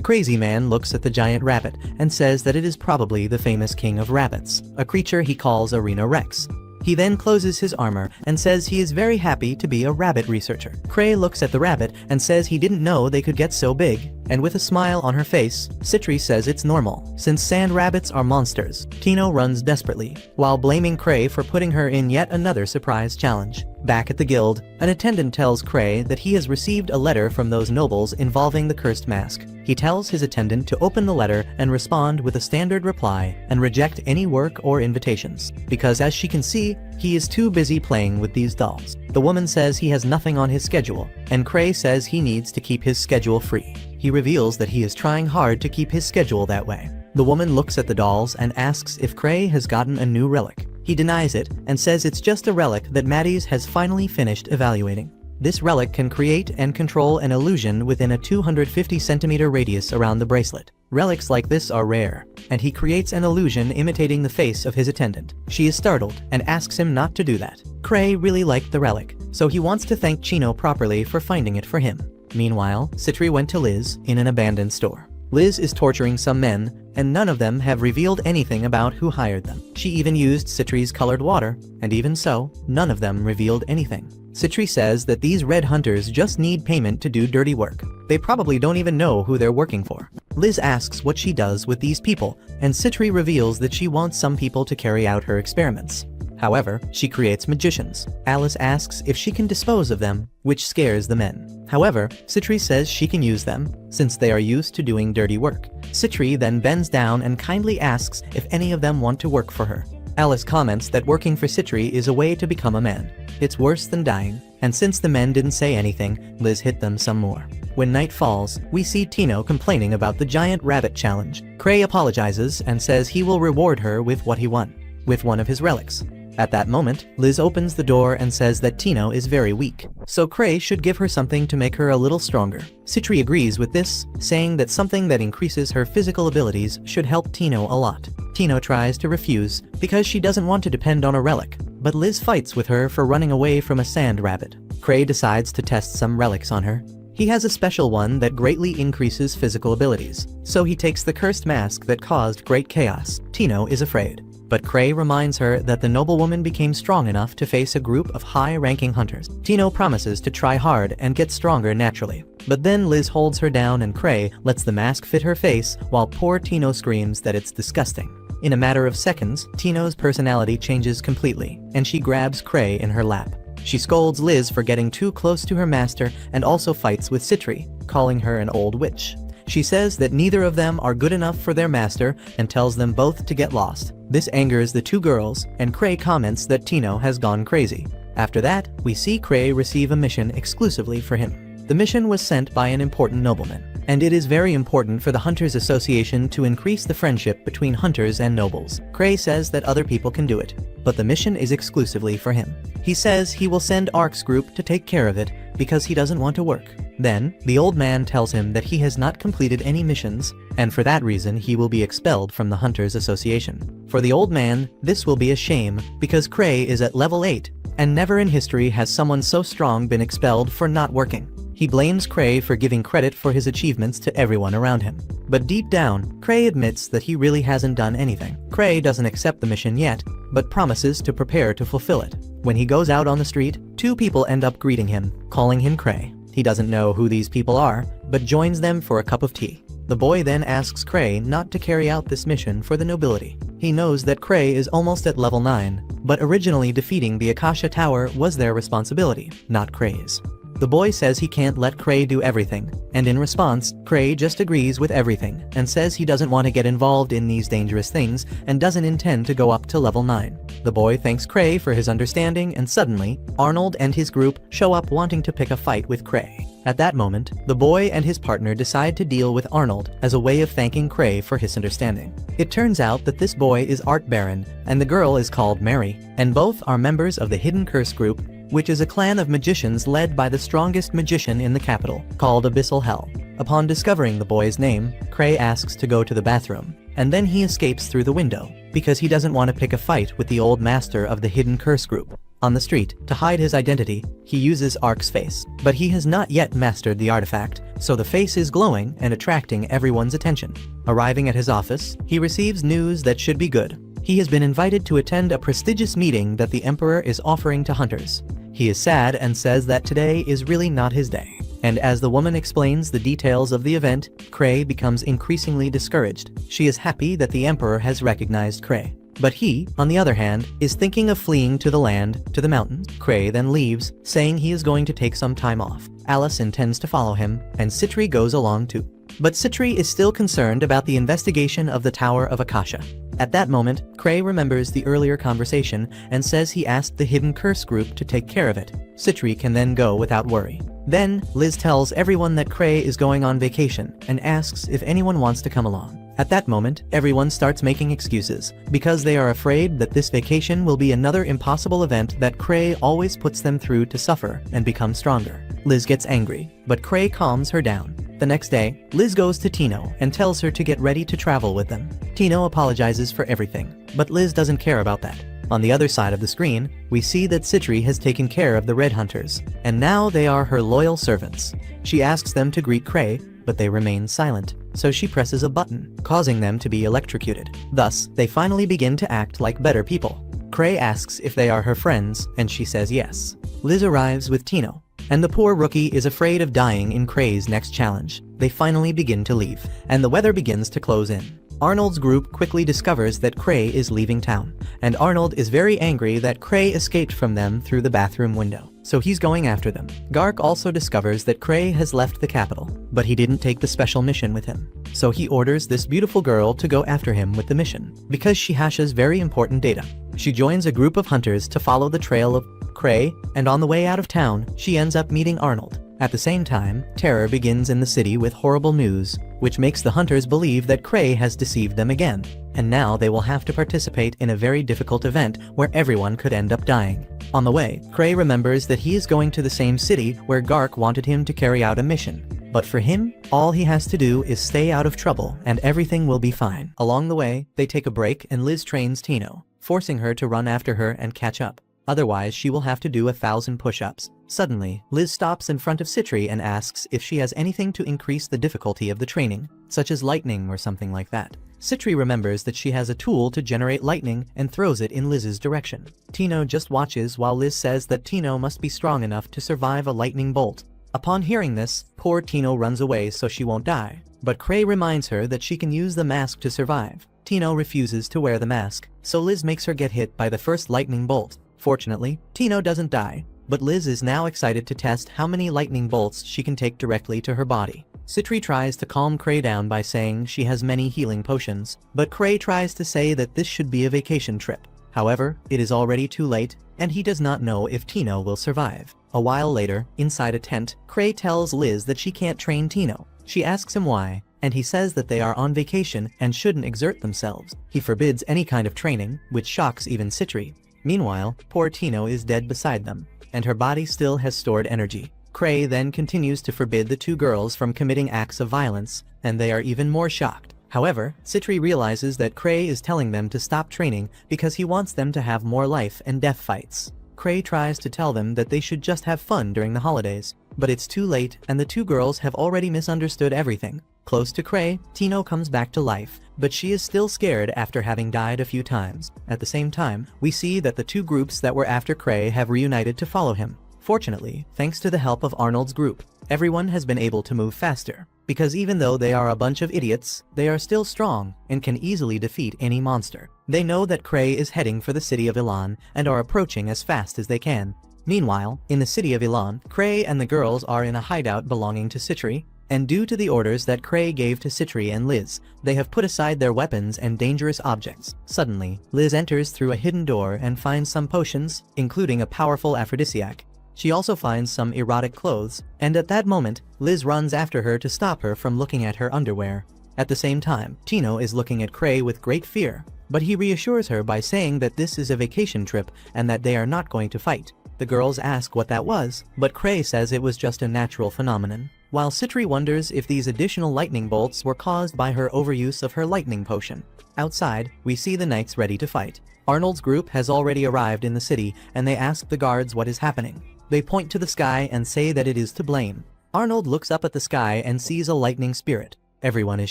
crazy man looks at the giant rabbit and says that it is probably the famous king of rabbits, a creature he calls Arena Rex. He then closes his armor and says he is very happy to be a rabbit researcher. Kray looks at the rabbit and says he didn't know they could get so big, and with a smile on her face, Citri says it's normal, since sand rabbits are monsters. Tino runs desperately, while blaming Kray for putting her in yet another surprise challenge. Back at the guild, an attendant tells Kray that he has received a letter from those nobles involving the cursed mask. He tells his attendant to open the letter and respond with a standard reply and reject any work or invitations, because as she can see, he is too busy playing with these dolls. The woman says he has nothing on his schedule, and Kray says he needs to keep his schedule free. He reveals that he is trying hard to keep his schedule that way. The woman looks at the dolls and asks if Kray has gotten a new relic. He denies it and says it's just a relic that Maddie's has finally finished evaluating. This relic can create and control an illusion within a 250 centimeter radius around the bracelet. Relics like this are rare, and he creates an illusion imitating the face of his attendant. She is startled and asks him not to do that. Kray really liked the relic, so he wants to thank Chino properly for finding it for him. Meanwhile, Citri went to Liz in an abandoned store. Liz is torturing some men, and none of them have revealed anything about who hired them. She even used Citri's colored water, and even so, none of them revealed anything. Citri says that these red hunters just need payment to do dirty work. They probably don't even know who they're working for. Liz asks what she does with these people, and Citri reveals that she wants some people to carry out her experiments. However, she creates magicians. Alice asks if she can dispose of them, which scares the men. However, Citri says she can use them, since they are used to doing dirty work. Citri then bends down and kindly asks if any of them want to work for her. Alice comments that working for Citri is a way to become a man. It's worse than dying, and since the men didn't say anything, Liz hit them some more. When night falls, we see Tino complaining about the giant rabbit challenge. Kray apologizes and says he will reward her with what he won, with one of his relics. At that moment, Liz opens the door and says that Tino is very weak, so Kray should give her something to make her a little stronger. Citri agrees with this, saying that something that increases her physical abilities should help Tino a lot. Tino tries to refuse because she doesn't want to depend on a relic, but Liz fights with her for running away from a sand rabbit. Kray decides to test some relics on her. He has a special one that greatly increases physical abilities, so he takes the cursed mask that caused great chaos. Tino is afraid, but Kray reminds her that the noblewoman became strong enough to face a group of high-ranking hunters. Tino promises to try hard and get stronger naturally, but then Liz holds her down and Kray lets the mask fit her face while poor Tino screams that it's disgusting. In a matter of seconds, Tino's personality changes completely, and she grabs Kray in her lap. She scolds Liz for getting too close to her master and also fights with Citri, calling her an old witch. She says that neither of them are good enough for their master and tells them both to get lost. This angers the two girls, and Kray comments that Tino has gone crazy. After that, we see Kray receive a mission exclusively for him. The mission was sent by an important nobleman, and it is very important for the Hunters Association to increase the friendship between hunters and nobles. Kray says that other people can do it, but the mission is exclusively for him. He says he will send Ark's group to take care of it because he doesn't want to work. Then, the old man tells him that he has not completed any missions, and for that reason he will be expelled from the Hunters Association. For the old man, this will be a shame because Kray is at level 8, and never in history has someone so strong been expelled for not working. He blames Kray for giving credit for his achievements to everyone around him. But deep down, Kray admits that he really hasn't done anything. Kray doesn't accept the mission yet, but promises to prepare to fulfill it. When he goes out on the street, two people end up greeting him, calling him Kray. He doesn't know who these people are, but joins them for a cup of tea. The boy then asks Kray not to carry out this mission for the nobility. He knows that Kray is almost at level 9, but originally defeating the Akasha Tower was their responsibility, not Kray's. The boy says he can't let Kray do everything, and in response, Kray just agrees with everything and says he doesn't want to get involved in these dangerous things and doesn't intend to go up to level 9. The boy thanks Kray for his understanding, and suddenly, Arnold and his group show up wanting to pick a fight with Kray. At that moment, the boy and his partner decide to deal with Arnold as a way of thanking Kray for his understanding. It turns out that this boy is Art Baron, and the girl is called Mary, and both are members of the Hidden Curse group, which is a clan of magicians led by the strongest magician in the capital, called Abyssal Hell. Upon discovering the boy's name, Kray asks to go to the bathroom, and then he escapes through the window, because he doesn't want to pick a fight with the old master of the Hidden Curse group. On the street, to hide his identity, he uses Ark's face, but he has not yet mastered the artifact, so the face is glowing and attracting everyone's attention. Arriving at his office, he receives news that should be good. He has been invited to attend a prestigious meeting that the Emperor is offering to hunters. He is sad and says that today is really not his day. And as the woman explains the details of the event, Kray becomes increasingly discouraged. She is happy that the Emperor has recognized Kray. But he, on the other hand, is thinking of fleeing to the land, to the mountains. Kray then leaves, saying he is going to take some time off. Alice intends to follow him, and Citri goes along too. But Citri is still concerned about the investigation of the Tower of Akasha. At that moment, Kray remembers the earlier conversation and says he asked the Hidden Curse group to take care of it. Citri can then go without worry. Then, Liz tells everyone that Kray is going on vacation and asks if anyone wants to come along. At that moment, everyone starts making excuses, because they are afraid that this vacation will be another impossible event that Kray always puts them through to suffer and become stronger. Liz gets angry, but Kray calms her down. The next day, Liz goes to Tino and tells her to get ready to travel with them. Tino apologizes for everything, but Liz doesn't care about that. On the other side of the screen, we see that Citri has taken care of the Red Hunters, and now they are her loyal servants. She asks them to greet Kray, but they remain silent, so she presses a button, causing them to be electrocuted. Thus, they finally begin to act like better people. Kray asks if they are her friends, and she says yes. Liz arrives with Tino, and the poor rookie is afraid of dying in Kray's next challenge. They finally begin to leave, and the weather begins to close in. Arnold's group quickly discovers that Kray is leaving town, and Arnold is very angry that Kray escaped from them through the bathroom window, so he's going after them. Gark also discovers that Kray has left the capital, but he didn't take the special mission with him, so he orders this beautiful girl to go after him with the mission, because she hashes very important data. She joins a group of hunters to follow the trail of Kray, and on the way out of town, she ends up meeting Arnold. At the same time, terror begins in the city with horrible news, which makes the hunters believe that Kray has deceived them again, and now they will have to participate in a very difficult event where everyone could end up dying. On the way, Kray remembers that he is going to the same city where Gark wanted him to carry out a mission. But for him, all he has to do is stay out of trouble and everything will be fine. Along the way, they take a break and Liz trains Tino, forcing her to run after her and catch up. Otherwise, she will have to do 1,000 push-ups. Suddenly, Liz stops in front of Citri and asks if she has anything to increase the difficulty of the training, such as lightning or something like that. Citri remembers that she has a tool to generate lightning and throws it in Liz's direction. Tino just watches while Liz says that Tino must be strong enough to survive a lightning bolt. Upon hearing this, poor Tino runs away so she won't die. But Kray reminds her that she can use the mask to survive. Tino refuses to wear the mask, so Liz makes her get hit by the first lightning bolt. Fortunately, Tino doesn't die, but Liz is now excited to test how many lightning bolts she can take directly to her body. Citri tries to calm Kray down by saying she has many healing potions, but Kray tries to say that this should be a vacation trip. However, it is already too late, and he does not know if Tino will survive. A while later, inside a tent, Kray tells Liz that she can't train Tino. She asks him why, and he says that they are on vacation and shouldn't exert themselves. He forbids any kind of training, which shocks even Citri. Meanwhile, poor Tino is dead beside them, and her body still has stored energy. Kray then continues to forbid the two girls from committing acts of violence, and they are even more shocked. However, Citri realizes that Kray is telling them to stop training because he wants them to have more life and death fights. Kray tries to tell them that they should just have fun during the holidays, but it's too late and the two girls have already misunderstood everything. Close to Kray, Tino comes back to life, but she is still scared after having died a few times. At the same time, we see that the two groups that were after Kray have reunited to follow him. Fortunately, thanks to the help of Arnold's group, everyone has been able to move faster, because even though they are a bunch of idiots, they are still strong and can easily defeat any monster. They know that Kray is heading for the city of Ilan and are approaching as fast as they can. Meanwhile, in the city of Ilan, Kray and the girls are in a hideout belonging to Citri, and due to the orders that Kray gave to Citri and Liz, they have put aside their weapons and dangerous objects. Suddenly, Liz enters through a hidden door and finds some potions, including a powerful aphrodisiac. She also finds some erotic clothes, and at that moment, Liz runs after her to stop her from looking at her underwear. At the same time, Tino is looking at Kray with great fear, but he reassures her by saying that this is a vacation trip and that they are not going to fight. The girls ask what that was, but Kray says it was just a natural phenomenon, while Citri wonders if these additional lightning bolts were caused by her overuse of her lightning potion. Outside, we see the knights ready to fight. Arnold's group has already arrived in the city, and they ask the guards what is happening. They point to the sky and say that it is to blame. Arnold looks up at the sky and sees a lightning spirit. Everyone is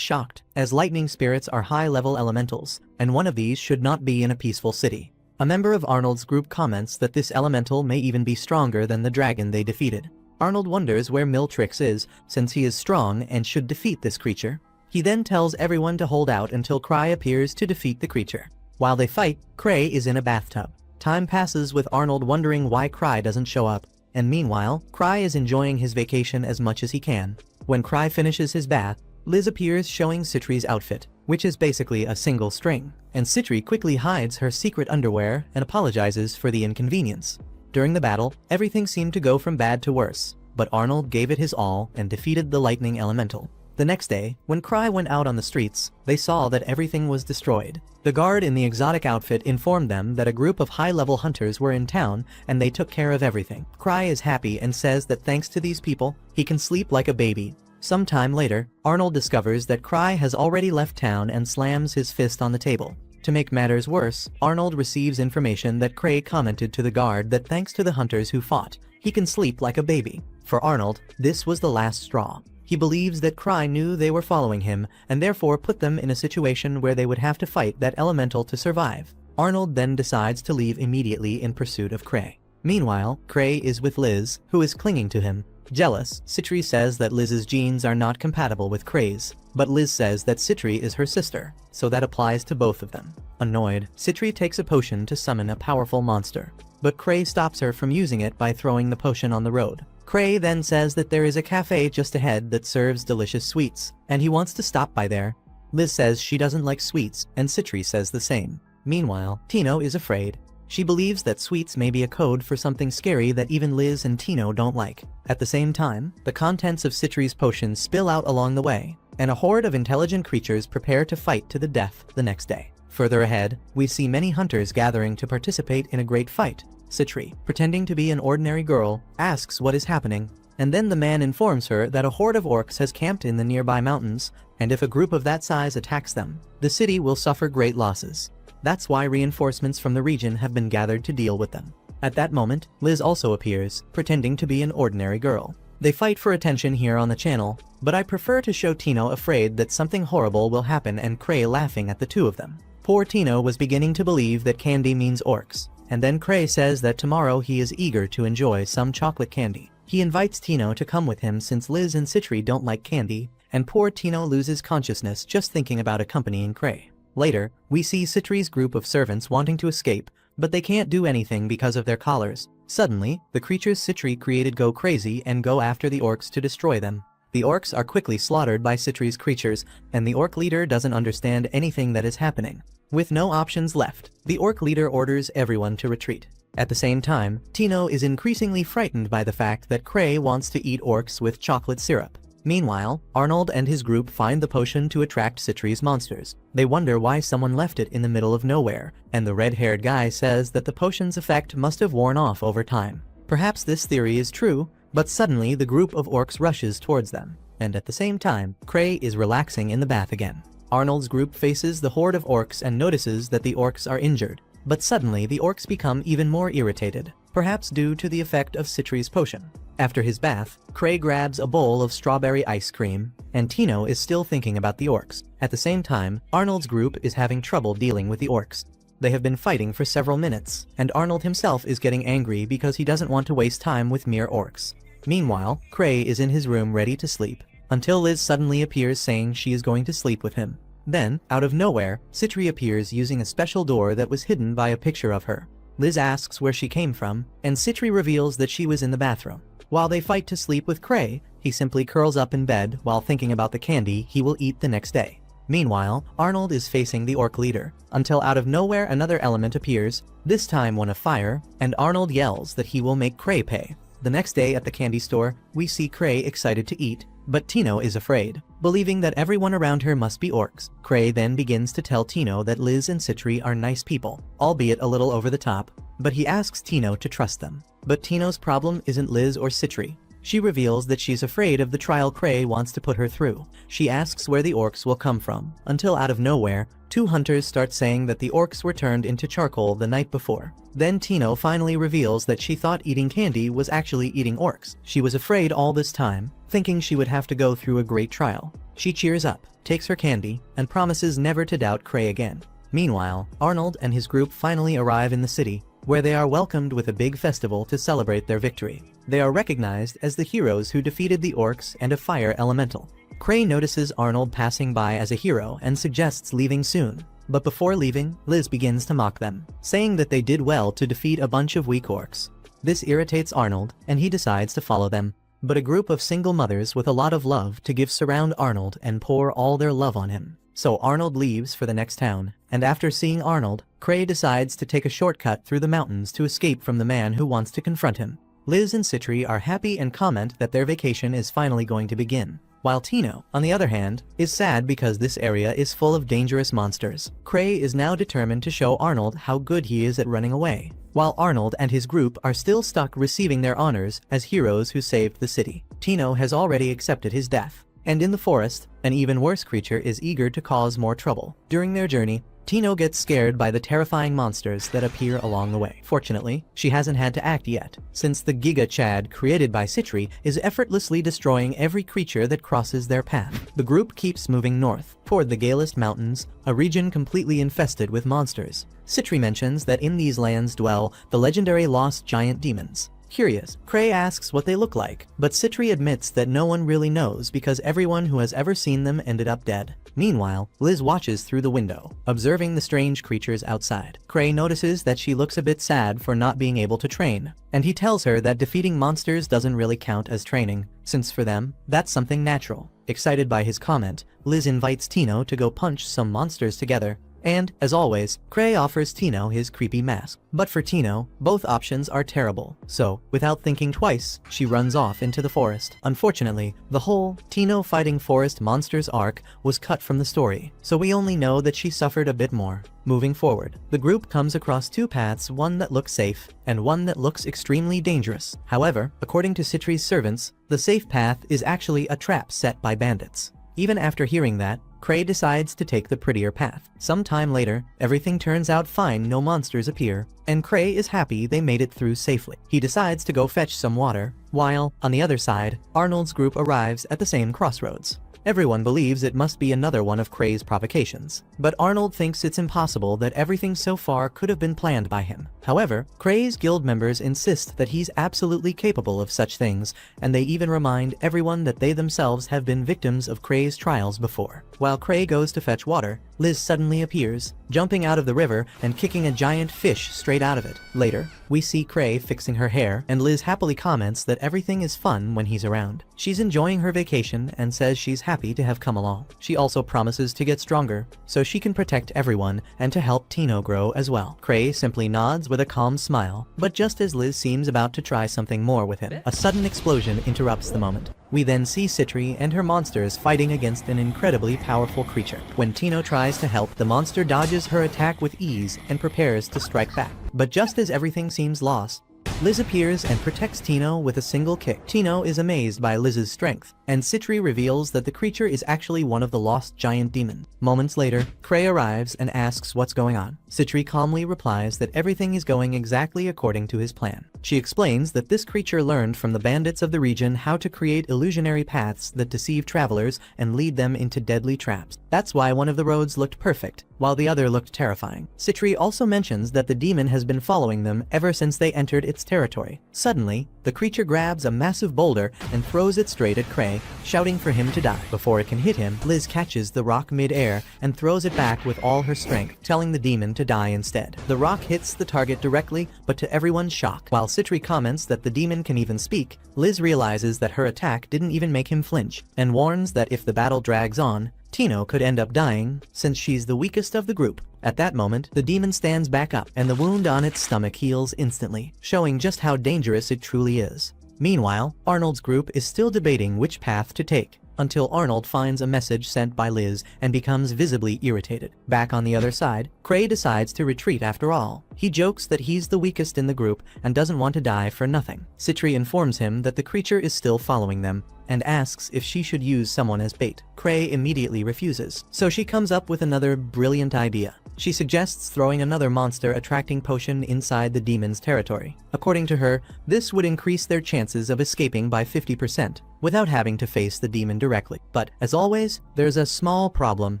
shocked, as lightning spirits are high-level elementals, and one of these should not be in a peaceful city. A member of Arnold's group comments that this elemental may even be stronger than the dragon they defeated. Arnold wonders where Miltrix is, since he is strong and should defeat this creature. He then tells everyone to hold out until Kray appears to defeat the creature. While they fight, Kray is in a bathtub. Time passes with Arnold wondering why Kray doesn't show up, and meanwhile, Kray is enjoying his vacation as much as he can. When Kray finishes his bath, Liz appears showing Citri's outfit, which is basically a single string, and Citri quickly hides her secret underwear and apologizes for the inconvenience. During the battle, everything seemed to go from bad to worse, but Arnold gave it his all and defeated the lightning elemental. The next day, when Kray went out on the streets, they saw that everything was destroyed. The guard in the exotic outfit informed them that a group of high-level hunters were in town and they took care of everything. Kray is happy and says that thanks to these people, he can sleep like a baby. Some time later, Arnold discovers that Kray has already left town and slams his fist on the table. To make matters worse, Arnold receives information that Kray commented to the guard that thanks to the hunters who fought, he can sleep like a baby. For Arnold, this was the last straw. He believes that Kray knew they were following him and therefore put them in a situation where they would have to fight that elemental to survive. Arnold then decides to leave immediately in pursuit of Kray. Meanwhile, Kray is with Liz, who is clinging to him. Jealous, Citri says that Liz's genes are not compatible with Kray's, but Liz says that Citri is her sister, so that applies to both of them. Annoyed, Citri takes a potion to summon a powerful monster, but Kray stops her from using it by throwing the potion on the road. Kray then says that there is a cafe just ahead that serves delicious sweets, and he wants to stop by there. Liz says she doesn't like sweets, and Citri says the same. Meanwhile, Tino is afraid. She believes that sweets may be a code for something scary that even Liz and Tino don't like. At the same time, the contents of Citri's potion spill out along the way, and a horde of intelligent creatures prepare to fight to the death the next day. Further ahead, we see many hunters gathering to participate in a great fight. Citri, pretending to be an ordinary girl, asks what is happening, and then the man informs her that a horde of orcs has camped in the nearby mountains, and if a group of that size attacks them, the city will suffer great losses. That's why reinforcements from the region have been gathered to deal with them. At that moment, Liz also appears, pretending to be an ordinary girl. They fight for attention here on the channel, but I prefer to show Tino afraid that something horrible will happen and Kray laughing at the two of them. Poor Tino was beginning to believe that candy means orcs, and then Kray says that tomorrow he is eager to enjoy some chocolate candy. He invites Tino to come with him since Liz and Citri don't like candy, and poor Tino loses consciousness just thinking about accompanying Kray. Later, we see Citri's group of servants wanting to escape, but they can't do anything because of their collars. Suddenly, the creatures Citri created go crazy and go after the orcs to destroy them. The orcs are quickly slaughtered by Citri's creatures, and the orc leader doesn't understand anything that is happening. With no options left, the orc leader orders everyone to retreat. At the same time, Tino is increasingly frightened by the fact that Kray wants to eat orcs with chocolate syrup. Meanwhile, Arnold and his group find the potion to attract Citri's monsters. They wonder why someone left it in the middle of nowhere, and the red-haired guy says that the potion's effect must have worn off over time. Perhaps this theory is true, but suddenly the group of orcs rushes towards them, and at the same time, Kray is relaxing in the bath again. Arnold's group faces the horde of orcs and notices that the orcs are injured, but suddenly the orcs become even more irritated, perhaps due to the effect of Citri's potion. After his bath, Kray grabs a bowl of strawberry ice cream, and Tino is still thinking about the orcs. At the same time, Arnold's group is having trouble dealing with the orcs. They have been fighting for several minutes, and Arnold himself is getting angry because he doesn't want to waste time with mere orcs. Meanwhile, Kray is in his room ready to sleep, until Liz suddenly appears saying she is going to sleep with him. Then, out of nowhere, Citri appears using a special door that was hidden by a picture of her. Liz asks where she came from, and Citri reveals that she was in the bathroom. While they fight to sleep with Kray, he simply curls up in bed while thinking about the candy he will eat the next day. Meanwhile, Arnold is facing the orc leader, until out of nowhere another element appears, this time one of fire, and Arnold yells that he will make Kray pay. The next day at the candy store, we see Kray excited to eat, but Tino is afraid, believing that everyone around her must be orcs. Kray then begins to tell Tino that Liz and Citri are nice people, albeit a little over the top, but he asks Tino to trust them. But Tino's problem isn't Liz or Citri. She reveals that she's afraid of the trial Kray wants to put her through. She asks where the orcs will come from, until out of nowhere, two hunters start saying that the orcs were turned into charcoal the night before. Then Tino finally reveals that she thought eating candy was actually eating orcs. She was afraid all this time, thinking she would have to go through a great trial. She cheers up, takes her candy, and promises never to doubt Kray again. Meanwhile, Arnold and his group finally arrive in the city, where they are welcomed with a big festival to celebrate their victory. They are recognized as the heroes who defeated the orcs and a fire elemental. Kray notices Arnold passing by as a hero and suggests leaving soon. But before leaving, Liz begins to mock them, saying that they did well to defeat a bunch of weak orcs. This irritates Arnold, and he decides to follow them. But a group of single mothers with a lot of love to give surround Arnold and pour all their love on him. So Arnold leaves for the next town, and after seeing Arnold, Kray decides to take a shortcut through the mountains to escape from the man who wants to confront him. Liz and Citri are happy and comment that their vacation is finally going to begin, while Tino, on the other hand, is sad because this area is full of dangerous monsters. Kray is now determined to show Arnold how good he is at running away, while Arnold and his group are still stuck receiving their honors as heroes who saved the city. Tino has already accepted his death, and in the forest, an even worse creature is eager to cause more trouble. During their journey, Tino gets scared by the terrifying monsters that appear along the way. Fortunately, she hasn't had to act yet, since the Giga Chad created by Citri is effortlessly destroying every creature that crosses their path. The group keeps moving north, toward the Galest Mountains, a region completely infested with monsters. Citri mentions that in these lands dwell the legendary lost giant demons. Curious, Kray asks what they look like, but Citri admits that no one really knows because everyone who has ever seen them ended up dead. Meanwhile, Liz watches through the window, observing the strange creatures outside. Kray notices that she looks a bit sad for not being able to train, and he tells her that defeating monsters doesn't really count as training, since for them, that's something natural. Excited by his comment, Liz invites Tino to go punch some monsters together, and, as always, Kray offers Tino his creepy mask. But for Tino, both options are terrible, so, without thinking twice, she runs off into the forest. Unfortunately, the whole Tino fighting forest monsters arc was cut from the story, so we only know that she suffered a bit more. Moving forward, the group comes across two paths, one that looks safe, and one that looks extremely dangerous. However, according to Citri's servants, the safe path is actually a trap set by bandits. Even after hearing that, Kray decides to take the prettier path. Some time later, everything turns out fine, no monsters appear, and Kray is happy they made it through safely. He decides to go fetch some water, while, on the other side, Arnold's group arrives at the same crossroads. Everyone believes it must be another one of Kray's provocations, but Arnold thinks it's impossible that everything so far could have been planned by him. However, Kray's guild members insist that he's absolutely capable of such things, and they even remind everyone that they themselves have been victims of Kray's trials before. While Kray goes to fetch water, Liz suddenly appears, jumping out of the river and kicking a giant fish straight out of it. Later, we see Kray fixing her hair, and Liz happily comments that everything is fun when he's around. She's enjoying her vacation and says she's happy to have come along. She also promises to get stronger, so she can protect everyone and to help Tino grow as well. Kray simply nods with a calm smile, but just as Liz seems about to try something more with him, a sudden explosion interrupts the moment. We then see Citri and her monsters fighting against an incredibly powerful creature. When Tino tries to help, the monster dodges her attack with ease and prepares to strike back. But just as everything seems lost, Liz appears and protects Tino with a single kick. Tino is amazed by Liz's strength, and Citri reveals that the creature is actually one of the lost giant demons. Moments later, Kray arrives and asks what's going on. Citri calmly replies that everything is going exactly according to his plan. She explains that this creature learned from the bandits of the region how to create illusionary paths that deceive travelers and lead them into deadly traps. That's why one of the roads looked perfect, while the other looked terrifying. Citri also mentions that the demon has been following them ever since they entered its territory. Suddenly, the creature grabs a massive boulder and throws it straight at Kray, shouting for him to die. Before it can hit him, Liz catches the rock mid-air and throws it back with all her strength, telling the demon to die instead. The rock hits the target directly, but to everyone's shock. While Citri comments that the demon can even speak, Liz realizes that her attack didn't even make him flinch, and warns that if the battle drags on, Tino could end up dying, since she's the weakest of the group. At that moment, the demon stands back up, and the wound on its stomach heals instantly, showing just how dangerous it truly is. Meanwhile, Arnold's group is still debating which path to take, until Arnold finds a message sent by Liz and becomes visibly irritated. Back on the other side, Kray decides to retreat after all. He jokes that he's the weakest in the group and doesn't want to die for nothing. Citri informs him that the creature is still following them, and asks if she should use someone as bait. Kray immediately refuses, so she comes up with another brilliant idea. She suggests throwing another monster attracting potion inside the demon's territory. According to her, this would increase their chances of escaping by 50%, without having to face the demon directly. But, as always, there's a small problem.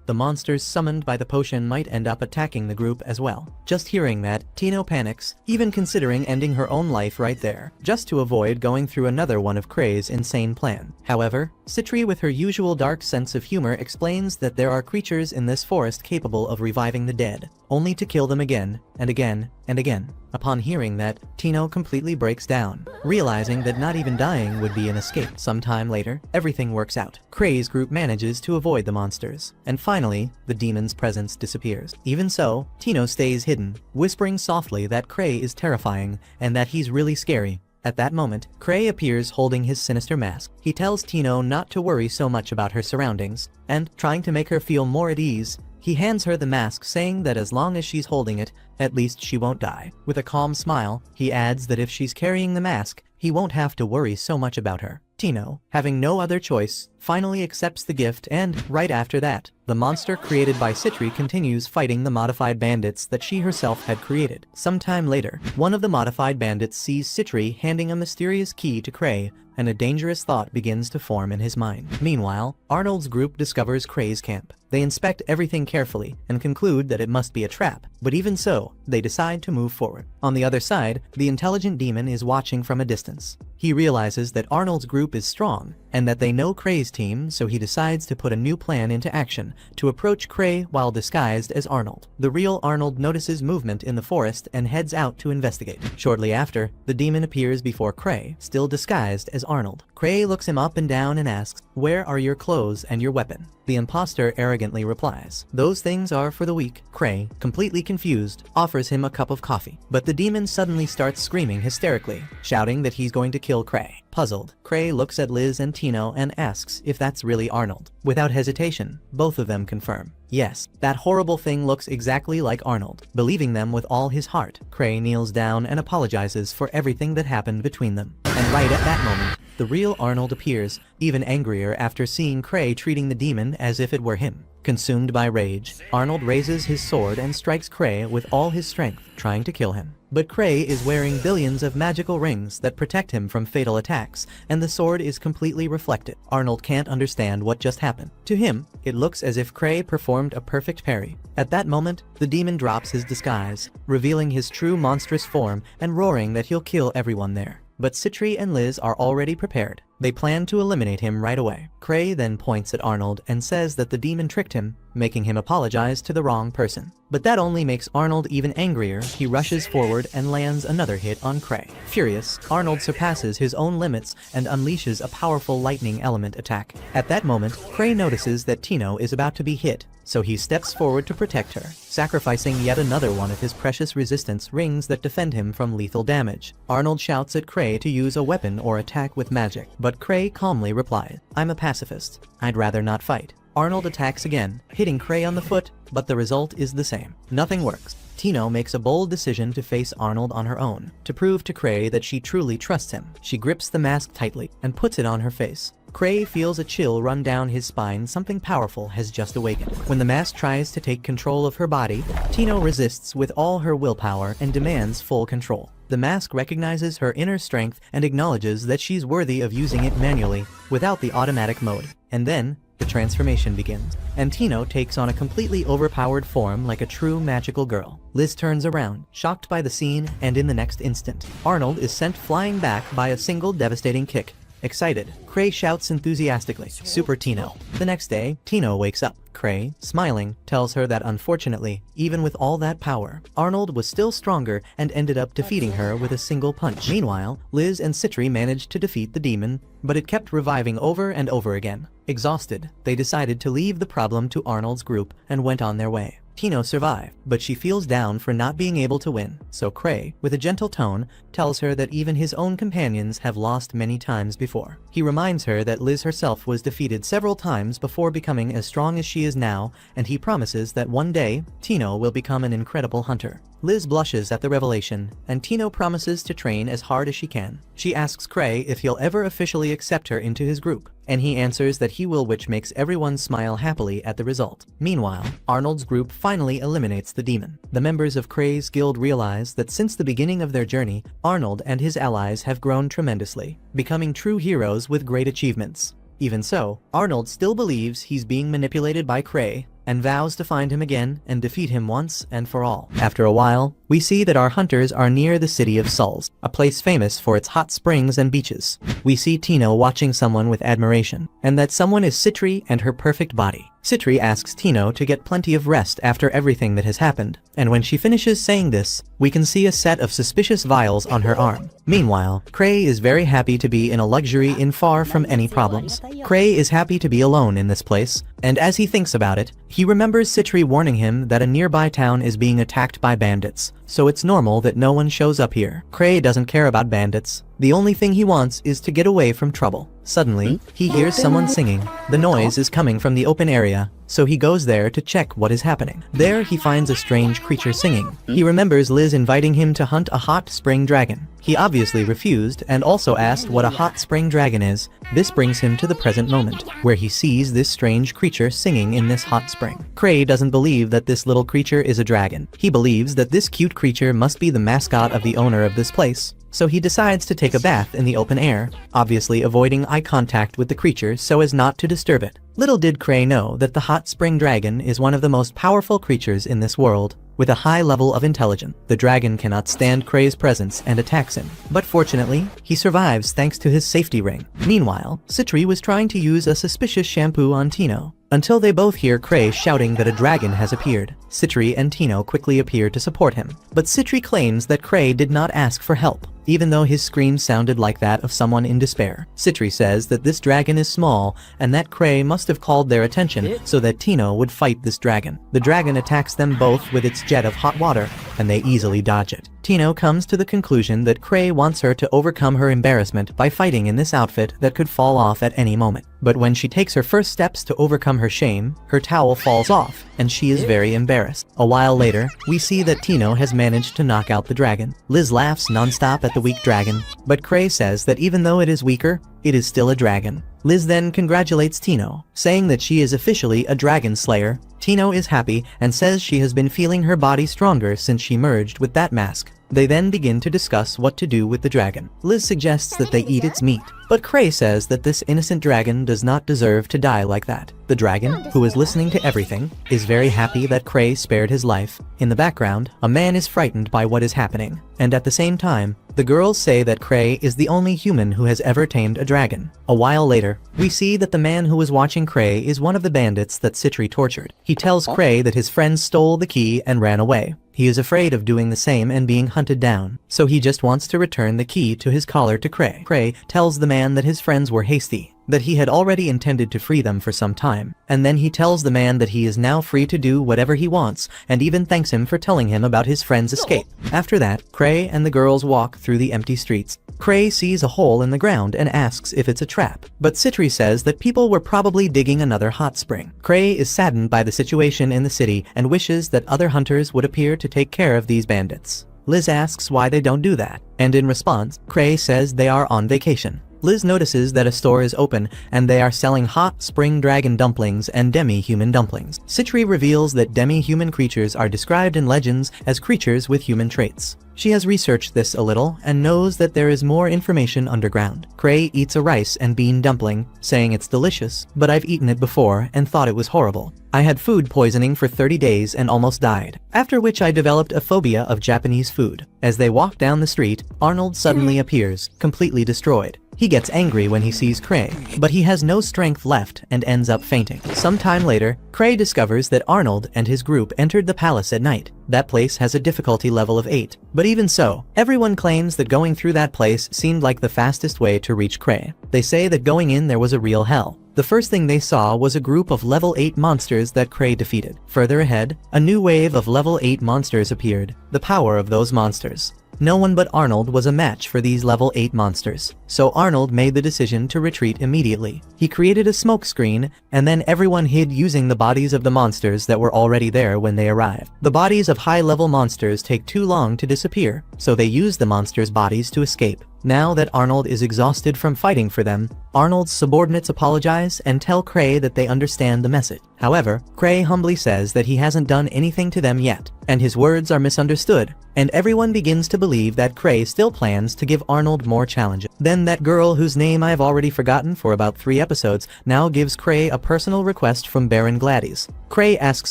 The monsters summoned by the potion might end up attacking the group as well. Just hearing that, Tino panics, even considering ending her own life right there, just to avoid going through another one of Kray's insane plan. However, Citri, with her usual dark sense of humor, explains that there are creatures in this forest capable of reviving the dead, only to kill them again, and again, and again. Upon hearing that, Tino completely breaks down, realizing that not even dying would be an escape. Sometime later, everything works out. Kray's group manages to avoid the monsters, and finally, the demon's presence disappears. Even so, Tino stays hidden, whispering softly that Kray is terrifying and that he's really scary. At that moment, Kray appears holding his sinister mask. He tells Tino not to worry so much about her surroundings, and, trying to make her feel more at ease, he hands her the mask, saying that as long as she's holding it, at least she won't die. With a calm smile, he adds that if she's carrying the mask, he won't have to worry so much about her. Tino, having no other choice, finally accepts the gift, and, right after that, the monster created by Citri continues fighting the modified bandits that she herself had created. Sometime later, one of the modified bandits sees Citri handing a mysterious key to Kray, and a dangerous thought begins to form in his mind. Meanwhile, Arnold's group discovers Kray's camp. They inspect everything carefully and conclude that it must be a trap, but even so, they decide to move forward. On the other side, the intelligent demon is watching from a distance. He realizes that Arnold's group is strong, and that they know Kray's team, so he decides to put a new plan into action to approach Kray while disguised as Arnold. The real Arnold notices movement in the forest and heads out to investigate. Shortly after, the demon appears before Kray, still disguised as Arnold. Kray looks him up and down and asks, "Where are your clothes and your weapon?" The imposter arrogantly replies, "Those things are for the weak." Kray, completely confused, offers him a cup of coffee. But the demon suddenly starts screaming hysterically, shouting that he's going to kill Kray. Puzzled, Kray looks at Liz and Tino and asks if that's really Arnold. Without hesitation, both of them confirm, yes, that horrible thing looks exactly like Arnold. Believing them with all his heart, Kray kneels down and apologizes for everything that happened between them. And right at that moment, the real Arnold appears, even angrier after seeing Kray treating the demon as if it were him. Consumed by rage, Arnold raises his sword and strikes Kray with all his strength, trying to kill him. But Kray is wearing billions of magical rings that protect him from fatal attacks, and the sword is completely reflected. Arnold can't understand what just happened. To him, it looks as if Kray performed a perfect parry. At that moment, the demon drops his disguise, revealing his true monstrous form and roaring that he'll kill everyone there. But Citri and Liz are already prepared. They plan to eliminate him right away. Kray then points at Arnold and says that the demon tricked him, making him apologize to the wrong person. But that only makes Arnold even angrier. He rushes forward and lands another hit on Kray. Furious, Arnold surpasses his own limits and unleashes a powerful lightning element attack. At that moment, Kray notices that Tino is about to be hit, so he steps forward to protect her, sacrificing yet another one of his precious resistance rings that defend him from lethal damage. Arnold shouts at Kray to use a weapon or attack with magic, but Kray calmly replies, "I'm a pacifist. I'd rather not fight." Arnold attacks again, hitting Kray on the foot, but the result is the same. Nothing works. Tino makes a bold decision to face Arnold on her own. To prove to Kray that she truly trusts him, she grips the mask tightly and puts it on her face. Kray feels a chill run down his spine. Something powerful has just awakened. When the mask tries to take control of her body, Tino resists with all her willpower and demands full control. The mask recognizes her inner strength and acknowledges that she's worthy of using it manually, without the automatic mode. And then, the transformation begins, and Tino takes on a completely overpowered form like a true magical girl. Liz turns around, shocked by the scene, and in the next instant, Arnold is sent flying back by a single devastating kick. Excited, Kray shouts enthusiastically, "Super Tino." The next day, Tino wakes up. Kray, smiling, tells her that unfortunately, even with all that power, Arnold was still stronger and ended up defeating her with a single punch. Meanwhile, Liz and Citri managed to defeat the demon, but it kept reviving over and over again. Exhausted, they decided to leave the problem to Arnold's group and went on their way. Tino survived, but she feels down for not being able to win, so Kray, with a gentle tone, tells her that even his own companions have lost many times before. He reminds her that Liz herself was defeated several times before becoming as strong as she is now, and he promises that one day, Tino will become an incredible hunter. Liz blushes at the revelation, and Tino promises to train as hard as she can. She asks Kray if he'll ever officially accept her into his group, and he answers that he will, which makes everyone smile happily at the result. Meanwhile, Arnold's group finally eliminates the demon. The members of Kray's guild realize that since the beginning of their journey, Arnold and his allies have grown tremendously, becoming true heroes with great achievements. Even so, Arnold still believes he's being manipulated by Kray, and vows to find him again and defeat him once and for all. After a while, we see that our hunters are near the city of Sulz, a place famous for its hot springs and beaches. We see Tino watching someone with admiration, and that someone is Citri and her perfect body. Citri asks Tino to get plenty of rest after everything that has happened, and when she finishes saying this, we can see a set of suspicious vials on her arm. Meanwhile, Kray is very happy to be in a luxury inn far from any problems. Kray is happy to be alone in this place, and as he thinks about it, he remembers Citri warning him that a nearby town is being attacked by bandits, so it's normal that no one shows up here. Kray doesn't care about bandits. The only thing he wants is to get away from trouble. Suddenly, he hears someone singing. The noise is coming from the open area, so he goes there to check what is happening. There he finds a strange creature singing. He remembers Liz inviting him to hunt a hot spring dragon. He obviously refused and also asked what a hot spring dragon is. This brings him to the present moment, where he sees this strange creature singing in this hot spring. Kray doesn't believe that this little creature is a dragon. He believes that this cute creature must be the mascot of the owner of this place, so he decides to take a bath in the open air, obviously avoiding eye contact with the creature so as not to disturb it. Little did Kray know that the hot spring dragon is one of the most powerful creatures in this world. With a high level of intelligence, the dragon cannot stand Kray's presence and attacks him. But fortunately, he survives thanks to his safety ring. Meanwhile, Citri was trying to use a suspicious shampoo on Tino, until they both hear Kray shouting that a dragon has appeared. Citri and Tino quickly appear to support him, but Citri claims that Kray did not ask for help, even though his scream sounded like that of someone in despair. Citri says that this dragon is small and that Kray must have called their attention so that Tino would fight this dragon. The dragon attacks them both with its jet of hot water, and they easily dodge it. Tino comes to the conclusion that Kray wants her to overcome her embarrassment by fighting in this outfit that could fall off at any moment. But when she takes her first steps to overcome her shame, her towel falls off, and she is very embarrassed. A while later, we see that Tino has managed to knock out the dragon. Liz laughs non-stop at the weak dragon, but Kray says that even though it is weaker, it is still a dragon. Liz then congratulates Tino, saying that she is officially a dragon slayer. Tino is happy and says she has been feeling her body stronger since she merged with that mask. They then begin to discuss what to do with the dragon. Liz suggests that they eat its meat, but Kray says that this innocent dragon does not deserve to die like that. The dragon, who is listening to everything, is very happy that Kray spared his life. In the background, a man is frightened by what is happening, and at the same time, the girls say that Kray is the only human who has ever tamed a dragon. A while later, we see that the man who was watching Kray is one of the bandits that Citri tortured. He tells Kray that his friends stole the key and ran away. He is afraid of doing the same and being hunted down, so he just wants to return the key to his collar to Kray. Kray tells the man that his friends were hasty, that he had already intended to free them for some time, and then he tells the man that he is now free to do whatever he wants, and even thanks him for telling him about his friend's escape. After that, Kray and the girls walk through the empty streets. Kray sees a hole in the ground and asks if it's a trap, but Citri says that people were probably digging another hot spring. Kray is saddened by the situation in the city and wishes that other hunters would appear to take care of these bandits. Liz asks why they don't do that, and in response, Kray says they are on vacation. Liz notices that a store is open and they are selling hot spring dragon dumplings and demi-human dumplings. Citri reveals that demi-human creatures are described in legends as creatures with human traits. She has researched this a little and knows that there is more information underground. Kray eats a rice and bean dumpling, saying it's delicious, but I've eaten it before and thought it was horrible. I had food poisoning for 30 days and almost died, after which I developed a phobia of Japanese food. As they walk down the street, Arnold suddenly appears, completely destroyed. He gets angry when he sees Kray, but he has no strength left and ends up fainting. Sometime later, Kray discovers that Arnold and his group entered the palace at night. That place has a difficulty level of 8. But even so, everyone claims that going through that place seemed like the fastest way to reach Kray. They say that going in there was a real hell. The first thing they saw was a group of level 8 monsters that Kray defeated. Further ahead, a new wave of level 8 monsters appeared. The power of those monsters. No one but Arnold was a match for these level 8 monsters, so Arnold made the decision to retreat immediately. He created a smoke screen, and then everyone hid using the bodies of the monsters that were already there when they arrived. The bodies of high-level monsters take too long to disappear, so they use the monsters' bodies to escape. Now that Arnold is exhausted from fighting for them, Arnold's subordinates apologize and tell Kray that they understand the message. However, Kray humbly says that he hasn't done anything to them yet, and his words are misunderstood, and everyone begins to believe that Kray still plans to give Arnold more challenges. Then that girl whose name I've already forgotten for about 3 episodes now gives Kray a personal request from Baron Gladys. Kray asks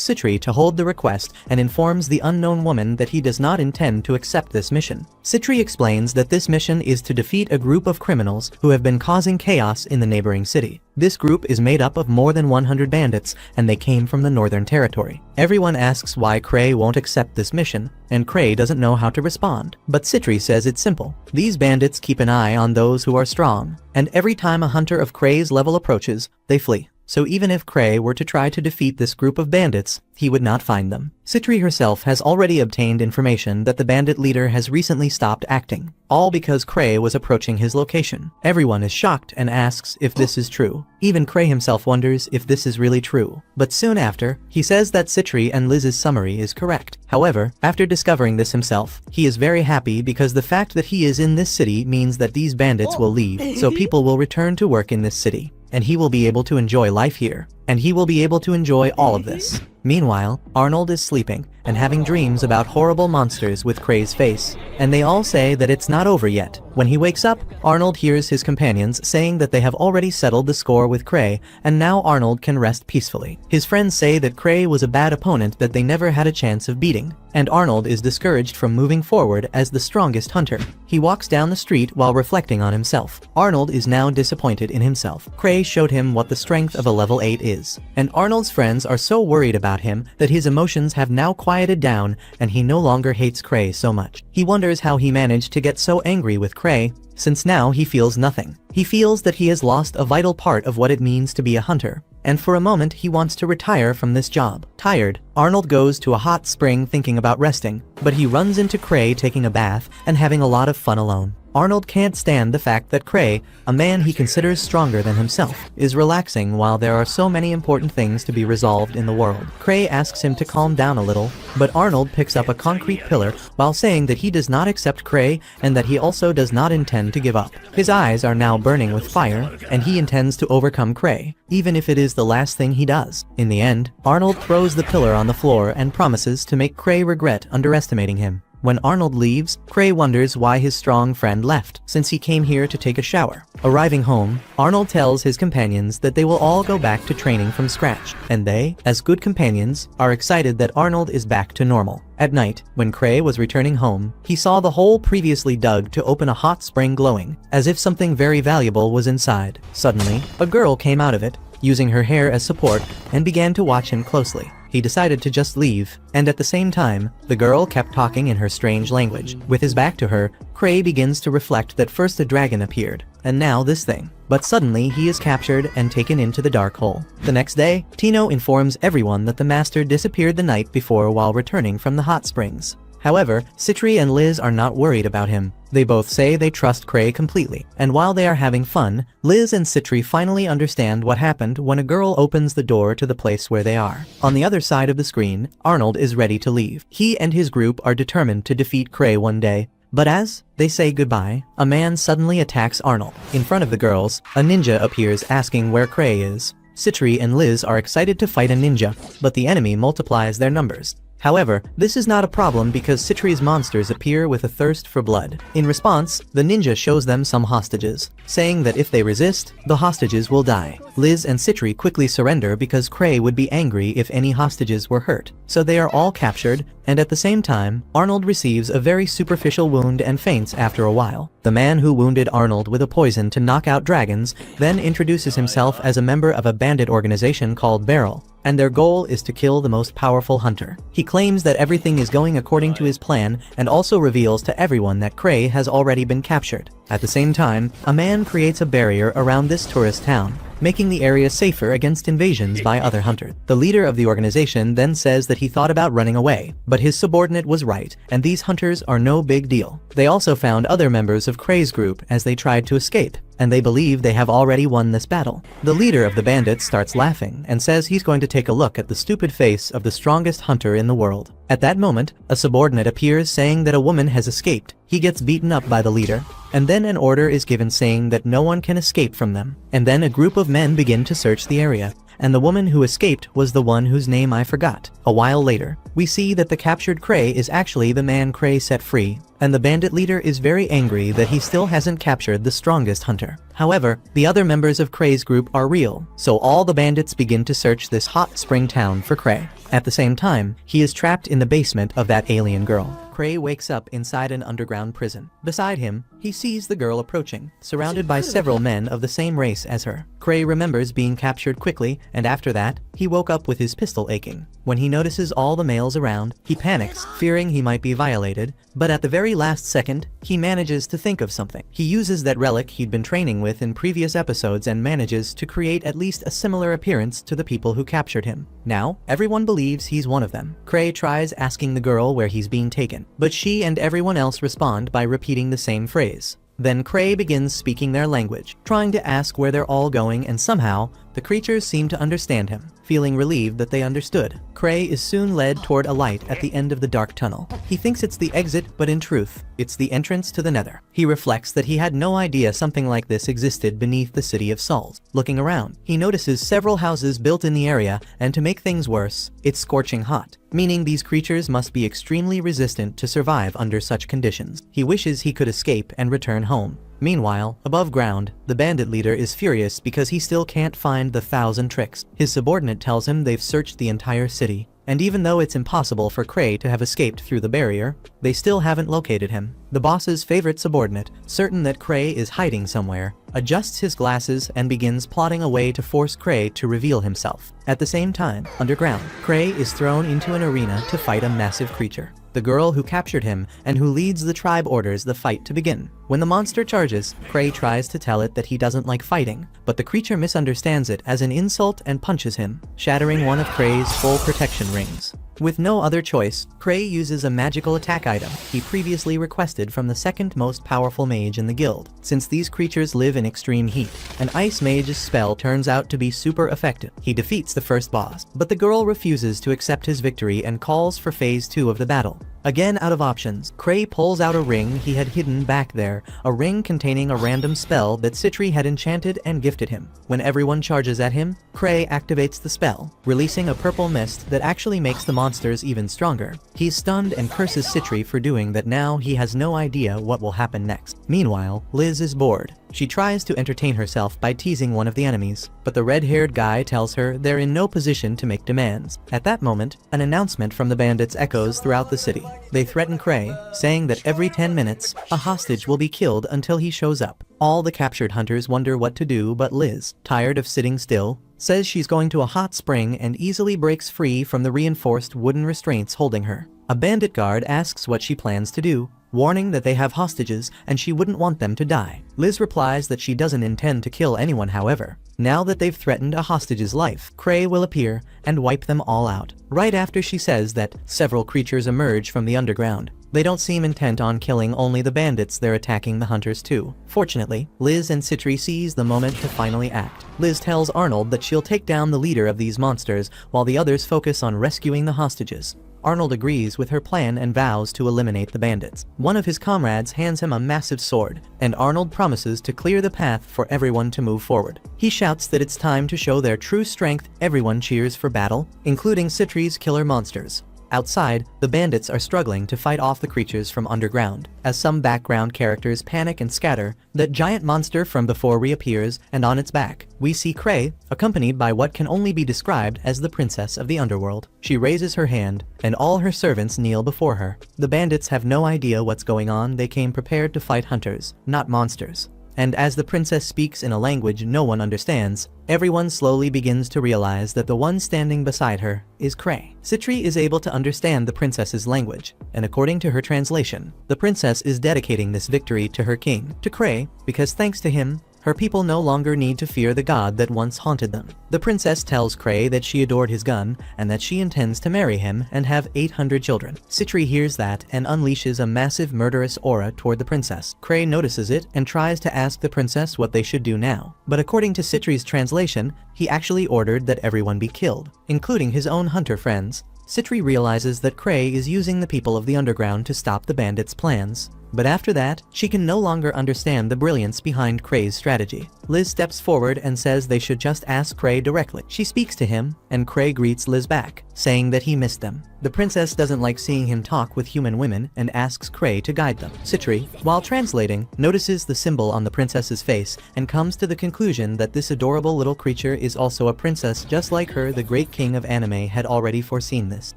Citri to hold the request and informs the unknown woman that he does not intend to accept this mission. Citri explains that this mission is to defeat a group of criminals who have been causing chaos in the neighboring city. This group is made up of more than 100 bandits, and they came from the Northern Territory. Everyone asks why Kray won't accept this mission, and Kray doesn't know how to respond. But Citri says it's simple. These bandits keep an eye on those who are strong, and every time a hunter of Kray's level approaches, they flee. So even if Kray were to try to defeat this group of bandits, he would not find them. Citri herself has already obtained information that the bandit leader has recently stopped acting, all because Kray was approaching his location. Everyone is shocked and asks if this is true. Even Kray himself wonders if this is really true. But soon after, he says that Citri and Liz's summary is correct. However, after discovering this himself, he is very happy because the fact that he is in this city means that these bandits will leave, so people will return to work in this city, and he will be able to enjoy life here. And he will be able to enjoy all of this. Meanwhile, Arnold is sleeping and having dreams about horrible monsters with Kray's face, and they all say that it's not over yet. When he wakes up, Arnold hears his companions saying that they have already settled the score with Kray, and now Arnold can rest peacefully. His friends say that Kray was a bad opponent that they never had a chance of beating, and Arnold is discouraged from moving forward as the strongest hunter. He walks down the street while reflecting on himself. Arnold is now disappointed in himself. Kray showed him what the strength of a level 8 is, and Arnold's friends are so worried about him that his emotions have now quieted down and he no longer hates Kray so much. He wonders how he managed to get so angry with Kray, since now he feels nothing. He feels that he has lost a vital part of what it means to be a hunter, and for a moment he wants to retire from this job. Tired, Arnold goes to a hot spring thinking about resting, but he runs into Kray taking a bath and having a lot of fun alone. Arnold can't stand the fact that Kray, a man he considers stronger than himself, is relaxing while there are so many important things to be resolved in the world. Kray asks him to calm down a little, but Arnold picks up a concrete pillar while saying that he does not accept Kray and that he also does not intend to give up. His eyes are now burning with fire, and he intends to overcome Kray, even if it is the last thing he does. In the end, Arnold throws the pillar on the floor and promises to make Kray regret underestimating him. When Arnold leaves, Kray wonders why his strong friend left, since he came here to take a shower. Arriving home, Arnold tells his companions that they will all go back to training from scratch, and they, as good companions, are excited that Arnold is back to normal. At night, when Kray was returning home, he saw the hole previously dug to open a hot spring glowing, as if something very valuable was inside. Suddenly, a girl came out of it, using her hair as support, and began to watch him closely. He decided to just leave, and at the same time, the girl kept talking in her strange language. With his back to her, Kray begins to reflect that first a dragon appeared, and now this thing. But suddenly, he is captured and taken into the dark hole. The next day, Tino informs everyone that the master disappeared the night before while returning from the hot springs. However, Citri and Liz are not worried about him. They both say they trust Kray completely, and while they are having fun, Liz and Citri finally understand what happened when a girl opens the door to the place where they are. On the other side of the screen, Arnold is ready to leave. He and his group are determined to defeat Kray one day. But as they say goodbye, a man suddenly attacks Arnold. In front of the girls, a ninja appears asking where Kray is. Citri and Liz are excited to fight a ninja, but the enemy multiplies their numbers. However, this is not a problem because Citri's monsters appear with a thirst for blood. In response, the ninja shows them some hostages, saying that if they resist, the hostages will die. Liz and Citri quickly surrender because Kray would be angry if any hostages were hurt, so they are all captured, and at the same time, Arnold receives a very superficial wound and faints after a while. The man who wounded Arnold with a poison to knock out dragons then introduces himself as a member of a bandit organization called Barrel, and their goal is to kill the most powerful hunter. He claims that everything is going according to his plan and also reveals to everyone that Kray has already been captured. At the same time, a man creates a barrier around this tourist town, making the area safer against invasions by other hunters. The leader of the organization then says that he thought about running away, but his subordinate was right, and these hunters are no big deal. They also found other members of Kray's group as they tried to escape, and they believe they have already won this battle. The leader of the bandits starts laughing and says he's going to take a look at the stupid face of the strongest hunter in the world. At that moment, a subordinate appears saying that a woman has escaped. He gets beaten up by the leader, and then an order is given saying that no one can escape from them. And then a group of men begin to search the area, and the woman who escaped was the one whose name I forgot. A while later, we see that the captured Kray is actually the man Kray set free, and the bandit leader is very angry that he still hasn't captured the strongest hunter. However, the other members of Kray's group are real, so all the bandits begin to search this hot spring town for Kray. At the same time, he is trapped in the basement of that alien girl. Kray wakes up inside an underground prison. Beside him, he sees the girl approaching, surrounded by several men of the same race as her. Kray remembers being captured quickly, and after that, he woke up with his pistol aching. When he notices all the males around, he panics, fearing he might be violated, but at the very last second, he manages to think of something. He uses that relic he'd been training with in previous episodes and manages to create at least a similar appearance to the people who captured him. Now, everyone believes he's one of them. Kray tries asking the girl where he's being taken, but she and everyone else respond by repeating the same phrase. Then Kray begins speaking their language, trying to ask where they're all going, and somehow, the creatures seem to understand him. Feeling relieved that they understood, Kray is soon led toward a light at the end of the dark tunnel. He thinks it's the exit, but in truth, it's the entrance to the Nether. He reflects that he had no idea something like this existed beneath the city of Souls. Looking around, he notices several houses built in the area, and to make things worse, it's scorching hot, meaning these creatures must be extremely resistant to survive under such conditions. He wishes he could escape and return home. Meanwhile, above ground, the bandit leader is furious because he still can't find the 1,000 tricks. His subordinate tells him they've searched the entire city, and even though it's impossible for Kray to have escaped through the barrier, they still haven't located him. The boss's favorite subordinate, certain that Kray is hiding somewhere, adjusts his glasses and begins plotting a way to force Kray to reveal himself. At the same time, underground, Kray is thrown into an arena to fight a massive creature. The girl who captured him and who leads the tribe orders the fight to begin. When the monster charges, Kray tries to tell it that he doesn't like fighting, but the creature misunderstands it as an insult and punches him, shattering one of Kray's full protection rings. With no other choice, Kray uses a magical attack item he previously requested from the second most powerful mage in the guild. Since these creatures live in extreme heat, an ice mage's spell turns out to be super effective. He defeats the first boss, but the girl refuses to accept his victory and calls for phase 2 of the battle. Again out of options, Kray pulls out a ring he had hidden back there, a ring containing a random spell that Citri had enchanted and gifted him. When everyone charges at him, Kray activates the spell, releasing a purple mist that actually makes the monsters even stronger. He's stunned and curses Citri for doing that. Now he has no idea what will happen next. Meanwhile, Liz is bored. She tries to entertain herself by teasing one of the enemies, but the red-haired guy tells her they're in no position to make demands. At that moment, an announcement from the bandits echoes throughout the city. They threaten Kray, saying that every 10 minutes, a hostage will be killed until he shows up. All the captured hunters wonder what to do, but Liz, tired of sitting still, says she's going to a hot spring and easily breaks free from the reinforced wooden restraints holding her. A bandit guard asks what she plans to do, warning that they have hostages and she wouldn't want them to die. Liz replies that she doesn't intend to kill anyone. However, now that they've threatened a hostage's life, Kray will appear and wipe them all out. Right after she says that several creatures emerge from the underground. They don't seem intent on killing only the bandits, they're attacking the hunters too. Fortunately, Liz and Citri seize the moment to finally act. Liz tells Arnold that she'll take down the leader of these monsters while the others focus on rescuing the hostages. Arnold agrees with her plan and vows to eliminate the bandits. One of his comrades hands him a massive sword, and Arnold promises to clear the path for everyone to move forward. He shouts that it's time to show their true strength. Everyone cheers for battle, including Citri's killer monsters. Outside, the bandits are struggling to fight off the creatures from underground. As some background characters panic and scatter, that giant monster from before reappears, and on its back, we see Kray, accompanied by what can only be described as the princess of the underworld. She raises her hand, and all her servants kneel before her. The bandits have no idea what's going on. They came prepared to fight hunters, not monsters. And as the princess speaks in a language no one understands, everyone slowly begins to realize that the one standing beside her is Kray. Citri is able to understand the princess's language, and according to her translation, the princess is dedicating this victory to her king, to Kray, because thanks to him, her people no longer need to fear the god that once haunted them. The princess tells Kray that she adored his gun and that she intends to marry him and have 800 children. Citri hears that and unleashes a massive murderous aura toward the princess. Kray notices it and tries to ask the princess what they should do now. But according to Citri's translation, he actually ordered that everyone be killed, including his own hunter friends. Citri realizes that Kray is using the people of the underground to stop the bandits' plans. But after that, she can no longer understand the brilliance behind Kray's strategy. Liz steps forward and says they should just ask Kray directly. She speaks to him, and Kray greets Liz back, saying that he missed them. The princess doesn't like seeing him talk with human women and asks Kray to guide them. Citri, while translating, notices the symbol on the princess's face and comes to the conclusion that this adorable little creature is also a princess just like her. The great king of anime had already foreseen this.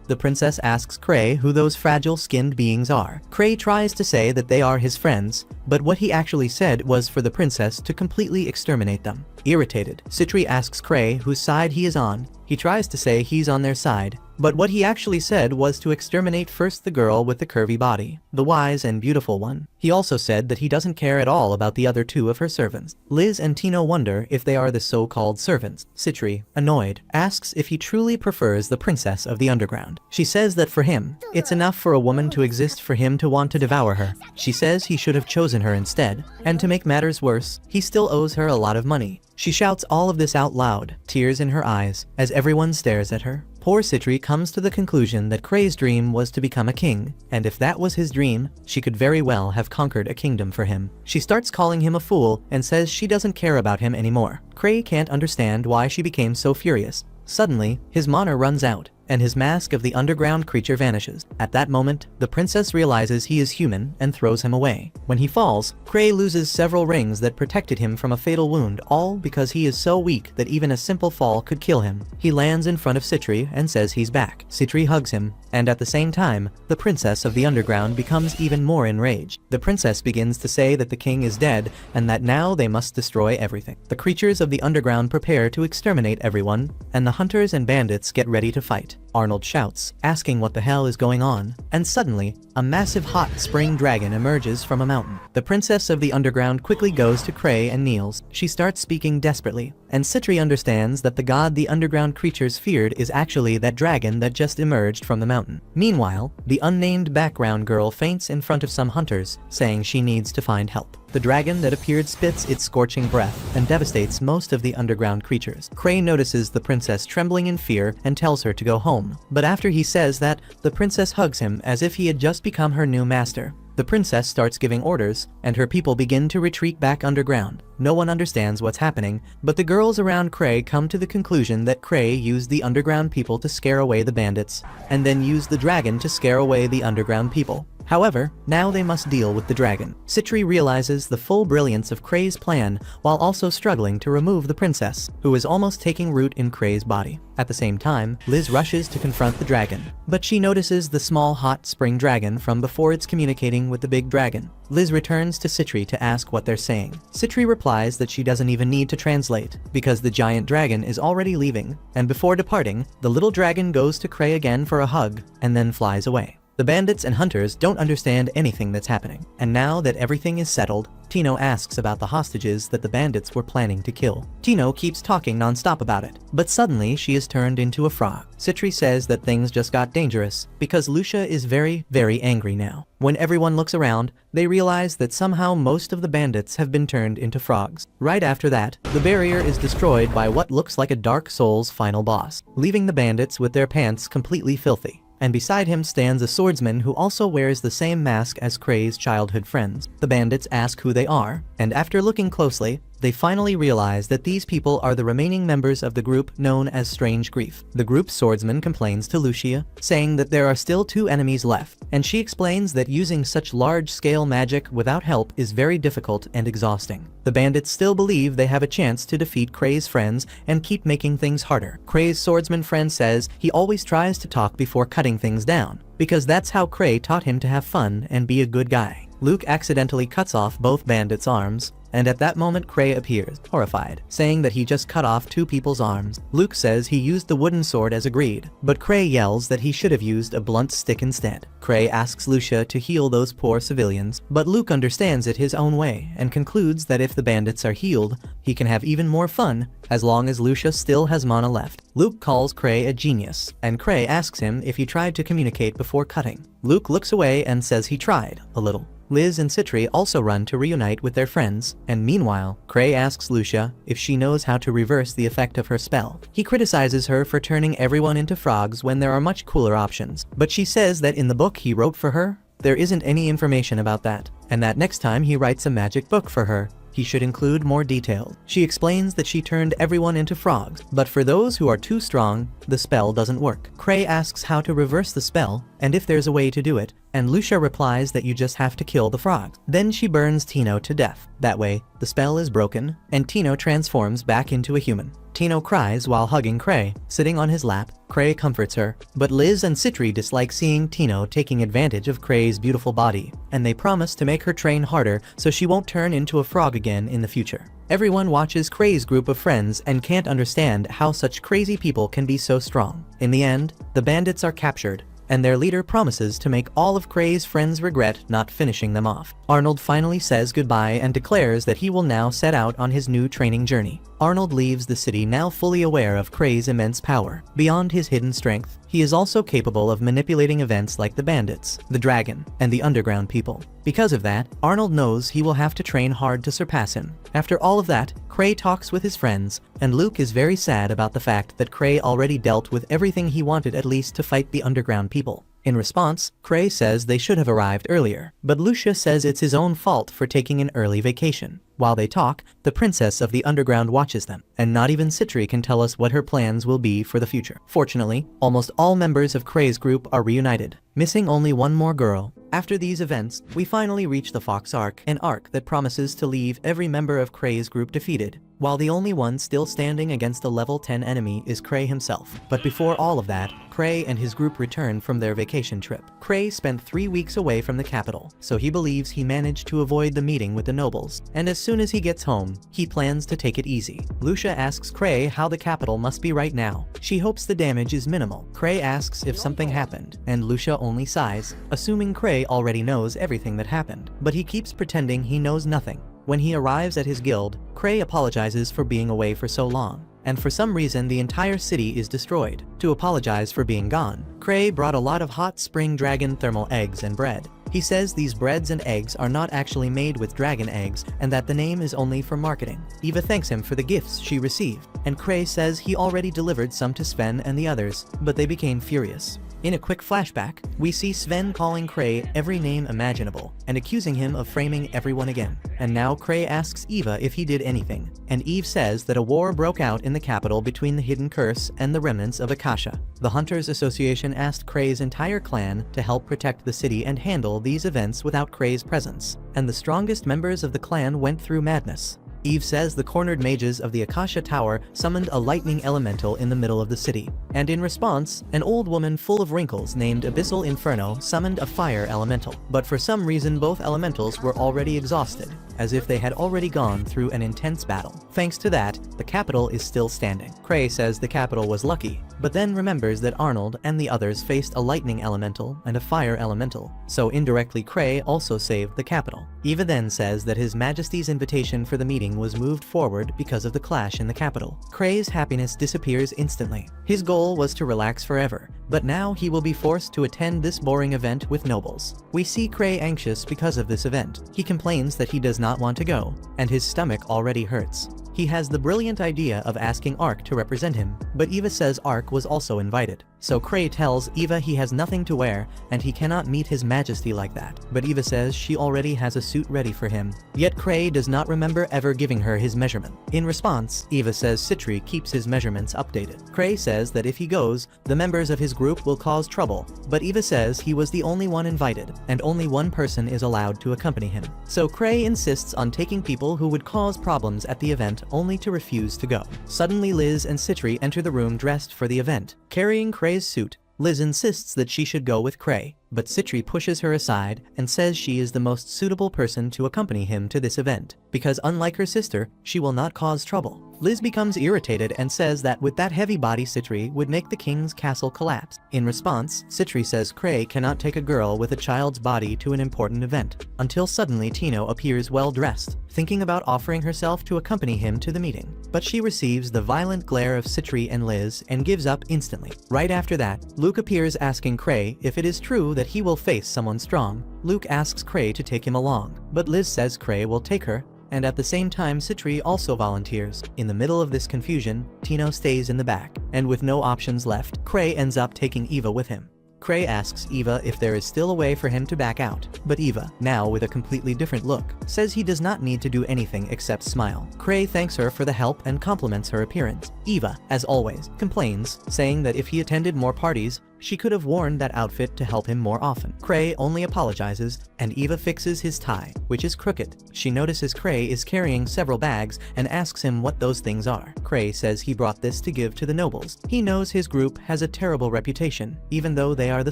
The princess asks Kray who those fragile-skinned beings are. Kray tries to say that they are his friends, but what he actually said was for the princess to completely exterminate them. Irritated, Citri asks Kray whose side he is on. He tries to say he's on their side, but what he actually said was to exterminate first the girl with the curvy body, the wise and beautiful one. He also said that he doesn't care at all about the other two of her servants. Liz and Tino wonder if they are the so-called servants. Citri, annoyed, asks if he truly prefers the princess of the underground. She says that for him, it's enough for a woman to exist for him to want to devour her. She says he should have chosen her instead, and to make matters worse, he still owes her a lot of money. She shouts all of this out loud, tears in her eyes, as everyone stares at her. Poor Citri comes to the conclusion that Kray's dream was to become a king, and if that was his dream, she could very well have conquered a kingdom for him. She starts calling him a fool and says she doesn't care about him anymore. Kray can't understand why she became so furious. Suddenly, his mana runs out, and his mask of the underground creature vanishes. At that moment, the princess realizes he is human and throws him away. When he falls, Kray loses several rings that protected him from a fatal wound, all because he is so weak that even a simple fall could kill him. He lands in front of Citri and says he's back. Citri hugs him, and at the same time, the princess of the underground becomes even more enraged. The princess begins to say that the king is dead and that now they must destroy everything. The creatures of the underground prepare to exterminate everyone, and the hunters and bandits get ready to fight. Arnold shouts, asking what the hell is going on, and suddenly, a massive hot spring dragon emerges from a mountain. The princess of the underground quickly goes to Kray and kneels. She starts speaking desperately, and Citri understands that the god the underground creatures feared is actually that dragon that just emerged from the mountain. Meanwhile, the unnamed background girl faints in front of some hunters, saying she needs to find help. The dragon that appeared spits its scorching breath and devastates most of the underground creatures. Kray notices the princess trembling in fear and tells her to go home. home. But after he says that, the princess hugs him as if he had just become her new master. The princess starts giving orders, and her people begin to retreat back underground. No one understands what's happening, but the girls around Kray come to the conclusion that Kray used the underground people to scare away the bandits, and then used the dragon to scare away the underground people. However, now they must deal with the dragon. Citri realizes the full brilliance of Kray's plan while also struggling to remove the princess, who is almost taking root in Kray's body. At the same time, Liz rushes to confront the dragon, but she notices the small hot spring dragon from before it's communicating with the big dragon. Liz returns to Citri to ask what they're saying. Citri replies that she doesn't even need to translate, because the giant dragon is already leaving, and before departing, the little dragon goes to Kray again for a hug, and then flies away. The bandits and hunters don't understand anything that's happening, and now that everything is settled, Tino asks about the hostages that the bandits were planning to kill. Tino keeps talking non-stop about it, but suddenly she is turned into a frog. Citri says that things just got dangerous, because Lucia is very, very angry now. When everyone looks around, they realize that somehow most of the bandits have been turned into frogs. Right after that, the barrier is destroyed by what looks like a Dark Souls final boss, leaving the bandits with their pants completely filthy. And beside him stands a swordsman who also wears the same mask as Kray's childhood friends. The bandits ask who they are, and after looking closely, they finally realize that these people are the remaining members of the group known as Strange Grief. The group's swordsman complains to Lucia, saying that there are still 2 enemies left, and she explains that using such large-scale magic without help is very difficult and exhausting. The bandits still believe they have a chance to defeat Kray's friends and keep making things harder. Kray's swordsman friend says he always tries to talk before cutting things down, because that's how Kray taught him to have fun and be a good guy. Luke accidentally cuts off both bandits' arms, and at that moment Kray appears, horrified, saying that he just cut off 2 people's arms. Luke says he used the wooden sword as agreed, but Kray yells that he should have used a blunt stick instead. Kray asks Lucia to heal those poor civilians, but Luke understands it his own way and concludes that if the bandits are healed, he can have even more fun as long as Lucia still has mana left. Luke calls Kray a genius, and Kray asks him if he tried to communicate before cutting. Luke looks away and says he tried, a little. Liz and Citri also run to reunite with their friends, and meanwhile, Kray asks Lucia if she knows how to reverse the effect of her spell. He criticizes her for turning everyone into frogs when there are much cooler options, but she says that in the book he wrote for her, there isn't any information about that, and that next time he writes a magic book for her, he should include more details. She explains that she turned everyone into frogs, but for those who are too strong, the spell doesn't work. Kray asks how to reverse the spell, and if there's a way to do it, and Lucia replies that you just have to kill the frogs. Then she burns Tino to death. That way, the spell is broken, and Tino transforms back into a human. Tino cries while hugging Kray, sitting on his lap. Kray comforts her, but Liz and Citri dislike seeing Tino taking advantage of Kray's beautiful body, and they promise to make her train harder so she won't turn into a frog again in the future. Everyone watches Kray's group of friends and can't understand how such crazy people can be so strong. In the end, the bandits are captured, and their leader promises to make all of Kray's friends regret not finishing them off. Arnold finally says goodbye and declares that he will now set out on his new training journey. Arnold leaves the city now fully aware of Kray's immense power. Beyond his hidden strength, he is also capable of manipulating events like the bandits, the dragon, and the underground people. Because of that, Arnold knows he will have to train hard to surpass him. After all of that, Kray talks with his friends, and Luke is very sad about the fact that Kray already dealt with everything he wanted at least to fight the underground people. In response, Kray says they should have arrived earlier, but Lucia says it's his own fault for taking an early vacation. While they talk, the princess of the underground watches them, and not even Citri can tell us what her plans will be for the future. Fortunately, almost all members of Kray's group are reunited, missing only one more girl. After these events, we finally reach the Fox Arc, an arc that promises to leave every member of Kray's group defeated, while the only one still standing against a level 10 enemy is Kray himself. But before all of that, Kray and his group return from their vacation trip. Kray spent 3 weeks away from the capital, so he believes he managed to avoid the meeting with the nobles, and as soon as he gets home, he plans to take it easy. Lucia asks Kray how the capital must be right now. She hopes the damage is minimal. Kray asks if something happened, and Lucia only sighs, assuming Kray already knows everything that happened, but he keeps pretending he knows nothing. When he arrives at his guild, Kray apologizes for being away for so long, and for some reason the entire city is destroyed. To apologize for being gone, Kray brought a lot of hot spring dragon thermal eggs and bread. He says these breads and eggs are not actually made with dragon eggs and that the name is only for marketing. Eva thanks him for the gifts she received, and Kray says he already delivered some to Sven and the others, but they became furious. In a quick flashback, we see Sven calling Kray every name imaginable and accusing him of framing everyone again. And now Kray asks Eva if he did anything, and Eve says that a war broke out in the capital between the hidden curse and the remnants of Akasha. The Hunters Association asked Kray's entire clan to help protect the city and handle these events without Kray's presence, and the strongest members of the clan went through madness. Eve says the cornered mages of the Akasha Tower summoned a lightning elemental in the middle of the city, and in response, an old woman full of wrinkles named Abyssal Inferno summoned a fire elemental. But for some reason both elementals were already exhausted, as if they had already gone through an intense battle. Thanks to that, the capital is still standing. Kray says the capital was lucky, but then remembers that Arnold and the others faced a lightning elemental and a fire elemental, so indirectly Kray also saved the capital. Eva then says that His Majesty's invitation for the meeting was moved forward because of the clash in the capital. Kray's happiness disappears instantly. His goal was to relax forever, but now he will be forced to attend this boring event with nobles. We see Kray anxious because of this event. He complains that he does not want to go, and his stomach already hurts. He has the brilliant idea of asking Ark to represent him, but Eva says Ark was also invited. So Kray tells Eva he has nothing to wear and he cannot meet His Majesty like that, but Eva says she already has a suit ready for him. Yet Kray does not remember ever giving her his measurement. In response, Eva says Citri keeps his measurements updated. Kray says that if he goes, the members of his group will cause trouble, but Eva says he was the only one invited, and only one person is allowed to accompany him. So Kray insists on taking people who would cause problems at the event only to refuse to go. Suddenly Liz and Citri enter the room dressed for the event, carrying Kray's suit. Liz insists that she should go with Kray, but Citri pushes her aside and says she is the most suitable person to accompany him to this event, because unlike her sister, she will not cause trouble. Liz becomes irritated and says that with that heavy body Citri would make the king's castle collapse. In response, Citri says Kray cannot take a girl with a child's body to an important event, until suddenly Tino appears well dressed, thinking about offering herself to accompany him to the meeting. But she receives the violent glare of Citri and Liz and gives up instantly. Right after that, Luke appears asking Kray if it is true that he will face someone strong. Luke asks Kray to take him along, but Liz says Kray will take her, and at the same time Citri also volunteers. In the middle of this confusion, Tino stays in the back, and with no options left, Kray ends up taking Eva with him. Kray asks Eva if there is still a way for him to back out, but Eva, now with a completely different look, says he does not need to do anything except smile. Kray thanks her for the help and compliments her appearance. Eva, as always, complains, saying that if he attended more parties, she could have worn that outfit to help him more often. Kray only apologizes, and Eva fixes his tie, which is crooked. She notices Kray is carrying several bags and asks him what those things are. Kray says he brought this to give to the nobles. He knows his group has a terrible reputation, even though they are the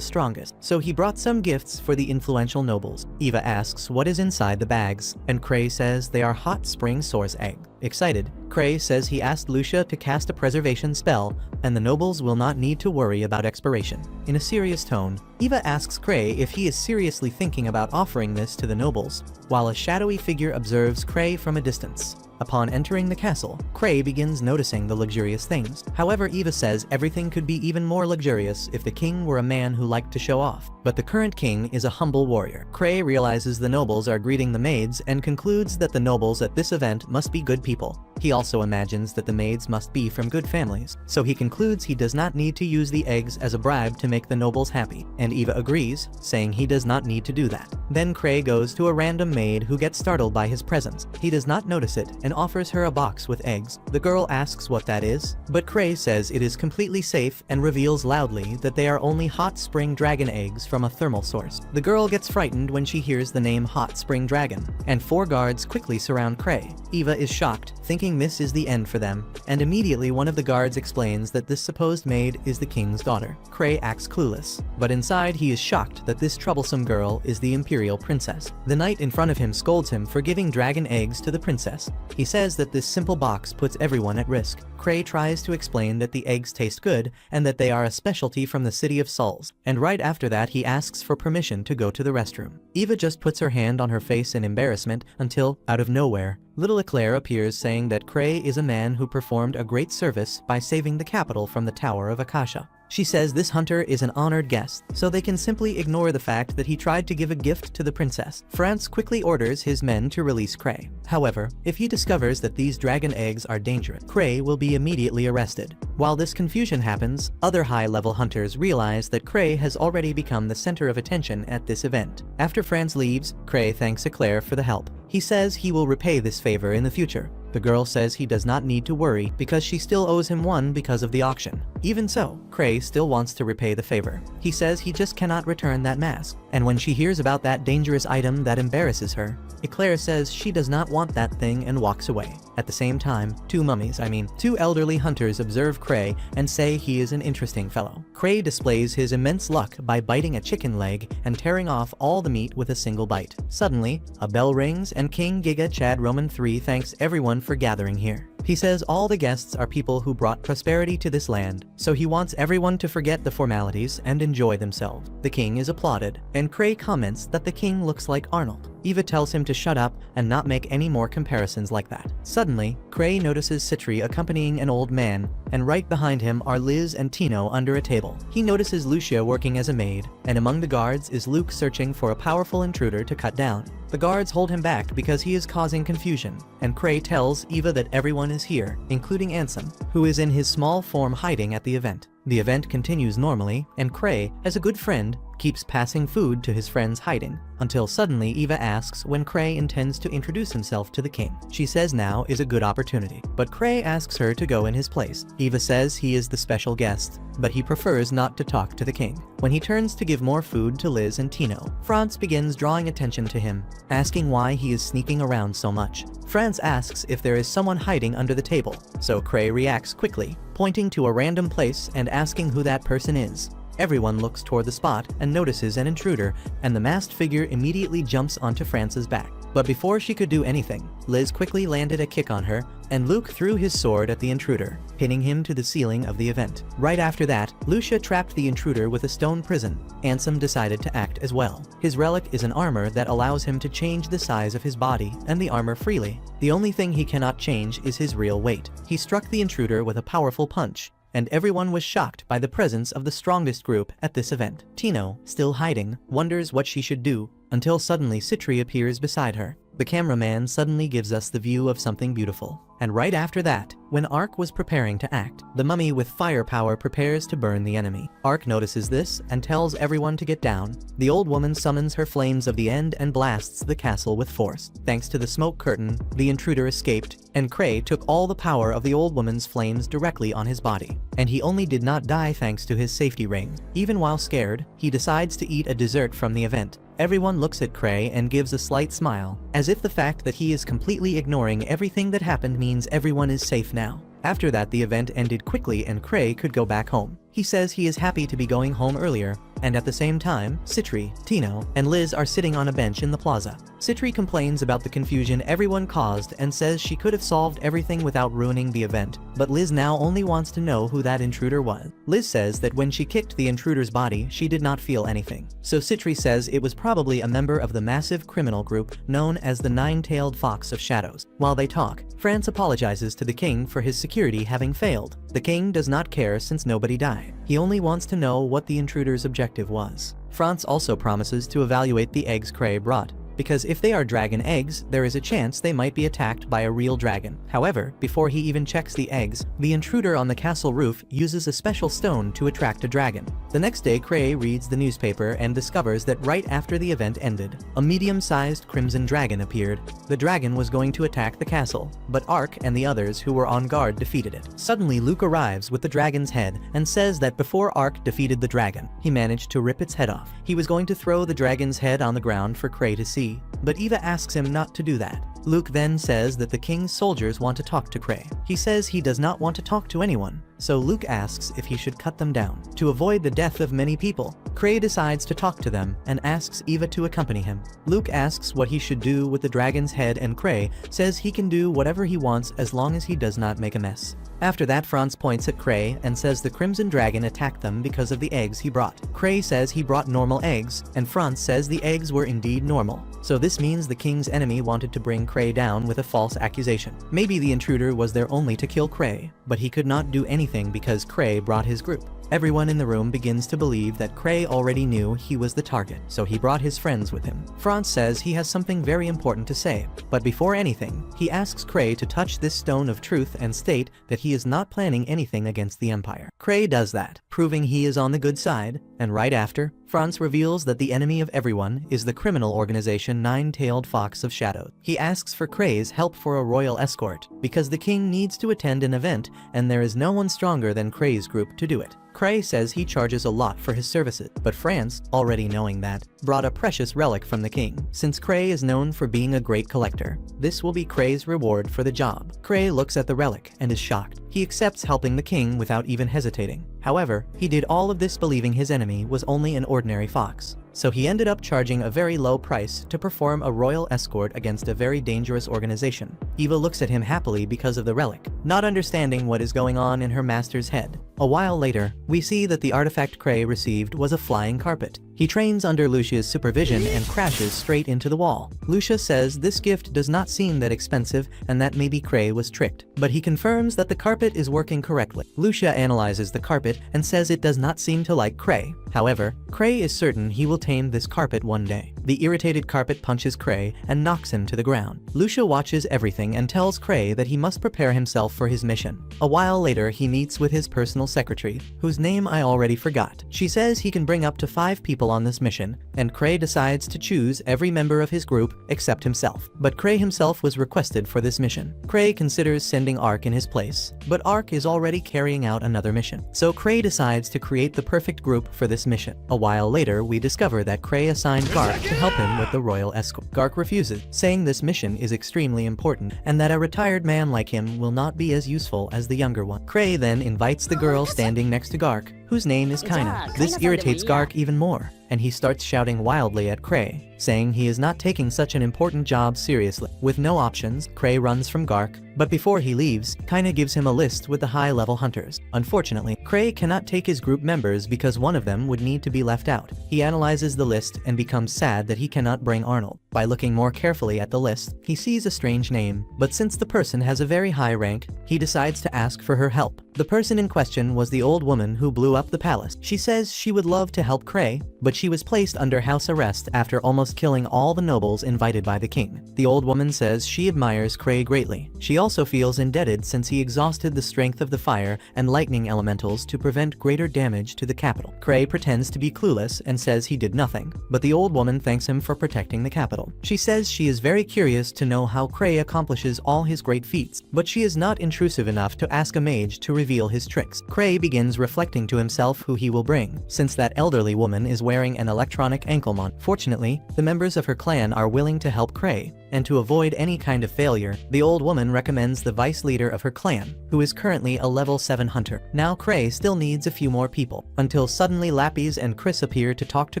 strongest, so he brought some gifts for the influential nobles. Eva asks what is inside the bags, and Kray says they are hot spring source eggs. Excited, Kray says he asked Lucia to cast a preservation spell, and the nobles will not need to worry about expiration. In a serious tone, Eva asks Kray if he is seriously thinking about offering this to the nobles, while a shadowy figure observes Kray from a distance. Upon entering the castle, Kray begins noticing the luxurious things. However, Eva says everything could be even more luxurious if the king were a man who liked to show off. But the current king is a humble warrior. Kray realizes the nobles are greeting the maids and concludes that the nobles at this event must be good people. He also imagines that the maids must be from good families, so he concludes he does not need to use the eggs as a bribe to make the nobles happy, and Eva agrees, saying he does not need to do that. Then Kray goes to a random maid who gets startled by his presence. He does not notice it and offers her a box with eggs. The girl asks what that is, but Kray says it is completely safe and reveals loudly that they are only hot spring dragon eggs from a thermal source. The girl gets frightened when she hears the name Hot Spring Dragon, and 4 guards quickly surround Kray. Eva is shocked, thinking this is the end for them, and immediately one of the guards explains that this supposed maid is the king's daughter. Kray acts clueless, but inside he is shocked that this troublesome girl is the imperial princess. The knight in front of him scolds him for giving dragon eggs to the princess. He says that this simple box puts everyone at risk. Kray tries to explain that the eggs taste good and that they are a specialty from the city of Souls, and right after that he asks for permission to go to the restroom. Eva just puts her hand on her face in embarrassment until, out of nowhere, little Eclair appears saying that Kray is a man who performed a great service by saving the capital from the Tower of Akasha. She says this hunter is an honored guest, so they can simply ignore the fact that he tried to give a gift to the princess. France quickly orders his men to release Kray. However, if he discovers that these dragon eggs are dangerous, Kray will be immediately arrested. While this confusion happens, other high-level hunters realize that Kray has already become the center of attention at this event. After France leaves, Kray thanks Eclair for the help. He says he will repay this favor in the future. The girl says he does not need to worry because she still owes him one because of the auction. Even so, Kray still wants to repay the favor. He says he just cannot return that mask. And when she hears about that dangerous item that embarrasses her, Eclair says she does not want that thing and walks away. At the same time, two elderly hunters observe Kray and say he is an interesting fellow. Kray displays his immense luck by biting a chicken leg and tearing off all the meat with a single bite. Suddenly, a bell rings and King Giga Chad Roman III thanks everyone for gathering here. He says all the guests are people who brought prosperity to this land, so he wants everyone to forget the formalities and enjoy themselves. The king is applauded, and Kray comments that the king looks like Arnold. Eva tells him to shut up and not make any more comparisons like that. Suddenly, Kray notices Citri accompanying an old man, and right behind him are Liz and Tino under a table. He notices Lucia working as a maid, and among the guards is Luke searching for a powerful intruder to cut down. The guards hold him back because he is causing confusion, and Kray tells Eva that everyone is here, including Ansem, who is in his small form hiding at the event. The event continues normally, and Kray, as a good friend, keeps passing food to his friends hiding, until suddenly Eva asks when Kray intends to introduce himself to the king. She says now is a good opportunity, but Kray asks her to go in his place. Eva says he is the special guest, but he prefers not to talk to the king. When he turns to give more food to Liz and Tino, France begins drawing attention to him, asking why he is sneaking around so much. France asks if there is someone hiding under the table, so Kray reacts quickly, pointing to a random place and asking who that person is. Everyone looks toward the spot and notices an intruder, and the masked figure immediately jumps onto France's back. But before she could do anything, Liz quickly landed a kick on her, and Luke threw his sword at the intruder, pinning him to the ceiling of the event. Right after that, Lucia trapped the intruder with a stone prison. Ansem decided to act as well. His relic is an armor that allows him to change the size of his body and the armor freely. The only thing he cannot change is his real weight. He struck the intruder with a powerful punch, and everyone was shocked by the presence of the strongest group at this event. Tino, still hiding, wonders what she should do, until suddenly Citri appears beside her. The cameraman suddenly gives us the view of something beautiful. And right after that, when Ark was preparing to act, the mummy with firepower prepares to burn the enemy. Ark notices this and tells everyone to get down. The old woman summons her flames of the end and blasts the castle with force. Thanks to the smoke curtain, the intruder escaped, and Kray took all the power of the old woman's flames directly on his body. And he only did not die thanks to his safety ring. Even while scared, he decides to eat a dessert from the event. Everyone looks at Kray and gives a slight smile, as if the fact that he is completely ignoring everything that happened means everyone is safe now. After that, the event ended quickly and Kray could go back home. He says he is happy to be going home earlier, and at the same time, Citri, Tino, and Liz are sitting on a bench in the plaza. Citri complains about the confusion everyone caused and says she could have solved everything without ruining the event, but Liz now only wants to know who that intruder was. Liz says that when she kicked the intruder's body, she did not feel anything. So Citri says it was probably a member of the massive criminal group known as the Nine-Tailed Fox of Shadows. While they talk, France apologizes to the king for his security having failed. The king does not care since nobody died. He only wants to know what the intruder's objective was. France also promises to evaluate the eggs Kray brought, because if they are dragon eggs, there is a chance they might be attacked by a real dragon. However, before he even checks the eggs, the intruder on the castle roof uses a special stone to attract a dragon. The next day, Kray reads the newspaper and discovers that right after the event ended, a medium-sized crimson dragon appeared. The dragon was going to attack the castle, but Ark and the others who were on guard defeated it. Suddenly, Luke arrives with the dragon's head and says that before Ark defeated the dragon, he managed to rip its head off. He was going to throw the dragon's head on the ground for Kray to see, but Eva asks him not to do that. Luke then says that the king's soldiers want to talk to Kray. He says he does not want to talk to anyone, so Luke asks if he should cut them down. To avoid the death of many people, Kray decides to talk to them and asks Eva to accompany him. Luke asks what he should do with the dragon's head, and Kray says he can do whatever he wants as long as he does not make a mess. After that, France points at Kray and says the Crimson Dragon attacked them because of the eggs he brought. Kray says he brought normal eggs, and France says the eggs were indeed normal. So this means the king's enemy wanted to bring Kray down with a false accusation. Maybe the intruder was there only to kill Kray, but he could not do anything because Kray brought his group. Everyone in the room begins to believe that Kray already knew he was the target, so he brought his friends with him. Franz says he has something very important to say, but before anything, he asks Kray to touch this stone of truth and state that he is not planning anything against the Empire. Kray does that, proving he is on the good side, and right after, Franz reveals that the enemy of everyone is the criminal organization Nine-Tailed Fox of Shadows. He asks for Kray's help for a royal escort, because the king needs to attend an event and there is no one stronger than Kray's group to do it. Kray says he charges a lot for his services, but Franz, already knowing that, brought a precious relic from the king. Since Kray is known for being a great collector, this will be Kray's reward for the job. Kray looks at the relic and is shocked. He accepts helping the king without even hesitating. However, he did all of this believing his enemy was only an ordinary fox. So he ended up charging a very low price to perform a royal escort against a very dangerous organization. Eva looks at him happily because of the relic, not understanding what is going on in her master's head. A while later, we see that the artifact Kray received was a flying carpet. He trains under Lucia's supervision and crashes straight into the wall. Lucia says this gift does not seem that expensive and that maybe Kray was tricked, but he confirms that the carpet is working correctly. Lucia analyzes the carpet and says it does not seem to like Kray. However, Kray is certain he will tame this carpet one day. The irritated carpet punches Kray and knocks him to the ground. Lucia watches everything and tells Kray that he must prepare himself for his mission. A while later, he meets with his personal secretary, whose name I already forgot. She says he can bring up to 5 people on this mission, and Kray decides to choose every member of his group except himself. But Kray himself was requested for this mission. Kray considers sending Ark in his place, but Ark is already carrying out another mission. So Kray decides to create the perfect group for this mission. A while later, we discover that Kray assigned Gark to help him with the royal escort. Gark refuses, saying this mission is extremely important and that a retired man like him will not be as useful as the younger one. Kray then invites the girl standing next to Gark, whose name is Kaina. This irritates Gark even more, and he starts shouting wildly at Kray, saying he is not taking such an important job seriously. With no options, Kray runs from Gark, but before he leaves, Kaina gives him a list with the high-level hunters. Unfortunately, Kray cannot take his group members because one of them would need to be left out. He analyzes the list and becomes sad that he cannot bring Arnold. By looking more carefully at the list, he sees a strange name, but since the person has a very high rank, he decides to ask for her help. The person in question was the old woman who blew up the palace. She says she would love to help Kray, but she was placed under house arrest after almost killing all the nobles invited by the king. The old woman says she admires Kray greatly. She also feels indebted since he exhausted the strength of the fire and lightning elementals to prevent greater damage to the capital. Kray pretends to be clueless and says he did nothing, but the old woman thanks him for protecting the capital. She says she is very curious to know how Kray accomplishes all his great feats, but she is not intrusive enough to ask a mage to reveal his tricks. Kray begins reflecting to himself who he will bring, since that elderly woman is wearing an electronic ankle monitor. Fortunately, the members of her clan are willing to help Kray, and to avoid any kind of failure, the old woman recommends the vice leader of her clan, who is currently a level 7 hunter. Now Kray still needs a few more people, until suddenly Lapis and Chris appear to talk to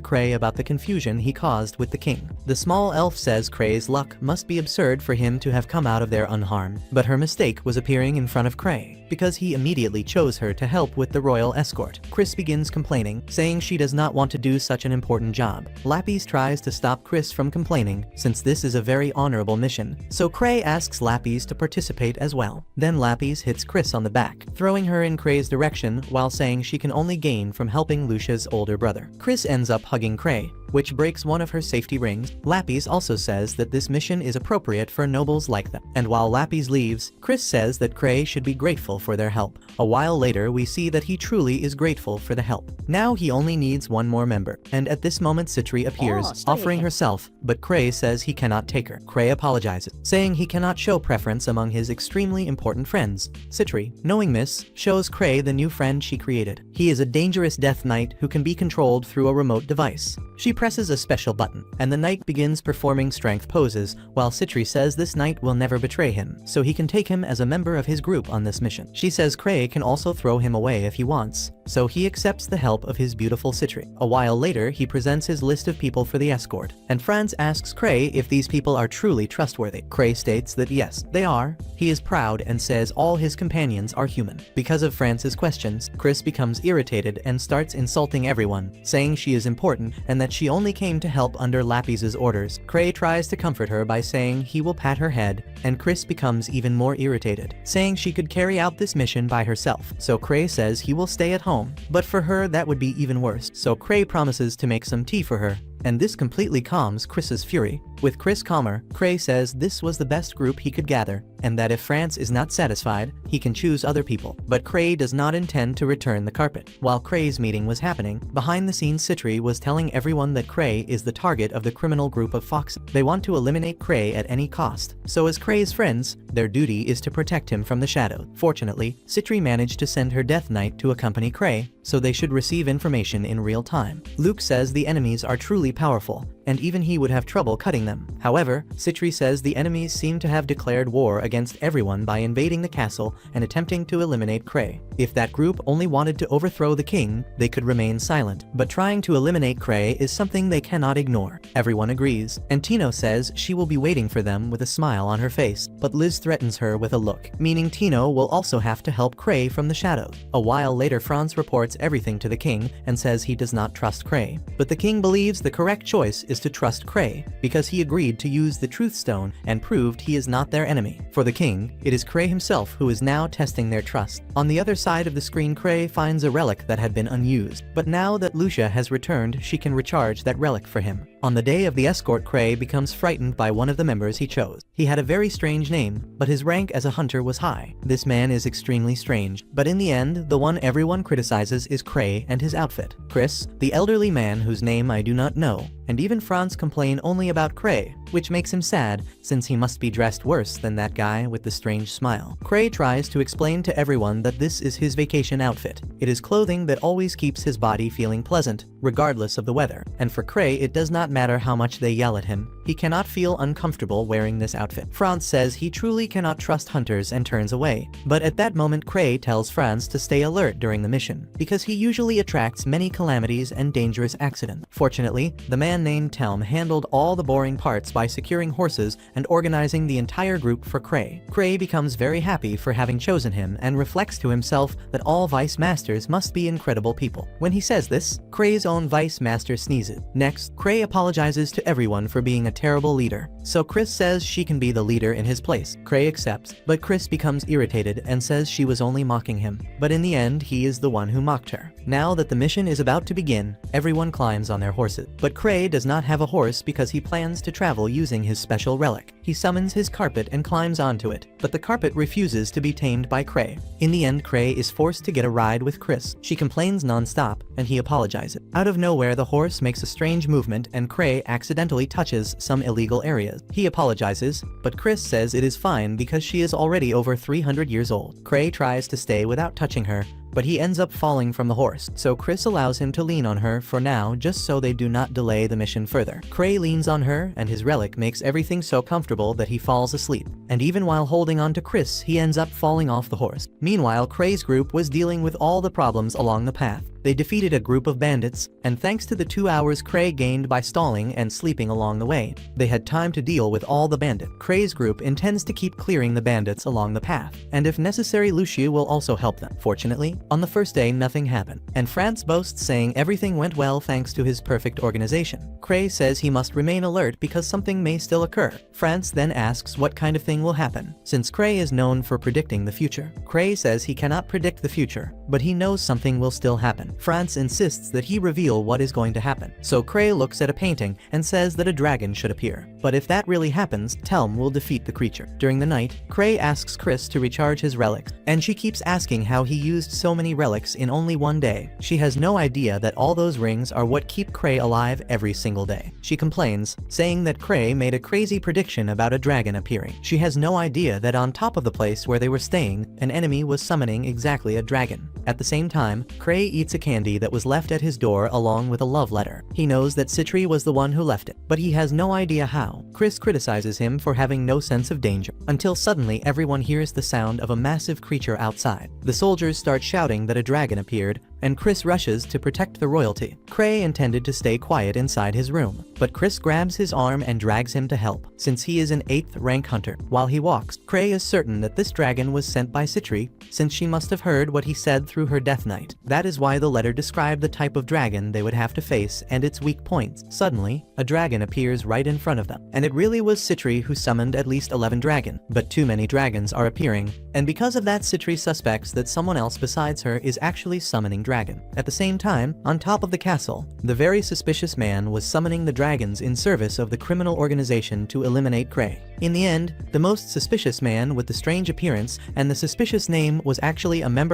Kray about the confusion he caused with the king. The small elf says Kray's luck must be absurd for him to have come out of there unharmed, but her mistake was appearing in front of Kray, because he immediately chose her to help with the royal escort. Chris begins complaining, saying she does not want to do such an important job. Lapis tries to stop Chris from complaining, since this is a very honorable mission, so Kray asks Lapis to participate as well. Then Lapis hits Chris on the back, throwing her in Kray's direction while saying she can only gain from helping Lucia's older brother. Chris ends up hugging Kray, which breaks one of her safety rings. Lapis also says that this mission is appropriate for nobles like them. And while Lapis leaves, Chris says that Kray should be grateful for their help. A while later, we see that he truly is grateful for the help. Now he only needs one more member, and at this moment Citri appears, offering herself, but Kray says he cannot take her. Kray apologizes, saying he cannot show preference among his extremely important friends. Citri, knowing this, shows Kray the new friend she created. He is a dangerous death knight who can be controlled through a remote device. She presses a special button, and the knight begins performing strength poses, while Citri says this knight will never betray him, so he can take him as a member of his group on this mission. She says Kray can also throw him away if he wants, so he accepts the help of his beautiful Citri. A while later, he presents his list of people for the escort, and Franz asks Kray if these people are truly trustworthy. Kray states that yes, they are. He is proud and says all his companions are human. Because of Franz's questions, Chris becomes irritated and starts insulting everyone, saying she is important and that she only came to help under Lapis's orders. Kray tries to comfort her by saying he will pat her head, and Chris becomes even more irritated, saying she could carry out this mission by herself. So Kray says he will stay at home, but for her that would be even worse. So Kray promises to make some tea for her, and this completely calms Chris's fury. With Chris calmer, Kray says this was the best group he could gather, and that if France is not satisfied, he can choose other people. But Kray does not intend to return the carpet. While Kray's meeting was happening, behind the scenes Citri was telling everyone that Kray is the target of the criminal group of foxes. They want to eliminate Kray at any cost. So as Kray's friends, their duty is to protect him from the shadow. Fortunately, Citri managed to send her Death Knight to accompany Kray, so they should receive information in real time. Luke says the enemies are truly powerful, and even he would have trouble cutting them. However, Citri says the enemies seem to have declared war against everyone by invading the castle and attempting to eliminate Kray. If that group only wanted to overthrow the king, they could remain silent, but trying to eliminate Kray is something they cannot ignore. Everyone agrees, and Tino says she will be waiting for them with a smile on her face, but Liz threatens her with a look, meaning Tino will also have to help Kray from the shadows. A while later, Franz reports everything to the king and says he does not trust Kray, but the king believes the correct choice is to trust Kray, because he agreed to use the Truth Stone and proved he is not their enemy. For the king, it is Kray himself who is now testing their trust. On the other side of the screen, Kray finds a relic that had been unused, but now that Lucia has returned, she can recharge that relic for him. On the day of the escort, Kray becomes frightened by one of the members he chose. He had a very strange name, but his rank as a hunter was high. This man is extremely strange, but in the end, the one everyone criticizes is Kray and his outfit. Chris, the elderly man whose name I do not know, and even Franz complain only about Kray, which makes him sad since he must be dressed worse than that guy with the strange smile. Kray tries to explain to everyone that this is his vacation outfit. It is clothing that always keeps his body feeling pleasant, regardless of the weather. And for Kray, it does not matter how much they yell at him. He cannot feel uncomfortable wearing this outfit. Franz says he truly cannot trust hunters and turns away. But at that moment, Kray tells Franz to stay alert during the mission, because he usually attracts many calamities and dangerous accidents. Fortunately, the man named Telm handled all the boring parts by securing horses and organizing the entire group for Kray. Kray becomes very happy for having chosen him and reflects to himself that all Vice Masters must be incredible people. When he says this, Kray's own Vice Master sneezes. Next, Kray apologizes to everyone for being a terrible leader, so Chris says she can be the leader in his place. Kray accepts, but Chris becomes irritated and says she was only mocking him. But in the end, he is the one who mocked her. Now that the mission is about to begin, everyone climbs on their horses. But Kray does not have a horse because he plans to travel using his special relic. He summons his carpet and climbs onto it, but the carpet refuses to be tamed by Kray. In the end, Kray is forced to get a ride with Chris. She complains non-stop, and he apologizes. Out of nowhere, the horse makes a strange movement and Kray accidentally touches some illegal areas. He apologizes, but Chris says it is fine because she is already over 300 years old. Kray tries to stay without touching her, but he ends up falling from the horse, so Chris allows him to lean on her for now just so they do not delay the mission further. Kray leans on her, and his relic makes everything so comfortable that he falls asleep. And even while holding on to Chris, he ends up falling off the horse. Meanwhile, Kray's group was dealing with all the problems along the path. They defeated a group of bandits, and thanks to the 2 hours Kray gained by stalling and sleeping along the way, they had time to deal with all the bandits. Kray's group intends to keep clearing the bandits along the path, and if necessary, Lucia will also help them. Fortunately, on the first day, nothing happened, and Franz boasts saying everything went well thanks to his perfect organization. Kray says he must remain alert because something may still occur. Franz then asks what kind of thing will happen, since Kray is known for predicting the future. Kray says he cannot predict the future, but he knows something will still happen. Franz insists that he reveal what is going to happen, so Kray looks at a painting and says that a dragon should appear. But if that really happens, Telm will defeat the creature. During the night, Kray asks Chris to recharge his relics, and she keeps asking how he used so many relics in only one day. She has no idea that all those rings are what keep Kray alive every single day. She complains, saying that Kray made a crazy prediction about a dragon appearing. She has no idea that on top of the place where they were staying, an enemy was summoning exactly a dragon. At the same time, Kray eats a candy that was left at his door along with a love letter. He knows that Citri was the one who left it, but he has no idea how. Chris criticizes him for having no sense of danger, until suddenly everyone hears the sound of a massive creature outside. The soldiers start shouting that a dragon appeared, and Chris rushes to protect the royalty. Kray intended to stay quiet inside his room, but Chris grabs his arm and drags him to help, since he is an 8th rank hunter. While he walks, Kray is certain that this dragon was sent by Citri, since she must have heard what he said through her Death Knight. That is why the letter described the type of dragon they would have to face and its weak points. Suddenly, a dragon appears right in front of them, and it really was Citri who summoned at least 11 dragon. But too many dragons are appearing, and because of that, Citri suspects that someone else besides her is actually summoning dragon. At the same time, on top of the castle, the very suspicious man was summoning the dragons in service of the criminal organization to eliminate Kray. In the end, the most suspicious man with the strange appearance and the suspicious name was actually a member